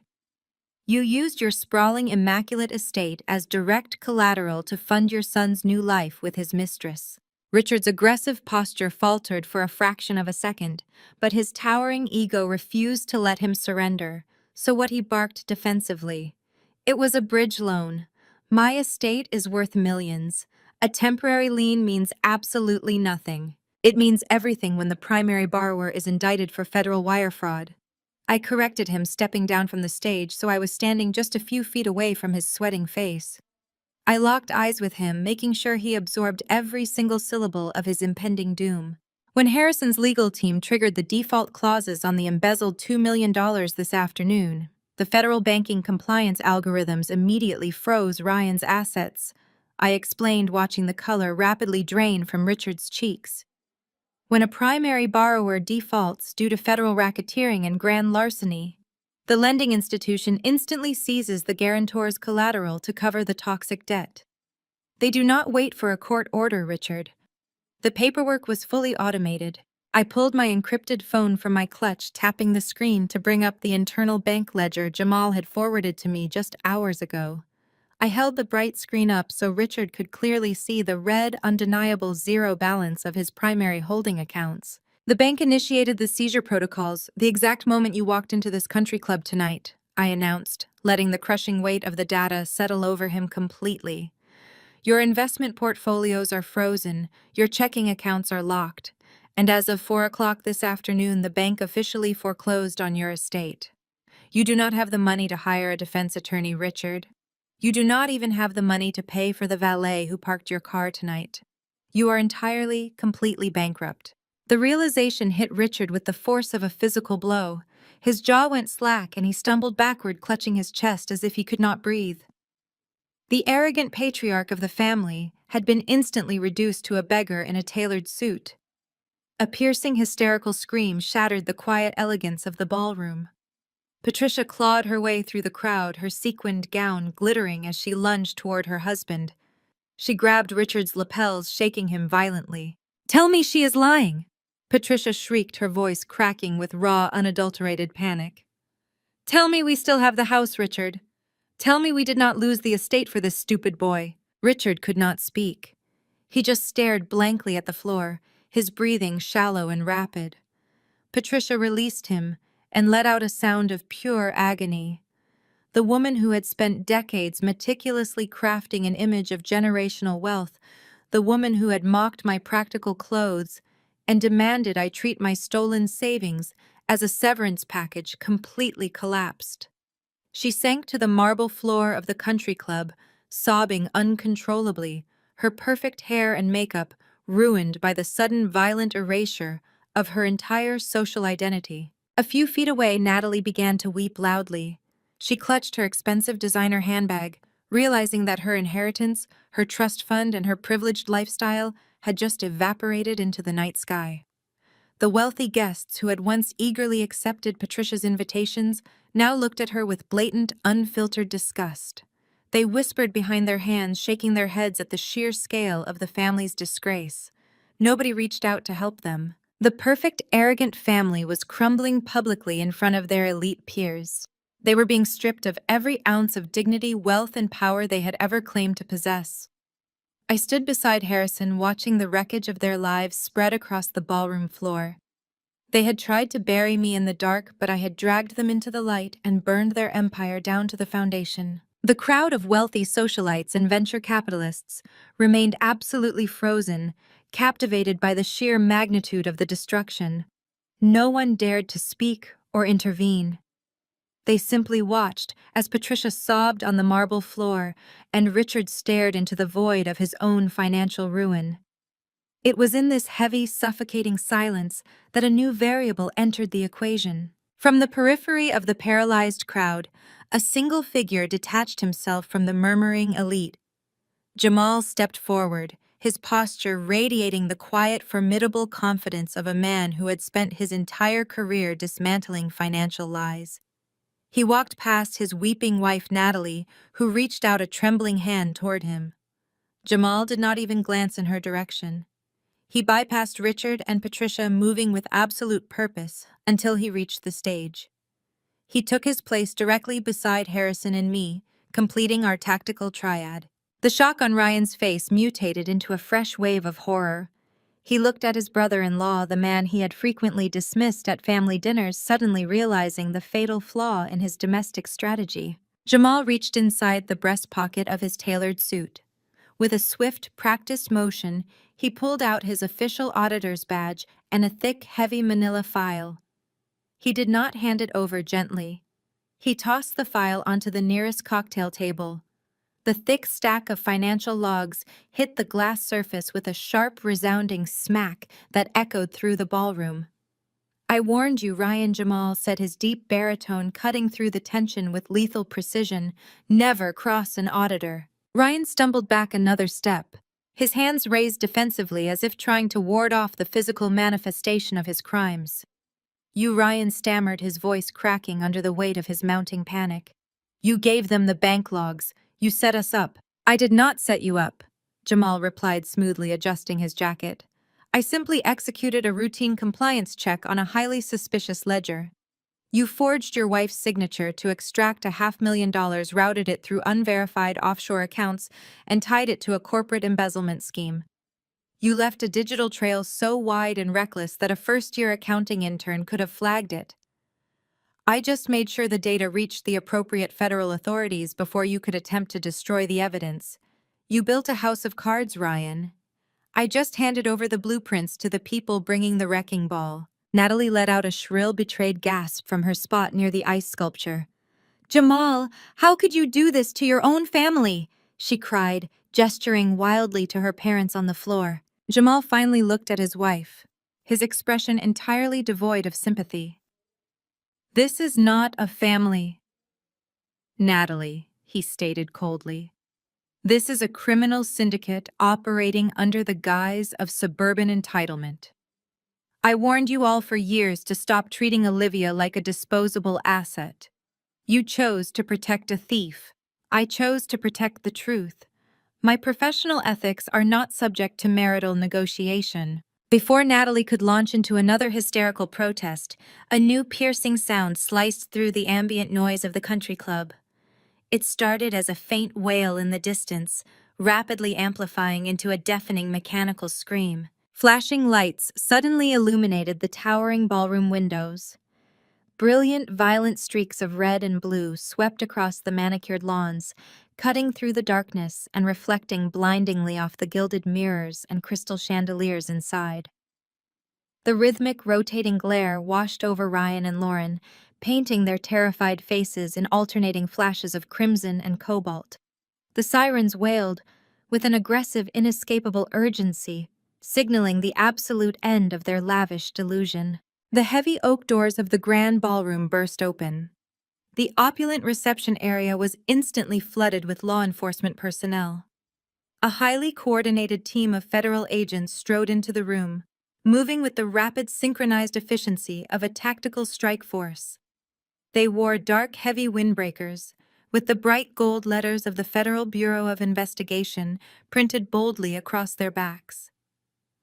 You used your sprawling, immaculate estate as direct collateral to fund your son's new life with his mistress." Richard's aggressive posture faltered for a fraction of a second, but his towering ego refused to let him surrender, so what he barked defensively. "It was a bridge loan. My estate is worth millions. A temporary lien means absolutely nothing. It means everything when the primary borrower is indicted for federal wire fraud." I corrected him, stepping down from the stage so I was standing just a few feet away from his sweating face. I locked eyes with him, making sure he absorbed every single syllable of his impending doom. When Harrison's legal team triggered the default clauses on the embezzled $2 million this afternoon, the federal banking compliance algorithms immediately froze Ryan's assets. I explained, watching the color rapidly drain from Richard's cheeks. When a primary borrower defaults due to federal racketeering and grand larceny, the lending institution instantly seizes the guarantor's collateral to cover the toxic debt. They do not wait for a court order, Richard. The paperwork was fully automated. I pulled my encrypted phone from my clutch, tapping the screen to bring up the internal bank ledger Jamal had forwarded to me just hours ago. I held the bright screen up so Richard could clearly see the red, undeniable zero balance of his primary holding accounts. "The bank initiated the seizure protocols the exact moment you walked into this country club tonight," I announced, letting the crushing weight of the data settle over him completely. "Your investment portfolios are frozen, your checking accounts are locked, and as of 4 o'clock this afternoon, the bank officially foreclosed on your estate. You do not have the money to hire a defense attorney, Richard. You do not even have the money to pay for the valet who parked your car tonight. You are entirely, completely bankrupt." The realization hit Richard with the force of a physical blow. His jaw went slack and he stumbled backward, clutching his chest as if he could not breathe. The arrogant patriarch of the family had been instantly reduced to a beggar in a tailored suit. A piercing, hysterical scream shattered the quiet elegance of the ballroom. Patricia clawed her way through the crowd, her sequined gown glittering as she lunged toward her husband. She grabbed Richard's lapels, shaking him violently. "Tell me she is lying!" Patricia shrieked, her voice cracking with raw, unadulterated panic. "Tell me we still have the house, Richard. Tell me we did not lose the estate for this stupid boy." Richard could not speak. He just stared blankly at the floor, his breathing shallow and rapid. Patricia released him and let out a sound of pure agony. The woman who had spent decades meticulously crafting an image of generational wealth, the woman who had mocked my practical clothes and demanded I treat my stolen savings as a severance package, completely collapsed. She sank to the marble floor of the country club, sobbing uncontrollably, her perfect hair and makeup ruined by the sudden violent erasure of her entire social identity. A few feet away, Natalie began to weep loudly. She clutched her expensive designer handbag, realizing that her inheritance, her trust fund, and her privileged lifestyle had just evaporated into the night sky. The wealthy guests who had once eagerly accepted Patricia's invitations now looked at her with blatant, unfiltered disgust. They whispered behind their hands, shaking their heads at the sheer scale of the family's disgrace. Nobody reached out to help them. The perfect, arrogant family was crumbling publicly in front of their elite peers. They were being stripped of every ounce of dignity, wealth, and power they had ever claimed to possess. I stood beside Harrison, watching the wreckage of their lives spread across the ballroom floor. They had tried to bury me in the dark, but I had dragged them into the light and burned their empire down to the foundation. The crowd of wealthy socialites and venture capitalists remained absolutely frozen, captivated by the sheer magnitude of the destruction. No one dared to speak or intervene. They simply watched as Patricia sobbed on the marble floor and Richard stared into the void of his own financial ruin. It was in this heavy, suffocating silence that a new variable entered the equation. From the periphery of the paralyzed crowd, a single figure detached himself from the murmuring elite. Jamal stepped forward, his posture radiating the quiet, formidable confidence of a man who had spent his entire career dismantling financial lies. He walked past his weeping wife Natalie, who reached out a trembling hand toward him. Jamal did not even glance in her direction. He bypassed Richard and Patricia, moving with absolute purpose until he reached the stage. He took his place directly beside Harrison and me, completing our tactical triad. The shock on Ryan's face mutated into a fresh wave of horror. He looked at his brother-in-law, the man he had frequently dismissed at family dinners, suddenly realizing the fatal flaw in his domestic strategy. Jamal reached inside the breast pocket of his tailored suit. With a swift, practiced motion, he pulled out his official auditor's badge and a thick, heavy manila file. He did not hand it over gently. He tossed the file onto the nearest cocktail table. The thick stack of financial logs hit the glass surface with a sharp, resounding smack that echoed through the ballroom. "I warned you, Ryan," Jamal said, his deep baritone cutting through the tension with lethal precision. "Never cross an auditor." Ryan stumbled back another step, his hands raised defensively as if trying to ward off the physical manifestation of his crimes. "You," Ryan stammered, his voice cracking under the weight of his mounting panic. "You gave them the bank logs. You set us up." "I did not set you up," Jamal replied smoothly, adjusting his jacket. "I simply executed a routine compliance check on a highly suspicious ledger. You forged your wife's signature to extract $500,000, routed it through unverified offshore accounts, and tied it to a corporate embezzlement scheme. You left a digital trail so wide and reckless that a first-year accounting intern could have flagged it. I just made sure the data reached the appropriate federal authorities before you could attempt to destroy the evidence. You built a house of cards, Ryan. I just handed over the blueprints to the people bringing the wrecking ball." Natalie let out a shrill, betrayed gasp from her spot near the ice sculpture. "Jamal, how could you do this to your own family?" she cried, gesturing wildly to her parents on the floor. Jamal finally looked at his wife. his expression entirely devoid of sympathy. "This is not a family, Natalie," he stated coldly. "This is a criminal syndicate operating under the guise of suburban entitlement. I warned you all for years to stop treating Olivia like a disposable asset. You chose to protect a thief. I chose to protect the truth. My professional ethics are not subject to marital negotiation." Before Natalie could launch into another hysterical protest, a new piercing sound sliced through the ambient noise of the country club. It started as a faint wail in the distance, rapidly amplifying into a deafening mechanical scream. Flashing lights suddenly illuminated the towering ballroom windows. Brilliant, violent streaks of red and blue swept across the manicured lawns, cutting through the darkness and reflecting blindingly off the gilded mirrors and crystal chandeliers inside. The rhythmic, rotating glare washed over Ryan and Lauren, painting their terrified faces in alternating flashes of crimson and cobalt. The sirens wailed, with an aggressive, inescapable urgency, signaling the absolute end of their lavish delusion. The heavy oak doors of the grand ballroom burst open. The opulent reception area was instantly flooded with law enforcement personnel. A highly coordinated team of federal agents strode into the room, moving with the rapid, synchronized efficiency of a tactical strike force. They wore dark, heavy windbreakers, with the bright gold letters of the Federal Bureau of Investigation printed boldly across their backs.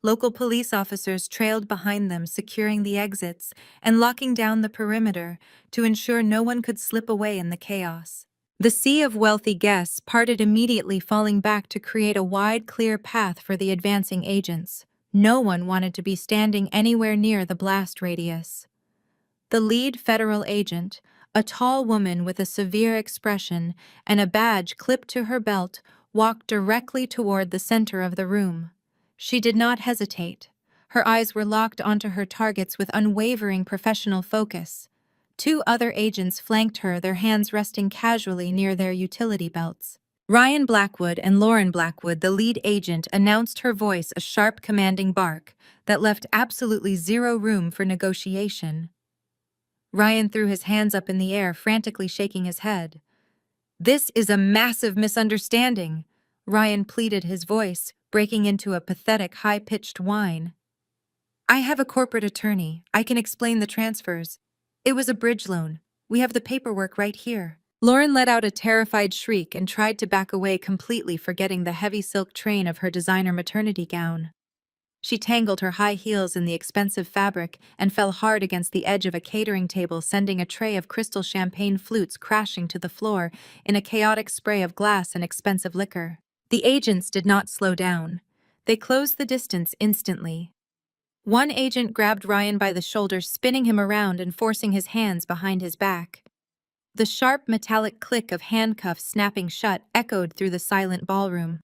Local police officers trailed behind them, securing the exits and locking down the perimeter to ensure no one could slip away in the chaos. The sea of wealthy guests parted immediately, falling back to create a wide, clear path for the advancing agents. No one wanted to be standing anywhere near the blast radius. The lead federal agent, a tall woman with a severe expression and a badge clipped to her belt, walked directly toward the center of the room. She did not hesitate. Her eyes were locked onto her targets with unwavering professional focus. Two other agents flanked her, their hands resting casually near their utility belts. Ryan Blackwood and Lauren Blackwood, the lead agent, announced, her voice a sharp, commanding bark that left absolutely zero room for negotiation. Ryan threw his hands up in the air, frantically shaking his head. "This is a massive misunderstanding," Ryan pleaded, his voice breaking into a pathetic, high-pitched whine. "I have a corporate attorney. I can explain the transfers. It was a bridge loan. We have the paperwork right here." Lauren let out a terrified shriek and tried to back away, completely forgetting the heavy silk train of her designer maternity gown. She tangled her high heels in the expensive fabric and fell hard against the edge of a catering table, sending a tray of crystal champagne flutes crashing to the floor in a chaotic spray of glass and expensive liquor. The agents did not slow down. They closed the distance instantly. One agent grabbed Ryan by the shoulder, spinning him around and forcing his hands behind his back. The sharp, metallic click of handcuffs snapping shut echoed through the silent ballroom.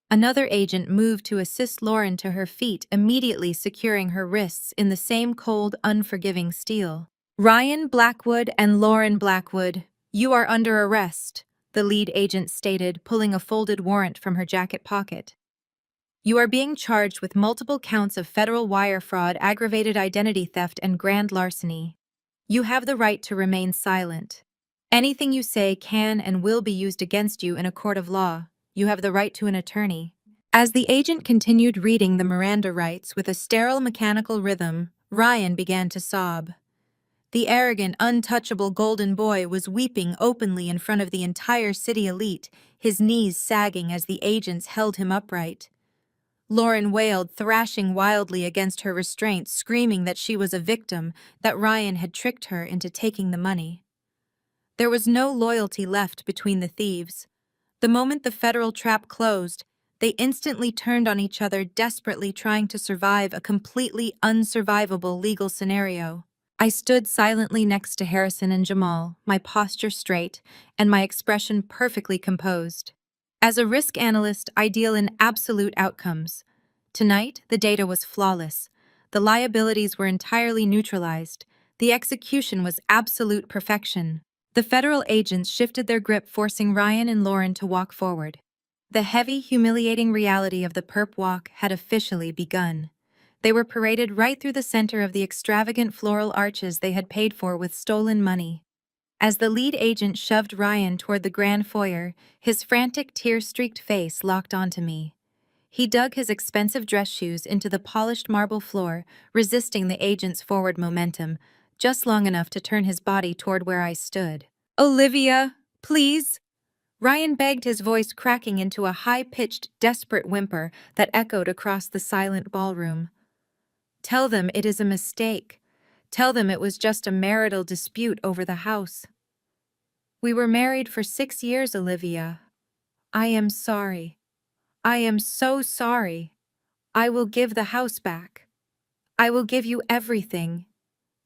Another agent moved to assist Lauren to her feet, immediately securing her wrists in the same cold, unforgiving steel. "Ryan Blackwood and Lauren Blackwood, you are under arrest," the lead agent stated, pulling a folded warrant from her jacket pocket. "You are being charged with multiple counts of federal wire fraud, aggravated identity theft, and grand larceny. You have the right to remain silent. Anything you say can and will be used against you in a court of law. You have the right to an attorney." As the agent continued reading the Miranda rights with a sterile mechanical rhythm, Ryan began to sob. The arrogant, untouchable golden boy was weeping openly in front of the entire city elite, his knees sagging as the agents held him upright. Lauren wailed, thrashing wildly against her restraint, screaming that she was a victim, that Ryan had tricked her into taking the money. There was no loyalty left between the thieves. The moment the federal trap closed, they instantly turned on each other, desperately trying to survive a completely unsurvivable legal scenario. I stood silently next to Harrison and Jamal, my posture straight and my expression perfectly composed. As a risk analyst, I deal in absolute outcomes. Tonight, the data was flawless. The liabilities were entirely neutralized. The execution was absolute perfection. The federal agents shifted their grip, forcing Ryan and Lauren to walk forward. The heavy, humiliating reality of the perp walk had officially begun. They were paraded right through the center of the extravagant floral arches they had paid for with stolen money. As the lead agent shoved Ryan toward the grand foyer, his frantic, tear-streaked face locked onto me. He dug his expensive dress shoes into the polished marble floor, resisting the agent's forward momentum, just long enough to turn his body toward where I stood. "Olivia, please!" Ryan begged, his voice cracking into a high-pitched, desperate whimper that echoed across the silent ballroom. "Tell them it is a mistake. Tell them it was just a marital dispute over the house. We were married for 6 years, Olivia. I am sorry. I am so sorry. I will give the house back. I will give you everything.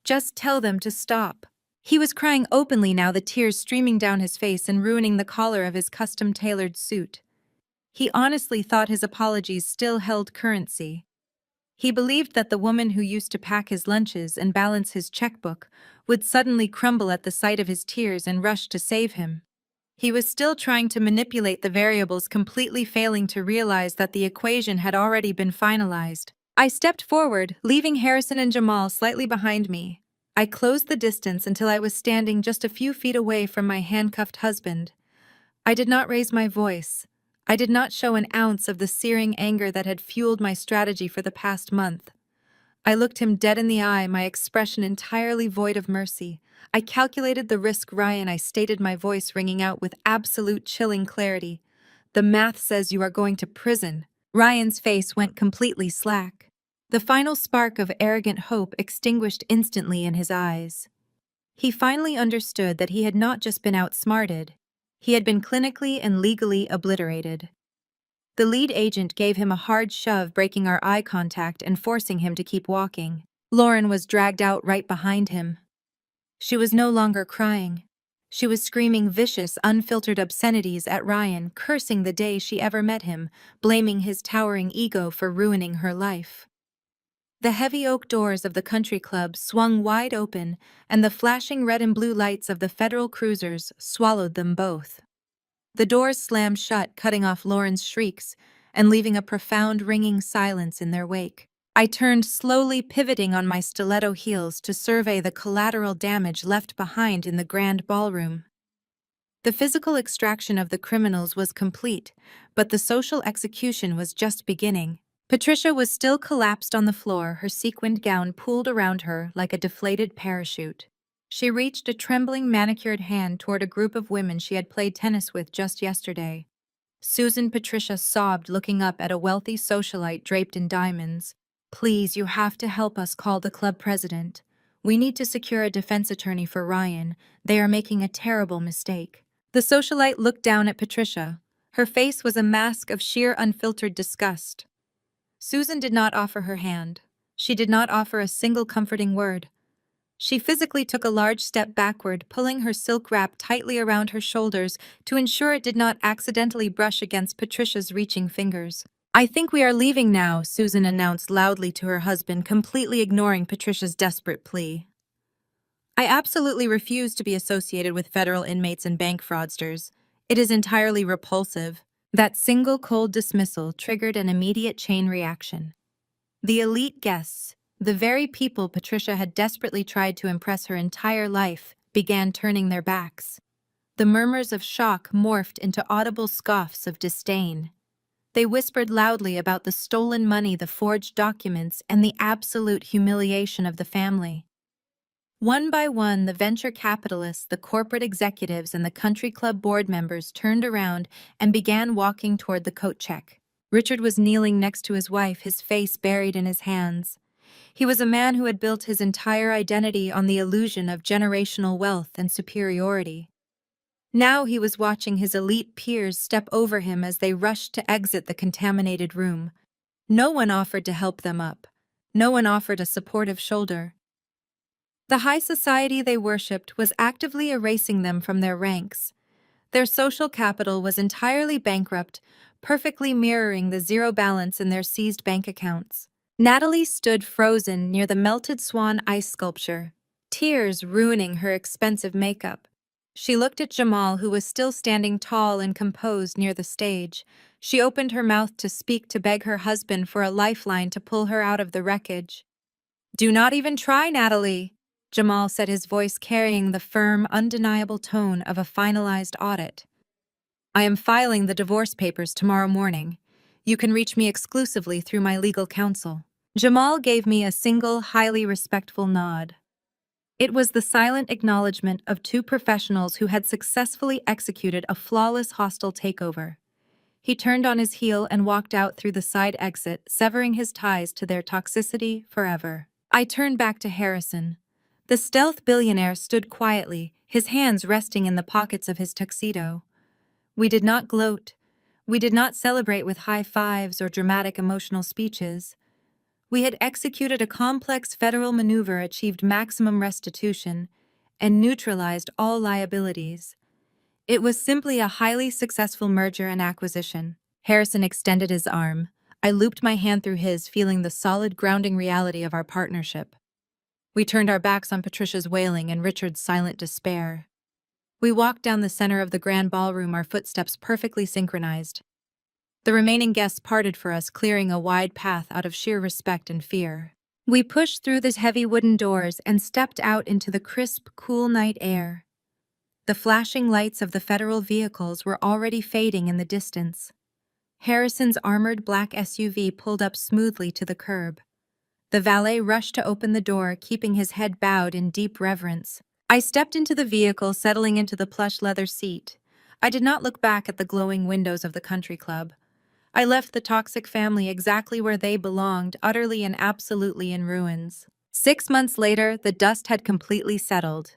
Just tell them to stop." He was crying openly now, the tears streaming down his face and ruining the collar of his custom-tailored suit. He honestly thought his apologies still held currency. He believed that the woman who used to pack his lunches and balance his checkbook would suddenly crumble at the sight of his tears and rush to save him. He was still trying to manipulate the variables, completely failing to realize that the equation had already been finalized. I stepped forward, leaving Harrison and Jamal slightly behind me. I closed the distance until I was standing just a few feet away from my handcuffed husband. I did not raise my voice. I did not show an ounce of the searing anger that had fueled my strategy for the past month. I looked him dead in the eye, my expression entirely void of mercy. I calculated the risk, Ryan. I stated, my voice ringing out with absolute chilling clarity. "The math says you are going to prison." Ryan's face went completely slack. The final spark of arrogant hope extinguished instantly in his eyes. He finally understood that he had not just been outsmarted. He had been clinically and legally obliterated. The lead agent gave him a hard shove, breaking our eye contact and forcing him to keep walking. Lauren was dragged out right behind him. She was no longer crying. She was screaming vicious, unfiltered obscenities at Ryan, cursing the day she ever met him, blaming his towering ego for ruining her life. The heavy oak doors of the country club swung wide open, and the flashing red and blue lights of the federal cruisers swallowed them both. The doors slammed shut, cutting off Lauren's shrieks and leaving a profound, ringing silence in their wake. I turned slowly, pivoting on my stiletto heels to survey the collateral damage left behind in the grand ballroom. The physical extraction of the criminals was complete, but the social execution was just beginning. Patricia was still collapsed on the floor, her sequined gown pulled around her like a deflated parachute. She reached a trembling, manicured hand toward a group of women she had played tennis with just yesterday. Susan Patricia sobbed, looking up at a wealthy socialite draped in diamonds. "Please, you have to help us call the club president. We need to secure a defense attorney for Ryan. They are making a terrible mistake." The socialite looked down at Patricia. Her face was a mask of sheer, unfiltered disgust. Susan did not offer her hand. She did not offer a single comforting word. She physically took a large step backward, pulling her silk wrap tightly around her shoulders to ensure it did not accidentally brush against Patricia's reaching fingers. "I think we are leaving now," Susan announced loudly to her husband, completely ignoring Patricia's desperate plea. "I absolutely refuse to be associated with federal inmates and bank fraudsters. It is entirely repulsive." That single cold dismissal triggered an immediate chain reaction. The elite guests, the very people Patricia had desperately tried to impress her entire life, began turning their backs. The murmurs of shock morphed into audible scoffs of disdain. They whispered loudly about the stolen money, the forged documents, and the absolute humiliation of the family. One by one, the venture capitalists, the corporate executives, and the country club board members turned around and began walking toward the coat check. Richard was kneeling next to his wife, his face buried in his hands. He was a man who had built his entire identity on the illusion of generational wealth and superiority. Now he was watching his elite peers step over him as they rushed to exit the contaminated room. No one offered to help them up. No one offered a supportive shoulder. The high society they worshipped was actively erasing them from their ranks. Their social capital was entirely bankrupt, perfectly mirroring the zero balance in their seized bank accounts. Natalie stood frozen near the melted swan ice sculpture, tears ruining her expensive makeup. She looked at Jamal, who was still standing tall and composed near the stage. She opened her mouth to speak, to beg her husband for a lifeline to pull her out of the wreckage. "Do not even try, Natalie," Jamal said, his voice carrying the firm, undeniable tone of a finalized audit. "I am filing the divorce papers tomorrow morning. You can reach me exclusively through my legal counsel." Jamal gave me a single, highly respectful nod. It was the silent acknowledgement of two professionals who had successfully executed a flawless hostile takeover. He turned on his heel and walked out through the side exit, severing his ties to their toxicity forever. I turned back to Harrison. The stealth billionaire stood quietly, his hands resting in the pockets of his tuxedo. We did not gloat. We did not celebrate with high fives or dramatic emotional speeches. We had executed a complex federal maneuver, achieved maximum restitution, and neutralized all liabilities. It was simply a highly successful merger and acquisition. Harrison extended his arm. I looped my hand through his, feeling the solid, grounding reality of our partnership. We turned our backs on Patricia's wailing and Richard's silent despair. We walked down the center of the grand ballroom, our footsteps perfectly synchronized. The remaining guests parted for us, clearing a wide path out of sheer respect and fear. We pushed through the heavy wooden doors and stepped out into the crisp, cool night air. The flashing lights of the federal vehicles were already fading in the distance. Harrison's armored black SUV pulled up smoothly to the curb. The valet rushed to open the door, keeping his head bowed in deep reverence. I stepped into the vehicle, settling into the plush leather seat. I did not look back at the glowing windows of the country club. I left the toxic family exactly where they belonged, utterly and absolutely in ruins. 6 months later, the dust had completely settled.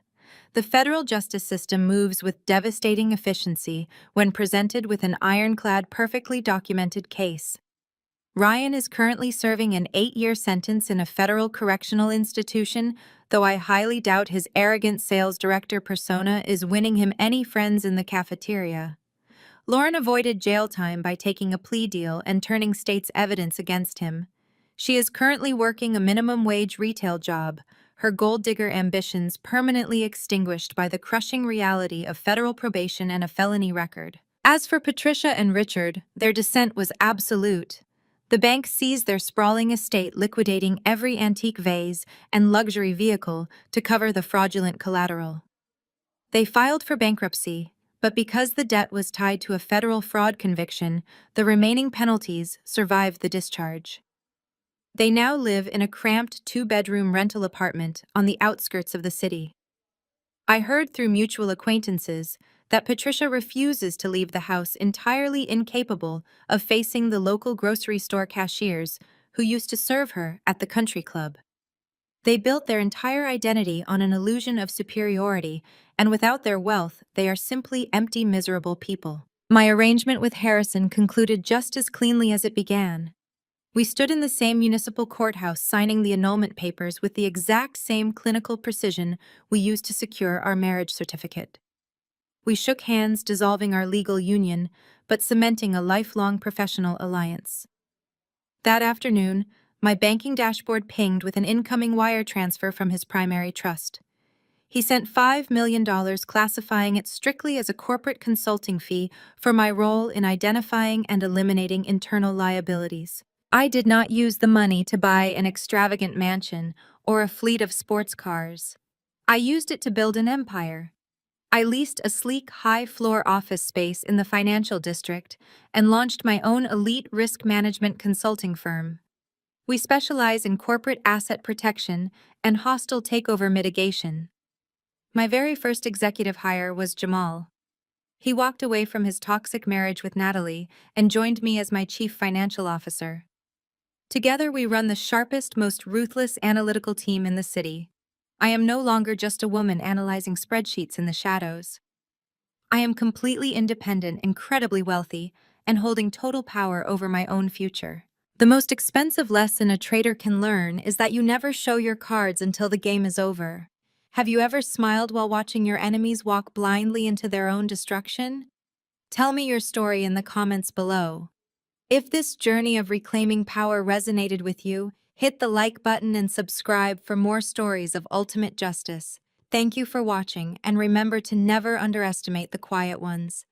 The federal justice system moves with devastating efficiency when presented with an ironclad, perfectly documented case. Ryan is currently serving an 8-year sentence in a federal correctional institution, though I highly doubt his arrogant sales director persona is winning him any friends in the cafeteria. Lauren avoided jail time by taking a plea deal and turning state's evidence against him. She is currently working a minimum wage retail job, her gold digger ambitions permanently extinguished by the crushing reality of federal probation and a felony record. As for Patricia and Richard, their descent was absolute. The bank seized their sprawling estate, liquidating every antique vase and luxury vehicle to cover the fraudulent collateral. They filed for bankruptcy, but because the debt was tied to a federal fraud conviction, the remaining penalties survived the discharge. They now live in a cramped 2-bedroom rental apartment on the outskirts of the city. I heard through mutual acquaintances that Patricia refuses to leave the house, entirely incapable of facing the local grocery store cashiers who used to serve her at the country club. They built their entire identity on an illusion of superiority, and without their wealth, they are simply empty, miserable people. My arrangement with Harrison concluded just as cleanly as it began. We stood in the same municipal courthouse, signing the annulment papers with the exact same clinical precision we used to secure our marriage certificate. We shook hands, dissolving our legal union, but cementing a lifelong professional alliance. That afternoon, my banking dashboard pinged with an incoming wire transfer from his primary trust. He sent $5 million, classifying it strictly as a corporate consulting fee for my role in identifying and eliminating internal liabilities. I did not use the money to buy an extravagant mansion or a fleet of sports cars. I used it to build an empire. I leased a sleek, high-floor office space in the financial district and launched my own elite risk management consulting firm. We specialize in corporate asset protection and hostile takeover mitigation. My very first executive hire was Jamal. He walked away from his toxic marriage with Natalie and joined me as my chief financial officer. Together we run the sharpest, most ruthless analytical team in the city. I am no longer just a woman analyzing spreadsheets in the shadows. I am completely independent, incredibly wealthy, and holding total power over my own future. The most expensive lesson a trader can learn is that you never show your cards until the game is over. Have you ever smiled while watching your enemies walk blindly into their own destruction? Tell me your story in the comments below. If this journey of reclaiming power resonated with you, hit the like button and subscribe for more stories of ultimate justice. Thank you for watching, and remember to never underestimate the quiet ones.